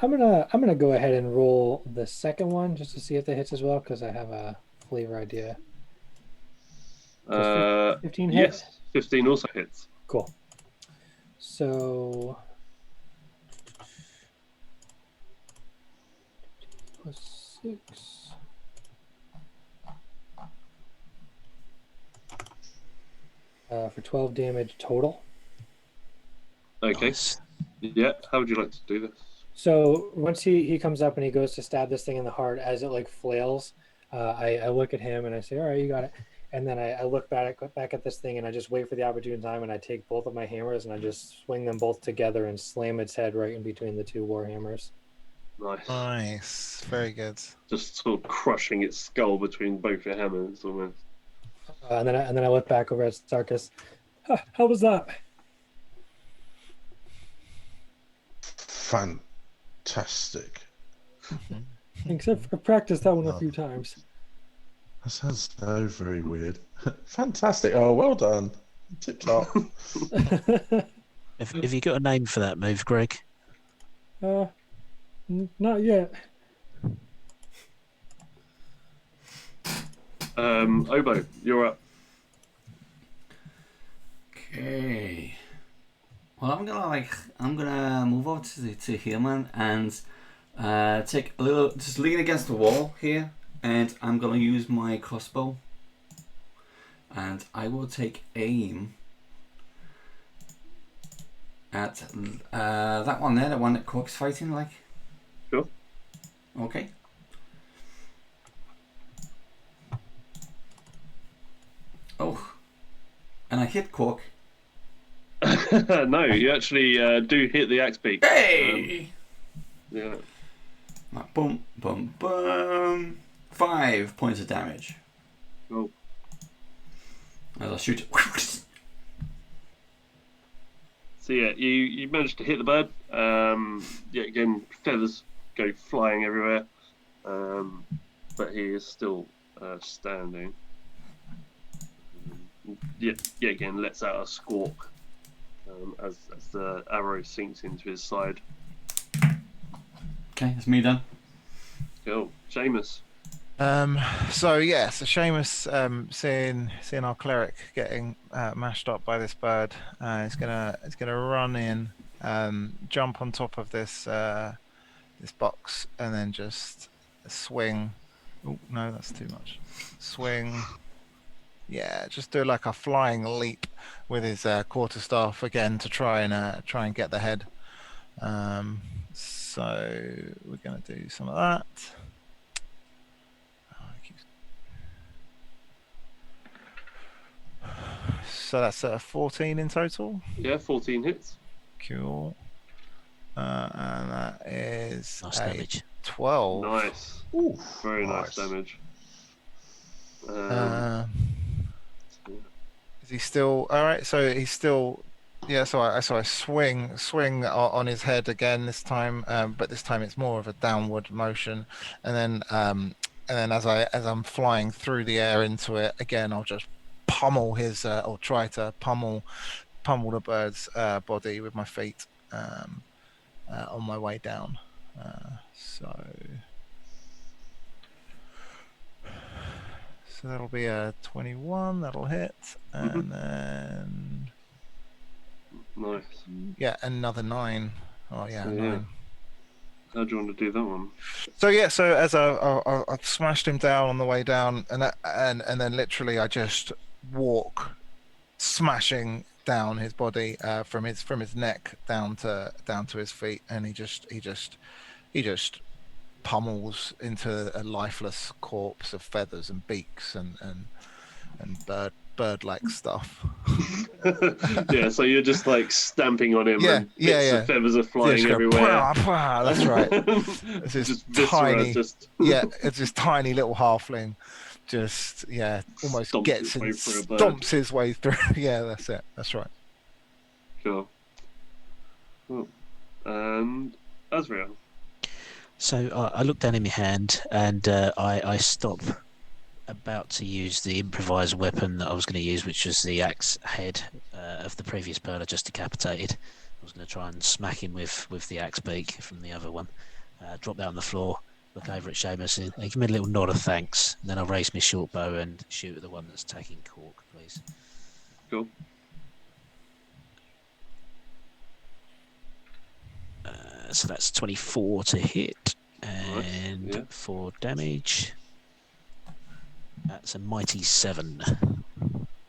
B: I'm gonna go ahead and roll the second one just to see if that hits as well, because I have a flavor idea. 15 hits?
C: Yes, 15 also hits.
B: Cool. So +6. For 12 damage total.
C: Okay.
H: Nice.
C: Yeah. How would you like to do this?
B: So once he comes up and he goes to stab this thing in the heart, as it like flails, I look at him and I say, "All right, you got it." And then I look back at this thing and I just wait for the opportune time and I take both of my hammers and I just swing them both together and slam its head right in between the two war hammers.
C: Nice.
J: Nice. Very good.
C: Just sort of crushing its skull between both your hammers, almost.
B: And then I look back over at Sarkis. How was that?
E: Fantastic.
K: Thanks. I've practiced that one a few times.
E: That sounds so very weird. Fantastic. Oh, well done. Tip top.
H: Have you got a name for that move, Greg?
K: Not yet.
C: Obo, you're up.
I: Okay. Well, I'm gonna move over to here, man, and take a little, just lean against the wall here, and I'm gonna use my crossbow, and I will take aim at that one there, the one that Cork's fighting, like.
C: Sure.
I: Okay. Oh, and I hit Cork.
C: No, you actually do hit the axe beak.
I: Hey!
C: Yeah.
I: Boom, boom, boom. 5 points of damage.
C: Oh.
I: As I shoot.
C: So yeah, you managed to hit the bird. Yeah, again, feathers go flying everywhere. But he is still standing. Yeah, again, lets out a squawk as the arrow sinks into his side.
I: Okay, that's me done.
C: Cool. Seamus.
J: So Seamus, seeing our cleric getting mashed up by this bird, is gonna run in, jump on top of this this box, and then just swing. Oh no, that's too much. Swing. Yeah, just do like a flying leap with his quarterstaff again to try and get the head. So we're gonna do some of that. So that's 14 in total.
C: Yeah, 14 hits.
J: Cool. And that is
H: Nice damage.
J: 12.
C: Nice.
E: Ooh,
C: Very nice damage.
J: Is he still all right? So he's still, yeah. So I swing on his head again this time, but this time it's more of a downward motion, and then as I'm flying through the air into it again, I'll just pummel his or try to pummel the bird's body with my feet on my way down. So that'll be a 21, that'll hit, and then
C: Nice.
J: yeah, another 9. Oh yeah, 9.
C: How do you want to do that one?
J: So yeah, so as I've smashed him down on the way down, and then literally I just walk, smashing down his body from his neck down to his feet, and he just pummels into a lifeless corpse of feathers and beaks and bird-like stuff.
C: Yeah, so you're just like stamping on him,
J: Yeah,
C: and bits of feathers are flying
J: Just go,
C: everywhere.
J: "Pah, pah," that's right. It's this
C: Just viscera,
J: tiny,
C: just
J: it's this tiny little halfling. Just almost
C: Stomps
J: gets
C: his
J: and
C: way through a bird.
J: stomps his way through. Yeah, that's it. That's right.
C: Sure. Cool. And Azrael.
H: So I look down in my hand and I stop about to use the improvised weapon that I was going to use, which was the axe head of the previous bird I just decapitated. I was going to try and smack him with the axe beak from the other one. Drop that on the floor, look over at Seamus, and give me a little nod of thanks. And then I'll raise my short bow and shoot at the one that's taking Cork, please.
C: Cool.
H: So that's 24 to hit, and
C: yeah.
H: for damage, that's a mighty 7.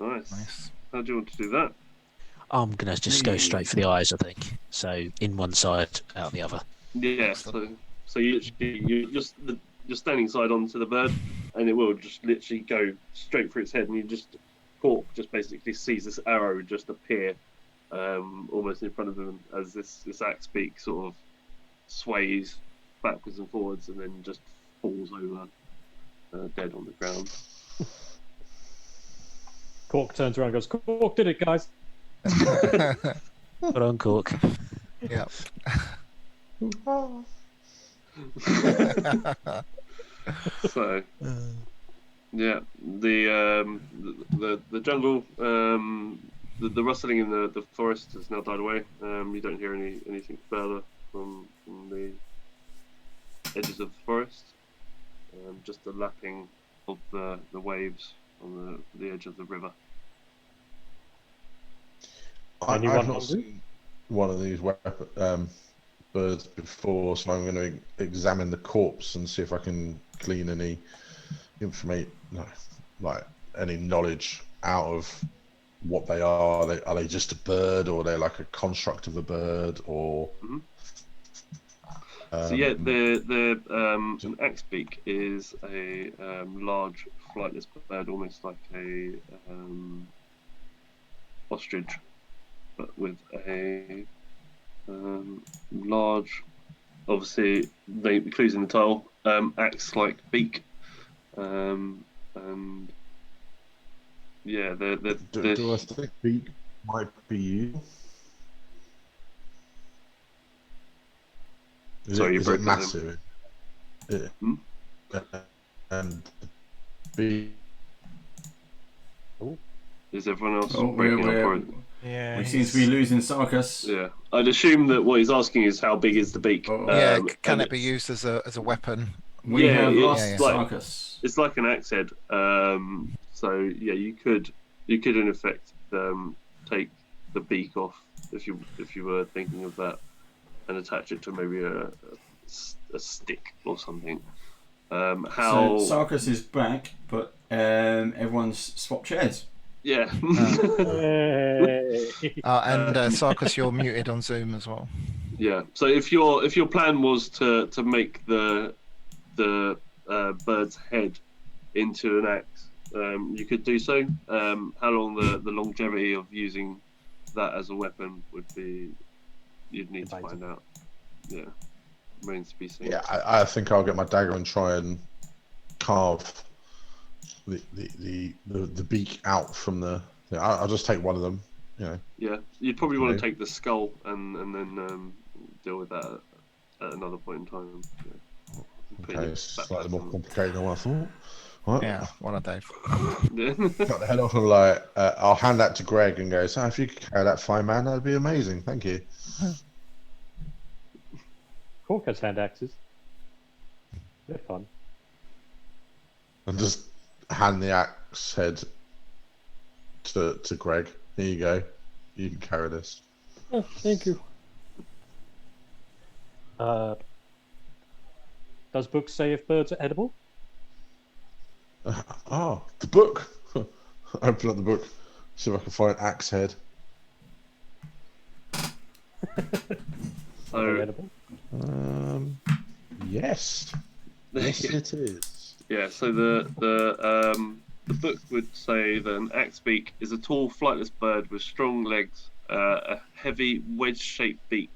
C: Nice. How do you want to do that?
H: I'm gonna just go straight for the eyes, I think. So in one side, out the other.
C: Yeah. So you you're standing side onto the bird, and it will just literally go straight for its head, and you just Cork just basically sees this arrow just appear, almost in front of him as this axe beak sort of sways backwards and forwards, and then just falls over dead on the ground.
F: Cork turns around and goes, Cork did it, guys.
H: Put on Cork.
G: Yeah.
C: So, yeah, the jungle, the rustling in the forest has now died away. You don't hear anything further from the edges of the forest. Just the lapping of the waves on the edge of the river.
E: I've not seen one of these birds before, so I'm going to examine the corpse and see if I can glean any information, like any knowledge out of what they are. Are they just a bird, or are they like a construct of a bird, or?
C: So yeah, an axe beak is a large flightless bird, almost like a ostrich, but with a large, obviously, they clues in the title, axe-like beak, and yeah,
E: do I think beak might be you? Is it massive? And beak.
C: Is everyone else
I: Oh,
C: breaking up? Or...
J: Yeah.
I: We seem to be losing Sarkis.
C: Yeah, I'd assume that what he's asking is how big is the beak?
G: Yeah, can it be used as a weapon?
I: We have lost
C: Sarkis. It's like an axe head. So yeah, you could in effect take the beak off if you were thinking of that, and attach it to maybe a stick or something. So
I: Sarkis is back, but everyone's swapped chairs.
C: Yeah.
G: And Sarkis, you're muted on Zoom as well.
C: Yeah. So if your plan was to make the bird's head into an axe, you could do so. How long the longevity of using that as a weapon would be, you'd need to find out. Yeah. Remains to be seen.
E: Yeah, I think I'll get my dagger and try and carve the beak out from the. Yeah, I'll just take one of them. You know.
C: Yeah, you'd probably want to take the skull and then deal with that at another point in time. Yeah.
E: Okay, it's slightly more complicated than what I thought. Right.
G: Yeah, one of Dave.
E: Cut the head off and like, I'll hand that to Greg and go, so if you could carry that fine man, that'd be amazing. Thank you.
F: Cork has hand axes. They're fun.
E: And just hand the axe head to Greg. Here you go. You can carry this.
K: Oh, thank you.
F: Does books say if birds are edible?
E: The book. Open up the book. See if I can find axe head.
F: Are they edible?
E: Yes. Yes, it is.
C: Yeah. So the book would say that an axe beak is a tall, flightless bird with strong legs, a heavy wedge-shaped beak.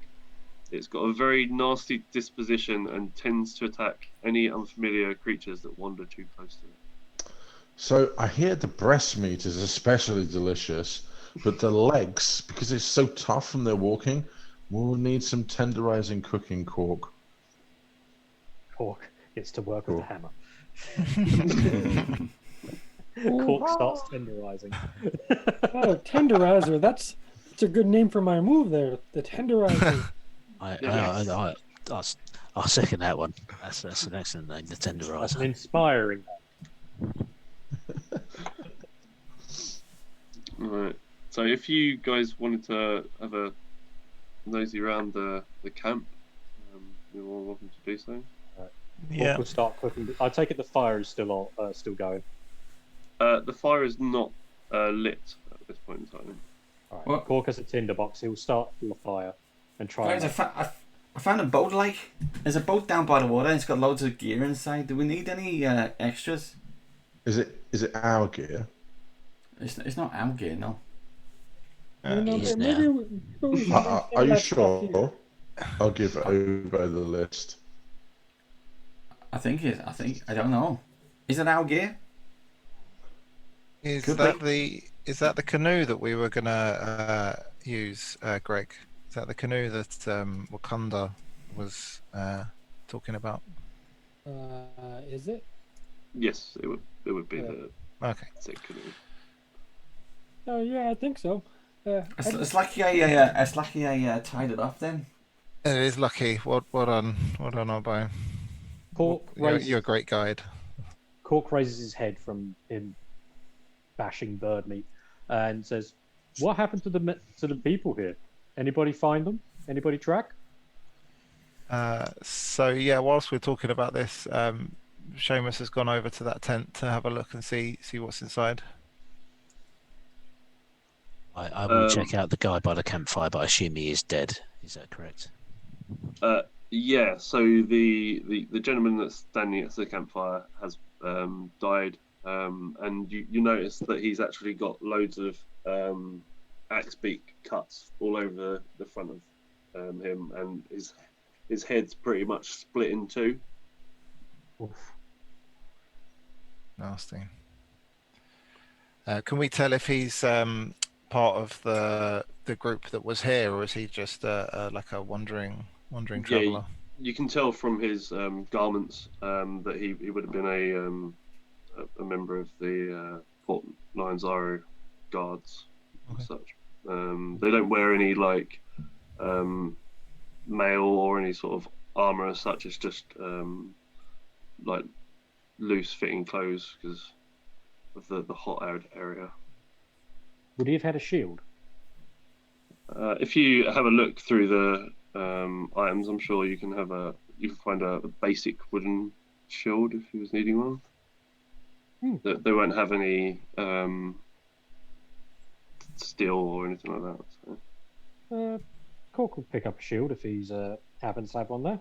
C: It's got a very nasty disposition and tends to attack any unfamiliar creatures that wander too close to it.
E: So I hear the breast meat is especially delicious, but the legs, because it's so tough from their walking, will need some tenderizing cooking, Cork.
F: Cork gets to work with the hammer. Cork starts tenderizing.
K: Oh, tenderizer. That's a good name for my move there. The tenderizer.
H: I'll second that one. That's an excellent name, the tenderizer.
F: That's an inspiring name.
C: Right. So if you guys wanted to have a nosy around the camp, you're all welcome to do so.
F: Yeah. We'll start cooking. I take it the fire is still going.
C: The fire is not lit at this point in time.
F: All right. Cork has a tinderbox. He will start the fire and try.
I: Guys, I found a boat. Like, there's a boat down by the water. And it's got loads of gear inside. Do we need any extras?
E: Is it our gear?
I: It's not our gear, no.
H: Yes,
K: maybe
H: now.
K: we should
E: Are
K: leave
E: you
K: that stuff here.
E: sure? I'll give over the list.
I: I think I don't know. Is it our gear?
J: Is
I: Could
J: that the canoe that we were gonna use, Greg? Is that the canoe that Wakanda was talking about?
K: Is it?
C: Yes, it would be the
J: Okay.
C: sick canoe.
K: Oh yeah, I think so.
I: It's lucky I tied it off then.
J: It is lucky. Well done, Arbo.
F: Cork
J: You're a great guide.
F: Cork raises his head from him bashing bird meat and says, "What happened to the people here? Anybody find them? Anybody track?"
J: So yeah, whilst we're talking about this, Seamus has gone over to that tent to have a look and see what's inside.
H: I will check out the guy by the campfire, but I assume he is dead. Is that correct?
C: Yeah. So the gentleman that's standing at the campfire has died, and you notice that he's actually got loads of axe beak cuts all over the front of him, and his head's pretty much split in two.
F: Oof.
J: Nasty. Can we tell if he's part of the group that was here, or is he just like a wandering traveller?
C: You can tell from his garments that he would have been a member of the Port Nyanzaru guards and such. They don't wear any like mail or any sort of armor as such. It's just like loose fitting clothes because of the hot area.
F: Would he have had a shield?
C: If you have a look through the items, I'm sure you can find a basic wooden shield if he was needing one. They won't have any steel or anything like that. So.
F: Cork will pick up a shield if he's happens to have one there.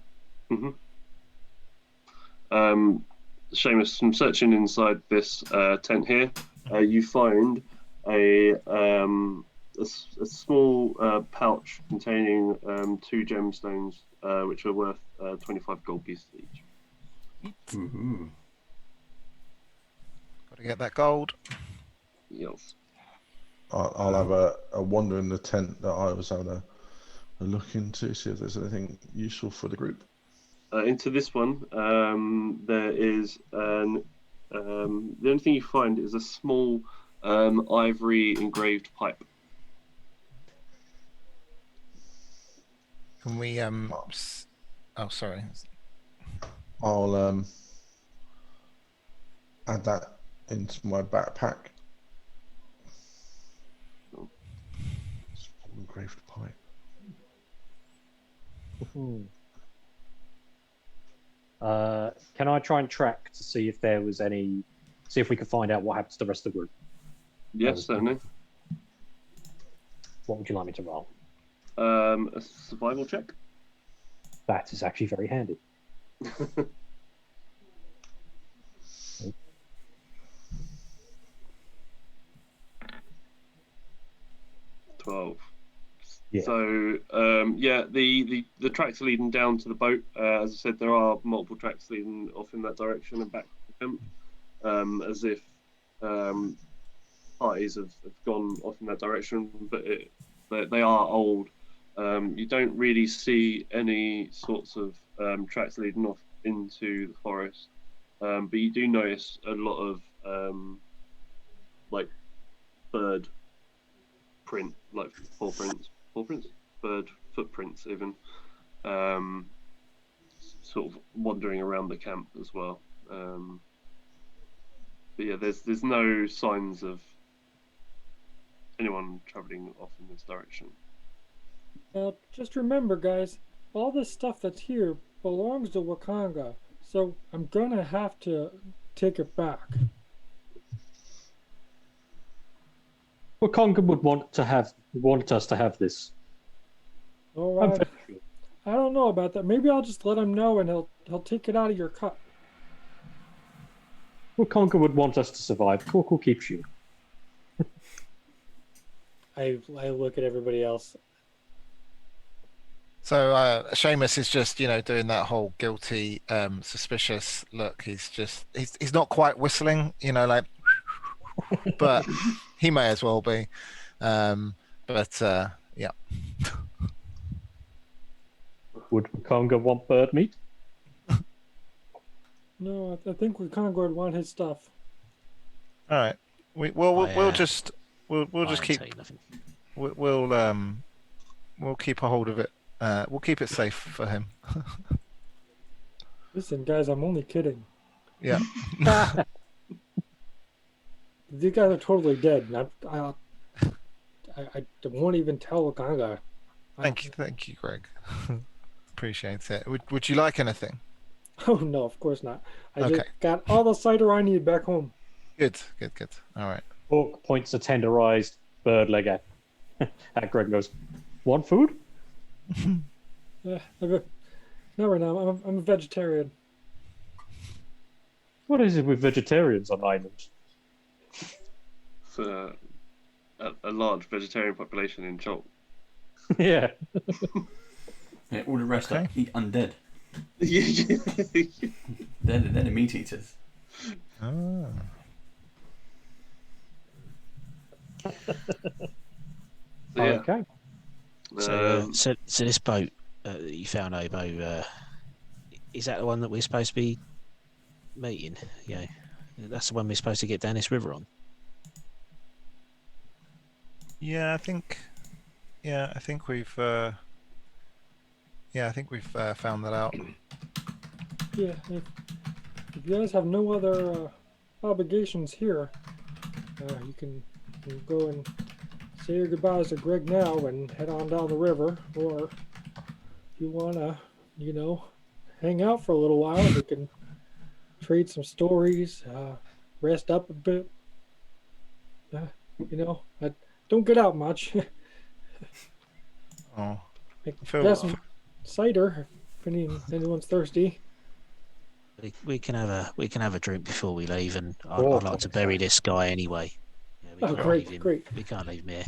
C: Seamus, from searching inside this tent here, you find a small pouch containing 2 gemstones, which are worth 25 gold pieces each.
D: Ooh.
J: Got to get that gold.
C: Yes.
E: I'll have a wander in the tent that I was having a look into, see if there's anything useful for the group.
C: Into this one, there is the only thing you find is a small ivory engraved pipe.
J: Can we oh, sorry.
E: I'll add that into my backpack. Small engraved pipe.
F: Can I try and track to see if there was see if we could find out what happens to the rest of the group?
C: Yes, certainly.
F: What would you like me to roll?
C: A survival check.
F: That is actually very handy.
C: 12.
F: Yeah.
C: So the tracks are leading down to the boat. As I said, there are multiple tracks leading off in that direction and back to the camp, as if parties have gone off in that direction. But they are old. You don't really see any sorts of tracks leading off into the forest, but you do notice a lot of like bird print, like bird footprints even, sort of wandering around the camp as well. But yeah, there's no signs of anyone traveling off in this direction.
K: Now, just remember, guys, all this stuff that's here belongs to Wakanga, so I'm gonna have to take it back.
F: Wakanga would want us to have this.
K: All
F: I'm
K: right.
F: fairly sure.
K: I don't know about that. Maybe I'll just let him know, and he'll take it out of your cut.
F: Well, Conker would want us to survive. Corkle keeps you.
B: I look at everybody else.
G: So Seamus is just, doing that whole guilty, suspicious look. He's not quite whistling, like, but he may as well be. Yeah.
F: Would Conker want bird meat?
K: No, I think we Concord want his stuff.
G: All right. We'll just keep. We'll keep a hold of it. We'll keep it safe for him.
K: Listen, guys, I'm only kidding.
G: Yeah.
K: These guys are totally dead. And I won't even tell Ganga.
G: Thank you, Greg. Appreciate it. Would you like anything?
K: Oh no, of course not. I
G: Okay.
K: just got all the cider I need back home.
G: Good. All right.
F: Orc points a tenderized bird leg at Greg and goes, "Want food?"
K: Not right now. I'm a vegetarian.
F: What is it with vegetarians on islands?
C: It's a large vegetarian population in Chult.
F: Yeah.
D: Yeah, all the rest
G: Okay.
D: eat undead. They're the meat eaters.
G: Ah.
C: So, yeah.
F: Okay.
H: So this boat that you found, Obo, is that the one that we're supposed to be meeting? Yeah, that's the one we're supposed to get down this river on.
G: Yeah, I think we've. I think we've found that out.
K: Yeah. If you guys have no other obligations here, you can go and say your goodbyes to Greg now and head on down the river. Or if you want to, hang out for a little while, we can trade some stories, rest up a bit. I don't get out much.
G: Oh,
K: Got some cider if anyone's thirsty.
H: We can have a drink before we leave, and
F: Oh,
H: I'd like to bury this guy anyway. Yeah, we
K: Oh,
H: can't
K: great,
H: leave him.
K: great.
H: We can't leave him here.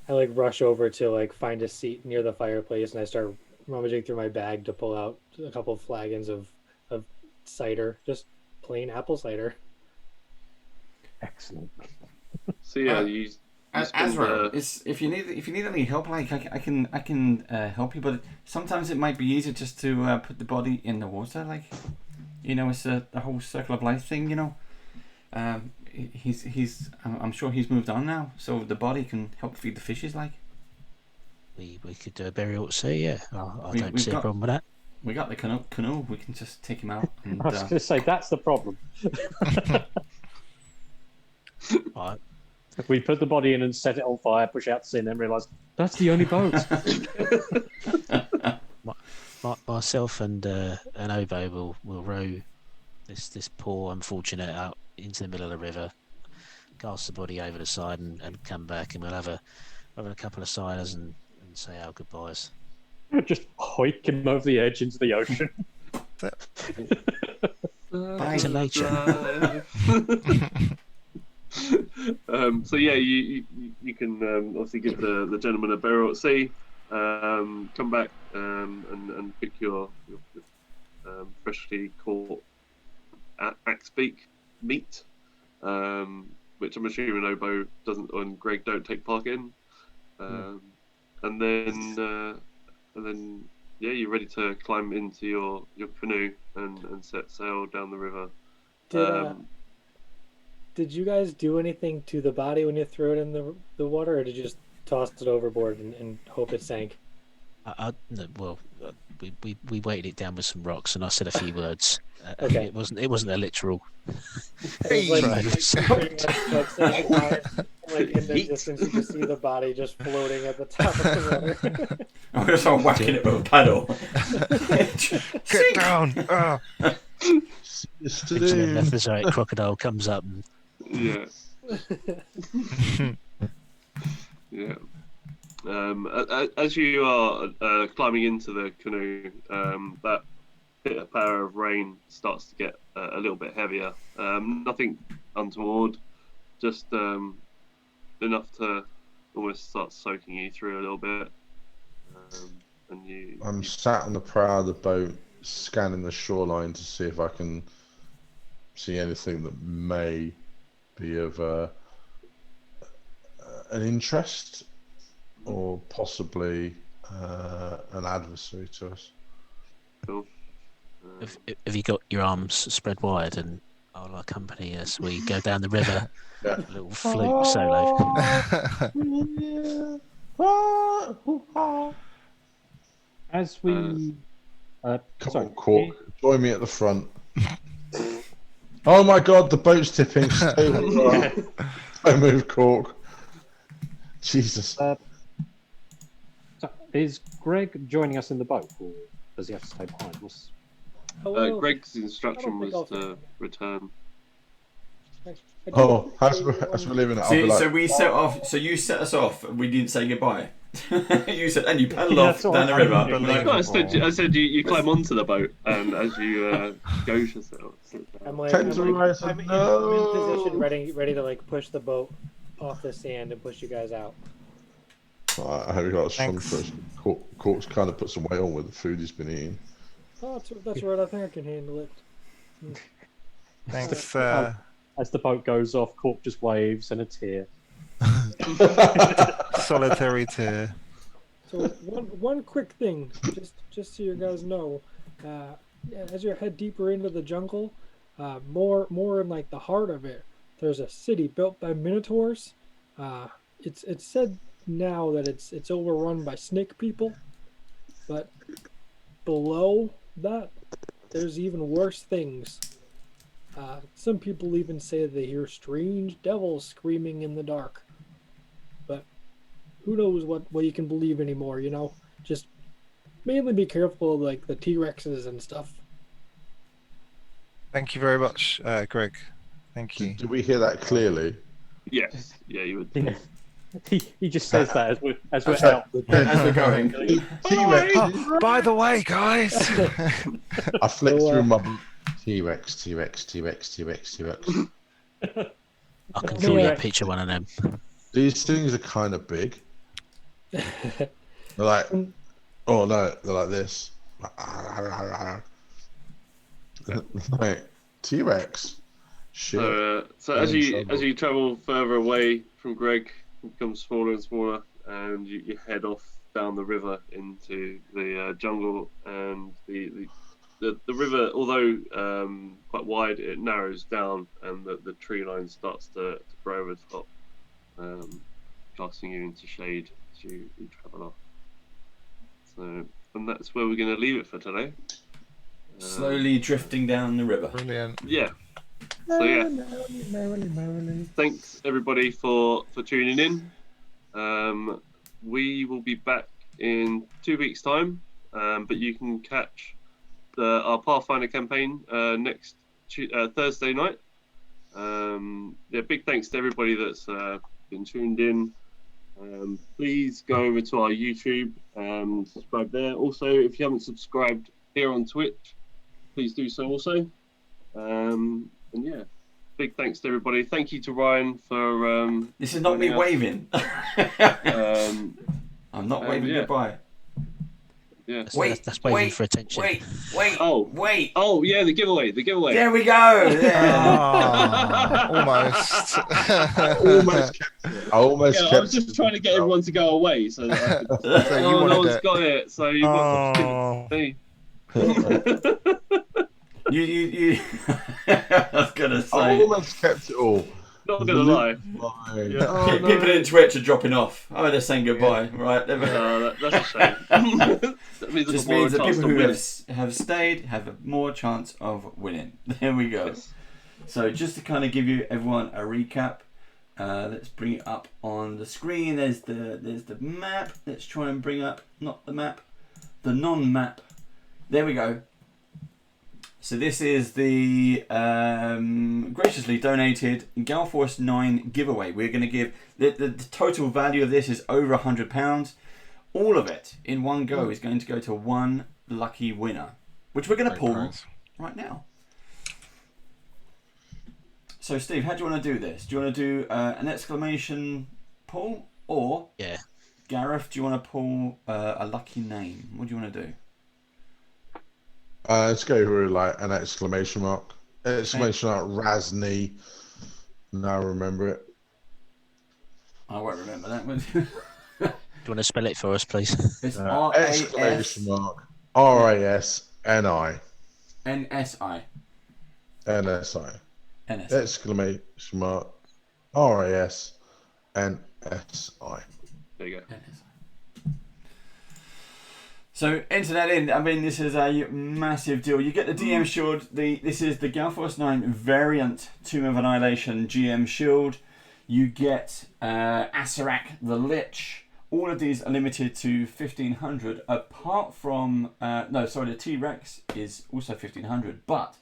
B: I rush over to find a seat near the fireplace, and I start rummaging through my bag to pull out a couple of flagons of cider, just plain apple cider.
F: Excellent.
C: So yeah, you spend,
I: Azra, if you need any help, I can help you, but sometimes it might be easier just to put the body in the water, it's the whole circle of life thing, I'm sure he's moved on now, so the body can help feed the fishes,
H: We could do a burial at sea. Yeah, I don't
I: we've
H: see a
I: got-
H: problem with that.
I: We got the canoe. We can just take him out. And,
F: I was going to say that's the problem.
H: Right.
F: We put the body in and set it on fire, push out to sea, and then realise that's the only boat.
H: Myself and Obo will row this poor unfortunate out into the middle of the river, cast the body over the side, and come back, and we'll have a couple of ciders and say our goodbyes.
F: Just hoik him over the edge into the ocean.
H: Back to nature.
C: So yeah, you can obviously give the gentleman a burial at sea. Come back and pick your freshly caught axe beak meat, which I'm assuming Obo doesn't and Greg don't take part in. And then yeah, you're ready to climb into your canoe and set sail down the river.
B: Did you guys do anything to the body when you threw it in the water, or did you just toss it overboard and hope it sank?
H: We weighted it down with some rocks, and I said a few words.
B: Okay.
H: It wasn't a literal.
B: It was
H: Right.
B: in the distance, you just see the body just floating at the top of the water.
D: I'm going to start whacking it with a paddle.
G: Get down! Oh.
H: Eventually, a Mephazite crocodile comes up and
C: Yeah. Yeah. As you are climbing into the canoe, that pitter patter of rain starts to get a little bit heavier. Nothing untoward, just enough to almost start soaking you through a little bit.
E: I'm sat on the prow of the boat, scanning the shoreline to see if I can see anything that may be of an interest, or possibly an adversary to us.
C: Cool.
H: Have you got your arms spread wide and I'll accompany us? We go down the river,
E: Yeah.
H: a little flute solo.
F: As we
E: Come
F: sorry,
E: on, Cork, join me at the front. Oh my God, the boat's tipping. Stay where you are. Don't move, Cork. Jesus.
F: so is Greg joining us in the boat, or does he have to stay behind?
C: Greg's instruction was to return.
E: Oh, as we're leaving it, I'll be like,
D: So we set off. So you set us off. And we didn't say goodbye. You said, and you paddled off
F: that's what
D: down the
F: I
D: river.
F: unbelievable.
C: No, I said you climb onto the boat, and as you go yourself.
B: I'm like,
E: Tends to rise
B: I'm
E: and
B: in position, ready to like push the boat off the sand and push you guys out.
E: I hope you got some
J: Thanks.
E: first. Cork's kind of put some weight on with the food he's been eating.
K: Oh, that's right. I think I can handle it.
J: Thanks.
F: As the boat goes off, Cork just waves and a tear.
J: Solitary tear.
K: So one quick thing, just so you guys know, as you head deeper into the jungle, more in like the heart of it, there's a city built by minotaurs. It's said now that it's overrun by snake people, but below that, there's even worse things. Some people even say they hear strange devils screaming in the dark. But who knows what you can believe anymore, you know? Just mainly be careful of like the T-Rexes and stuff.
J: Thank you very much, Greg. Thank you.
E: Did we hear that clearly?
C: Yes, yeah, you would.
F: Yeah. He just says that as we're
D: As
F: out.
D: we're going.
E: T-Rex.
J: Oh, by the way, guys.
E: I flicked through my book. T-Rex.
H: I can draw you a picture of one of them.
E: These things are kind of big. They're like, oh no, they're like this. Like T-Rex. Shit.
C: So as you travel further away from Greg, it becomes smaller and smaller, and you head off down the river into the jungle, and the river, although quite wide, it narrows down, and the tree line starts to grow over the top, casting you into shade as you travel off. So, and that's where we're going to leave it for today.
D: Slowly drifting down the river.
J: Brilliant.
C: Yeah. So yeah, thanks everybody for tuning in. We will be back in 2 weeks' time, but you can catch our Pathfinder campaign next Thursday night. Yeah, big thanks to everybody that's been tuned in. Please go over to our YouTube and subscribe there. Also, if you haven't subscribed here on Twitch, please do so also. And yeah, big thanks to everybody. Thank you to Ryan for
D: This is not me
C: joining us.
D: waving. I'm not waving
C: yeah.
D: goodbye.
C: Yeah.
H: That's waving for attention.
D: Wait.
C: Oh yeah, the giveaway.
D: There we go.
J: Ah, almost.
E: I almost
C: Yeah,
E: kept
C: I was just trying to get everyone to go away, so that I could...
J: So you
C: no
J: wanted
C: one's
J: it.
C: got it. So you've got
J: Oh.
C: me.
D: You I was gonna
E: I
D: say.
E: almost kept it all.
C: Not gonna lie.
E: Oh, no.
D: People in Twitch are dropping off. Oh, they're saying goodbye. Right.
C: That's a shame. That means
D: Just
C: I've got more
D: means that
C: chance
D: people
C: to
D: who
C: win.
D: have stayed have more chance of winning. There we go.
C: Yes.
D: So just to kind of give you everyone a recap, let's bring it up on the screen. There's the map. Let's try and bring up not the map, the non-map. There we go. So this is the graciously donated Galforce 9 giveaway. We're going to give the total value of this is over £100. All of it in one go is going to go to one lucky winner, which we're going to pull right now. So Steve, how do you want to do this? Do you want to do an exclamation pull, or Gareth, do you want to pull a lucky name? What do you want to do?
E: Let's go through like an exclamation mark. Exclamation mark Rasny. Now I remember it.
D: I won't remember that.
H: Do you want to spell it for us, please?
D: It's
E: exclamation mark RASNI.
D: NSI.
E: NSI.
D: NSI.
E: Exclamation mark RASNSI.
C: There you go.
D: So enter that in. I mean, this is a massive deal. You get the DM shield. This is the Galforce 9 variant Tomb of Annihilation GM shield. You get Asarak the Lich. All of these are limited to 1,500. Apart from the T-Rex is also 1,500, but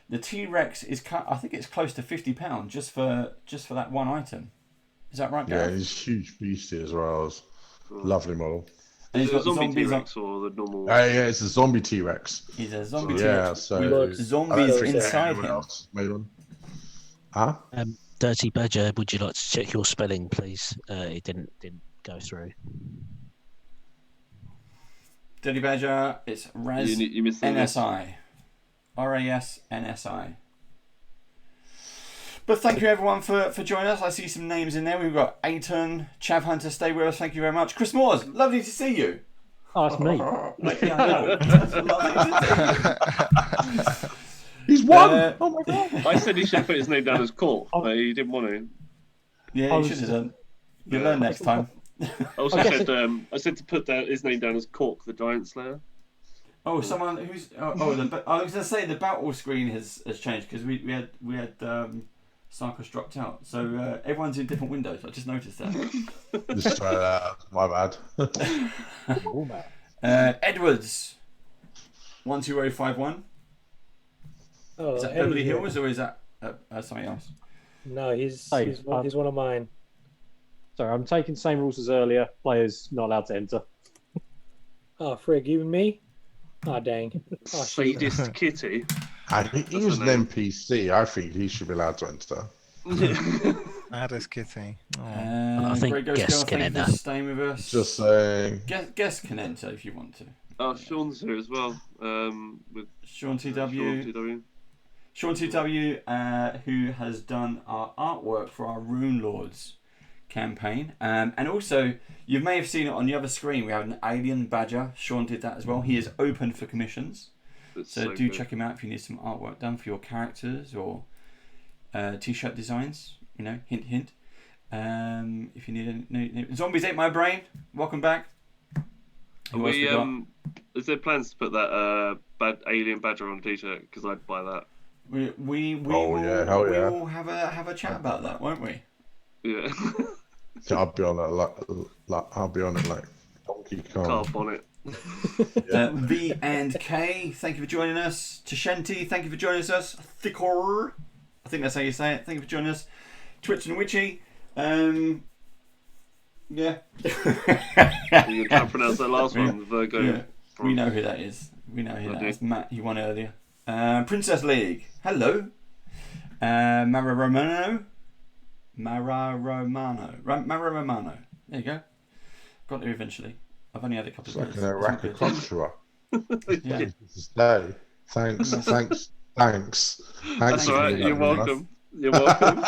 D: the T-Rex is I think it's close to £50 just for that one item. Is that right, Gareth?
E: Yeah, he's a huge beastie as well. Lovely model.
D: And
C: Is
D: he's
C: it a
D: got
C: zombie
D: zombies
C: T-Rex or the normal?
E: Yeah, it's a zombie T-Rex.
D: He's a zombie
E: Yeah,
D: T-Rex.
E: so
D: With zombies inside him.
E: Made one. Huh?
H: Dirty Badger, would you like to check your spelling, please? It didn't go through.
D: Dirty Badger, it's Raz
C: You missed the
D: NSI. RASNSI. But thank you everyone for joining us. I see some names in there. We've got Aiton, Chav Hunter, stay with us. Thank you very much. Chris Moores, lovely to see you.
F: Oh, it's me.
E: He's won! Oh my god!
C: I said he should put his name down as Cork, but he didn't want to.
D: Yeah, you should have done. You'll learn next time.
C: I also said I said to put his name down as Cork, the Giant Slayer.
D: Oh, someone who's I was going to say the battle screen has changed because we had Sarkos dropped out, so everyone's in different windows. I just noticed that.
E: Just try that out. My bad.
D: Edwards 12051.
B: Oh,
D: Is that
B: Eddie
D: Beverly
B: here.
D: Hills or is that something else?
B: No, he's
F: Hey,
B: he's one of mine.
F: Sorry, I'm taking the same rules as earlier. Players not allowed to enter.
B: Oh, frig, even me? Oh, dang. Oh, shit.
C: Sadist Kitty.
E: He was an NPC. I think he should be allowed to enter.
J: Addis Kitty.
H: I think
D: Great Ghost
H: guests
D: Girl,
H: can
D: thank you
H: enter.
D: for staying with us.
E: Just saying.
D: Guests can enter if you want to.
C: Oh, Sean's here as well. With
D: Sean TW.
C: Sean TW.
D: Sean TW, who has done our artwork for our Runelords campaign. And also, you may have seen it on the other screen. We have an alien badger. Sean did that as well. He is open for commissions. So do check him out if you need some artwork done for your characters or t-shirt designs. You know, hint, hint. If you need any... Zombies Ate My Brain. Welcome back.
C: Is there plans to put that alien badger on a t-shirt? Because I'd buy that.
D: We
E: Oh, yeah, hell yeah.
D: will have a chat about that, won't we?
C: Yeah.
E: I'll be on it like Donkey Kong.
C: Car bonnet.
D: V and K, thank you for joining us. Tashenti, thank you for joining us. Thickor, I think that's how you say it. Thank you for joining us. Twitch and Witchy. Yeah.
C: You can't pronounce that last one. The Virgo.
D: Yeah. We know who that is. We know who that is. Matt, you won earlier. Princess League. Hello. Mara Romano. There you go. Got there eventually. I've only had a couple of
E: It's
D: days.
E: like an Arachnocontra.
D: Yeah.
E: Thanks.
C: That's all right. You're welcome. You're welcome.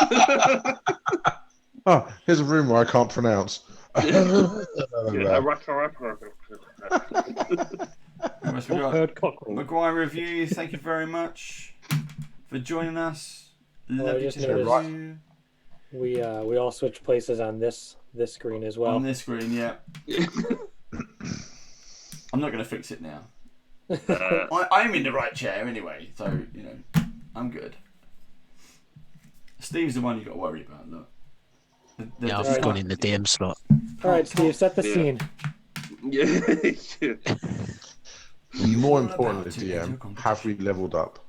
E: Oh, here's a rumour I can't pronounce.
D: Maguire Review, thank you very much for joining us. Lovely
B: just
D: to see
B: noticed
D: you.
B: We all switched places on this screen as well.
D: On this screen, yeah. I'm not going to fix it now. I'm in the right chair anyway, so you know I'm good. Steve's the one you got to worry about. Look.
H: Yeah, I've gone in the DM slot.
B: All right, Steve, set the scene.
C: Yeah.
E: More importantly, DM, have we leveled up?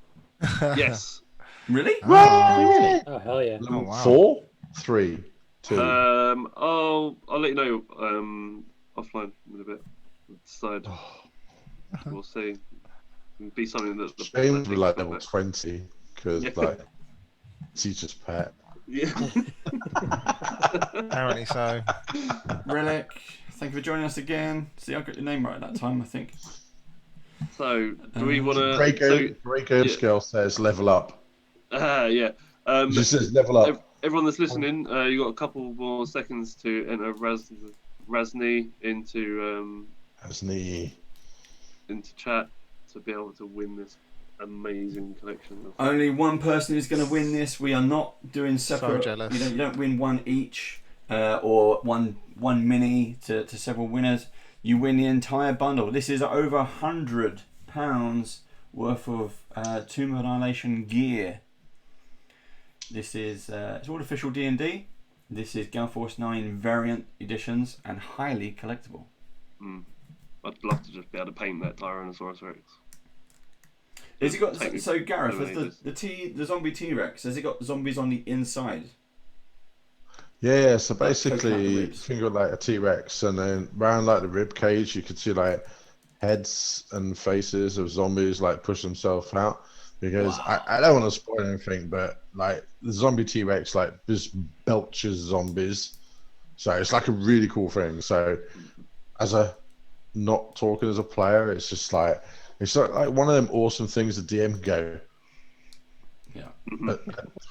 C: Yes.
I: Really?
B: Oh, oh hell yeah!
G: Oh, wow.
E: 4, 3, 2.
C: I'll let you know offline in a bit. Decide. We'll see. It'll be something that the
E: James
C: team
E: was like
C: come
E: level
C: back.
E: 20 because
C: Yeah.
E: like teacher's pet.
C: Yeah.
J: Apparently so.
I: Relic, thank you for joining us again. See, I got your name right at that time, I think.
C: So, do we want to?
E: Grey Scale says level up.
C: Yeah.
E: It just says level up.
C: Everyone that's listening, you got a couple more seconds to enter Razni into chat to be able to win this amazing collection.
I: Only one person is going to win this. We are not doing separate.
G: jealous.
I: You don't win one each or one mini to several winners. You win the entire bundle. This is over £100 worth of Tomb of Annihilation gear. This is it's all official D&D. This is Gale Force 9 variant editions and highly collectible.
C: I'd love to just be able to paint that Tyrannosaurus Rex.
I: Has it got so Gareth? Has the zombie T-Rex? Has it got zombies on the inside?
E: Yeah, so basically think of like a T-Rex, and then around like the rib cage you could see like heads and faces of zombies like push themselves out. Because I don't want to spoil anything, but like the zombie T-Rex like just belches zombies, so it's like a really cool thing. So as a not talking as a player, it's just like it's like one of them awesome things the DM can go.
I: Yeah.
E: A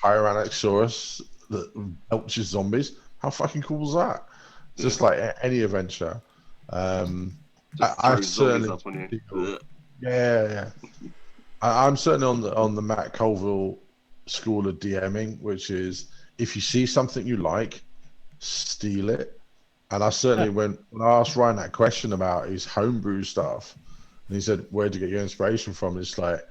E: Tyrannosaurus that belches zombies. How fucking cool is that? It's just like any adventure. I certainly yeah. I'm certainly on the Matt Colville school of DMing, which is if you see something you like, steal it. And I certainly when I asked Ryan that question about his homebrew stuff, and he said, "Where'd you get your inspiration from?" It's like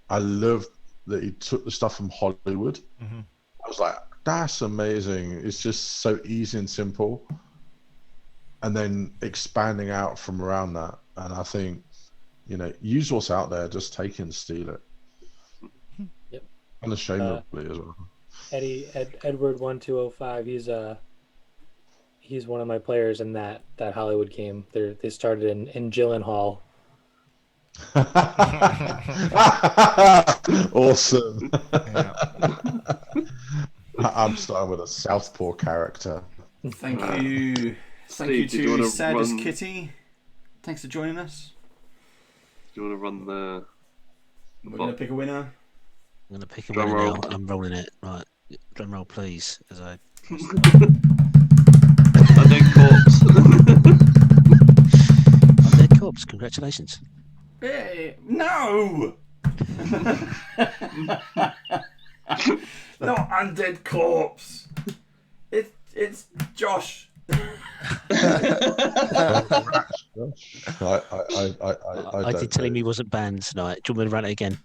E: I love that he took the stuff from Hollywood. I was like, that's amazing. It's just so easy and simple, and then expanding out from around that. And I think, you know, use what's out there, just take it and steal it.
B: Yep.
E: Unashamedly as well.
B: Edward 1205. He's one of my players in that Hollywood game. They started in Gyllenhaal.
E: Awesome.
G: Yeah.
E: I'm starting with a Southpaw character.
I: Thank you. Thank you to Saddest Kitty. Thanks for joining us.
C: Do you want to run the
I: We're going to pick a winner.
H: I'm going to pick a winner now. I'm rolling it. Right. Drum roll, please, as I...
C: Undead Corpse.
H: Undead Corpse, congratulations.
I: Hey, no! Not Undead Corpse. It's Josh.
H: I did tell him he wasn't banned tonight. Do you want me to run it again?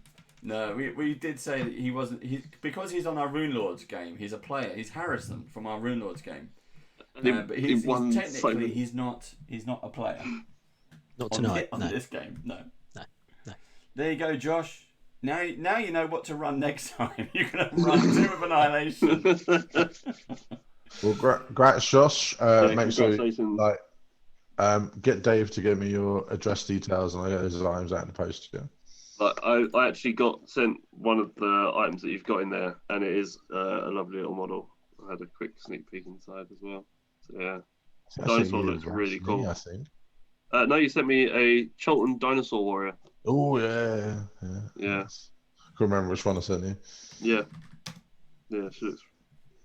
I: No, we did say that he wasn't. Because he's on our Runelords game. He's a player. He's Harrison from our Runelords game. But he's technically he's not a player.
H: Not tonight.
I: On this game, no.
H: No.
I: There you go, Josh. Now you know what to run next time. You're gonna run Tomb of Annihilation.
E: Well, great, Josh. Make sure you, get Dave to give me your address details, and I get those items out in the post. Yeah.
C: Like I actually got sent one of the items that you've got in there, and it is a lovely little model. I had a quick sneak peek inside as well. So yeah, dinosaur looks really cool.
E: I think.
C: No, you sent me a Cholton dinosaur warrior.
E: Oh yeah.
C: Yes.
E: Can't remember which one I sent you.
C: Yeah, she looks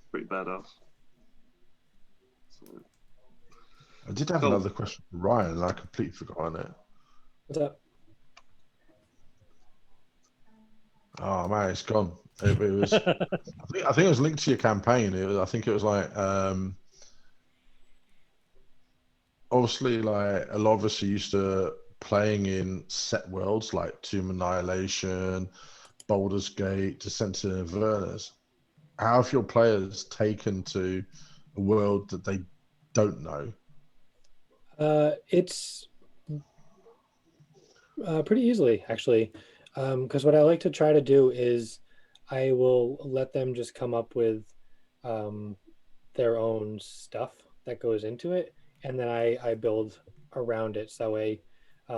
C: pretty badass. So...
E: I did have another question for Ryan, and I completely forgot it.
B: What's up?
E: Oh man, it's gone. It was. I think it was linked to your campaign. I think it was like. Obviously, like a lot of us are used to playing in set worlds like Tomb of Annihilation, Baldur's Gate, Descent into Avernus. How have your players taken to a world that they don't know?
B: It's pretty easily, actually. Because what I like to try to do is I will let them just come up with their own stuff that goes into it, and then I build around it. So that way,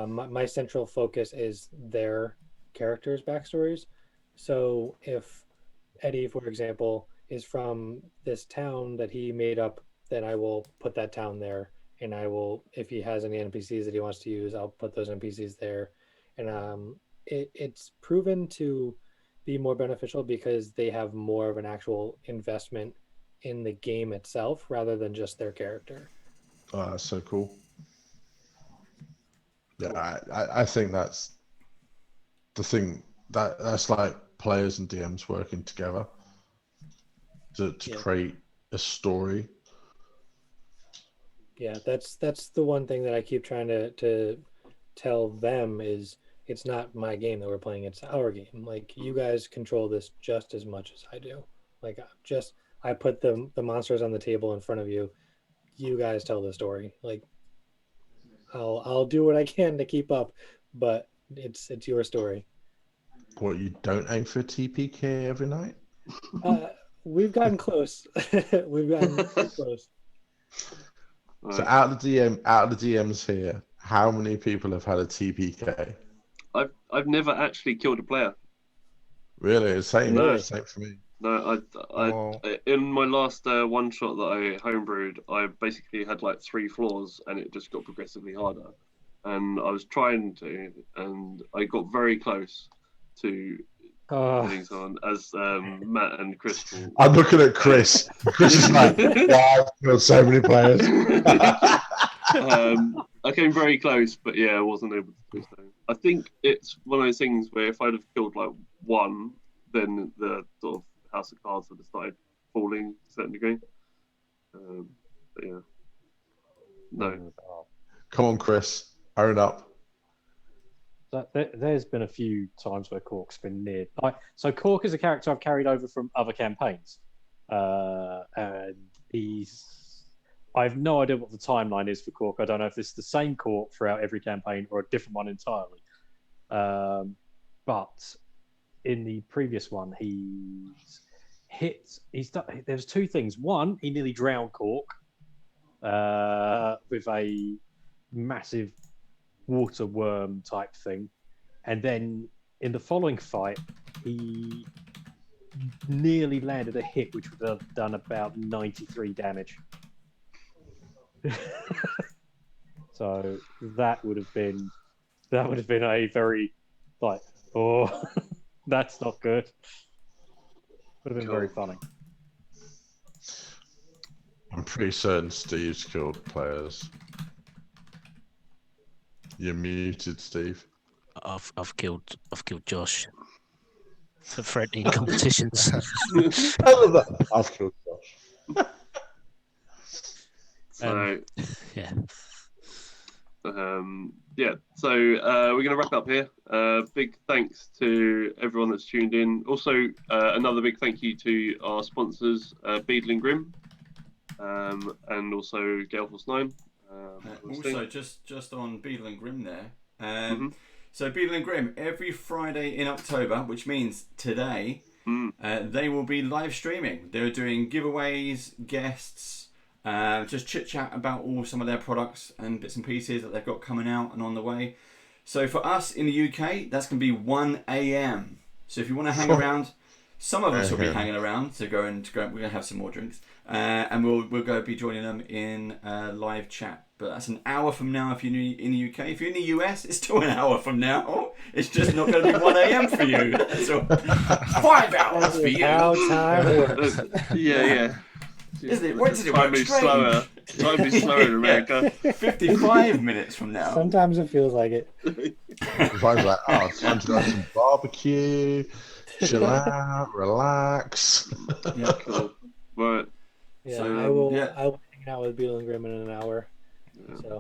B: my central focus is their characters' backstories. So if Eddie, for example, is from this town that he made up, then I will put that town there. And I will, if he has any NPCs that he wants to use, I'll put those NPCs there. And it's proven to be more beneficial because they have more of an actual investment in the game itself rather than just their character.
E: Oh, that's so cool. Yeah, I think that's the thing that's like players and DMs working together to create a story.
B: Yeah, that's the one thing that I keep trying to tell them is it's not my game that we're playing, it's our game. Like, you guys control this just as much as I do. Like, I put the monsters on the table in front of you. You guys tell the story. Like, I'll do what I can to keep up, but it's your story.
E: What, you don't aim for TPK every night?
B: We've gotten close. We've gotten close.
E: So out of the DMs here, how many people have had a TPK?
C: I've never actually killed a player.
E: Really? Same for me.
C: No, I in my last one shot that I homebrewed, I basically had like 3 floors, and it just got progressively harder. And I was trying to, and I got very close to hitting someone, as Matt and Chris.
E: I'm looking at Chris. Chris is like, wow, I've killed so many players.
C: I came very close, but yeah, I wasn't able to do so. I think it's one of those things where if I'd have killed like one, then the sort of house of cards would have started falling to a certain degree. But yeah, no.
E: Come on, Chris, own up.
F: There's been a few times where Cork's been near. So Cork is a character I've carried over from other campaigns, and I have no idea what the timeline is for Cork. I don't know if it's the same Cork throughout every campaign or a different one entirely. But in the previous one, there's 2 things. One, he nearly drowned Cork with a massive water worm type thing, and then in the following fight, he nearly landed a hit which would have done about 93 damage. So that would have been a very like, oh, that's not good. Would have been very funny.
E: I'm pretty certain Steve's killed players. You're muted, Steve.
H: I've killed Josh for threatening competitions.
E: I love that. I've killed Josh.
C: So
H: yeah.
C: So we're going to wrap up here. Big thanks to everyone that's tuned in. Also, another big thank you to our sponsors, Beadle and Grim, and also Gale Force 9.
D: Also, just on Beadle and Grim there. So Beadle and Grim, every Friday in October, which means today, they will be live streaming. They're doing giveaways, guests, just chit chat about some of their products and bits and pieces that they've got coming out and on the way. So for us in the UK, that's going to be 1 a.m. So if you want to hang around, some of us will be hanging around to go. We're going to have some more drinks, and we'll go be joining them in live chat. But that's an hour from now if you're in the UK. If you're in the US, it's still an hour from now. It's just not going to be 1 a.m. for you. So 5 hours for you.
B: How time works.
C: Yeah.
D: Isn't it? Why does it
C: Time
D: work
C: is slower. Time is slower in America.
D: 55 minutes from now.
B: Sometimes it feels like it.
E: It's like, oh, it's time to have some barbecue, chill out, relax.
D: Yeah,
C: cool. Right.
B: Yeah,
C: So,
B: I will hang out with Beadle and Grim in an hour.
C: Yeah.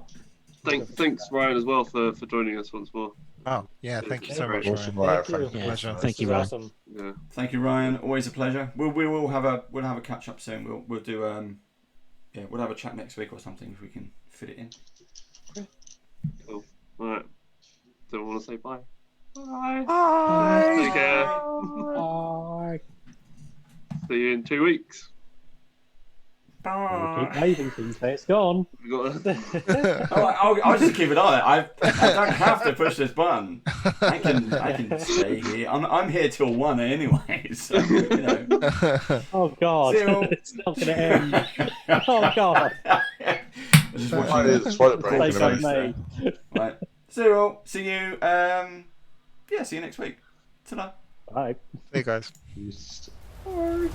B: So
C: thanks Ryan as well for joining us once more.
G: Oh yeah, thank you so much,
E: Awesome,
G: Ryan.
E: Ryan.
B: Thank you.
G: Pleasure.
H: Thank you,
B: This is
H: Ryan.
B: awesome.
C: Yeah.
D: Thank you, Ryan. Always a pleasure. We'll have a catch up soon. We'll do we'll have a chat next week or something if we can fit it in.
C: Cool. All right. Don't want to say bye.
J: Bye.
C: Take care.
F: Bye.
C: See you in 2 weeks.
F: We'll keep waving till you say it's gone.
C: We've got
D: I'll just keep it on. I don't have to push this button. I can stay here. I'm here till 1 anyway. So you know.
F: Oh God, it's not going to end. Oh God.
E: That's why the break.
F: Take on me.
D: Right. So see you. Yeah, see you next week. Ta-da.
F: Bye.
J: See you guys.
E: Peace.
K: Bye.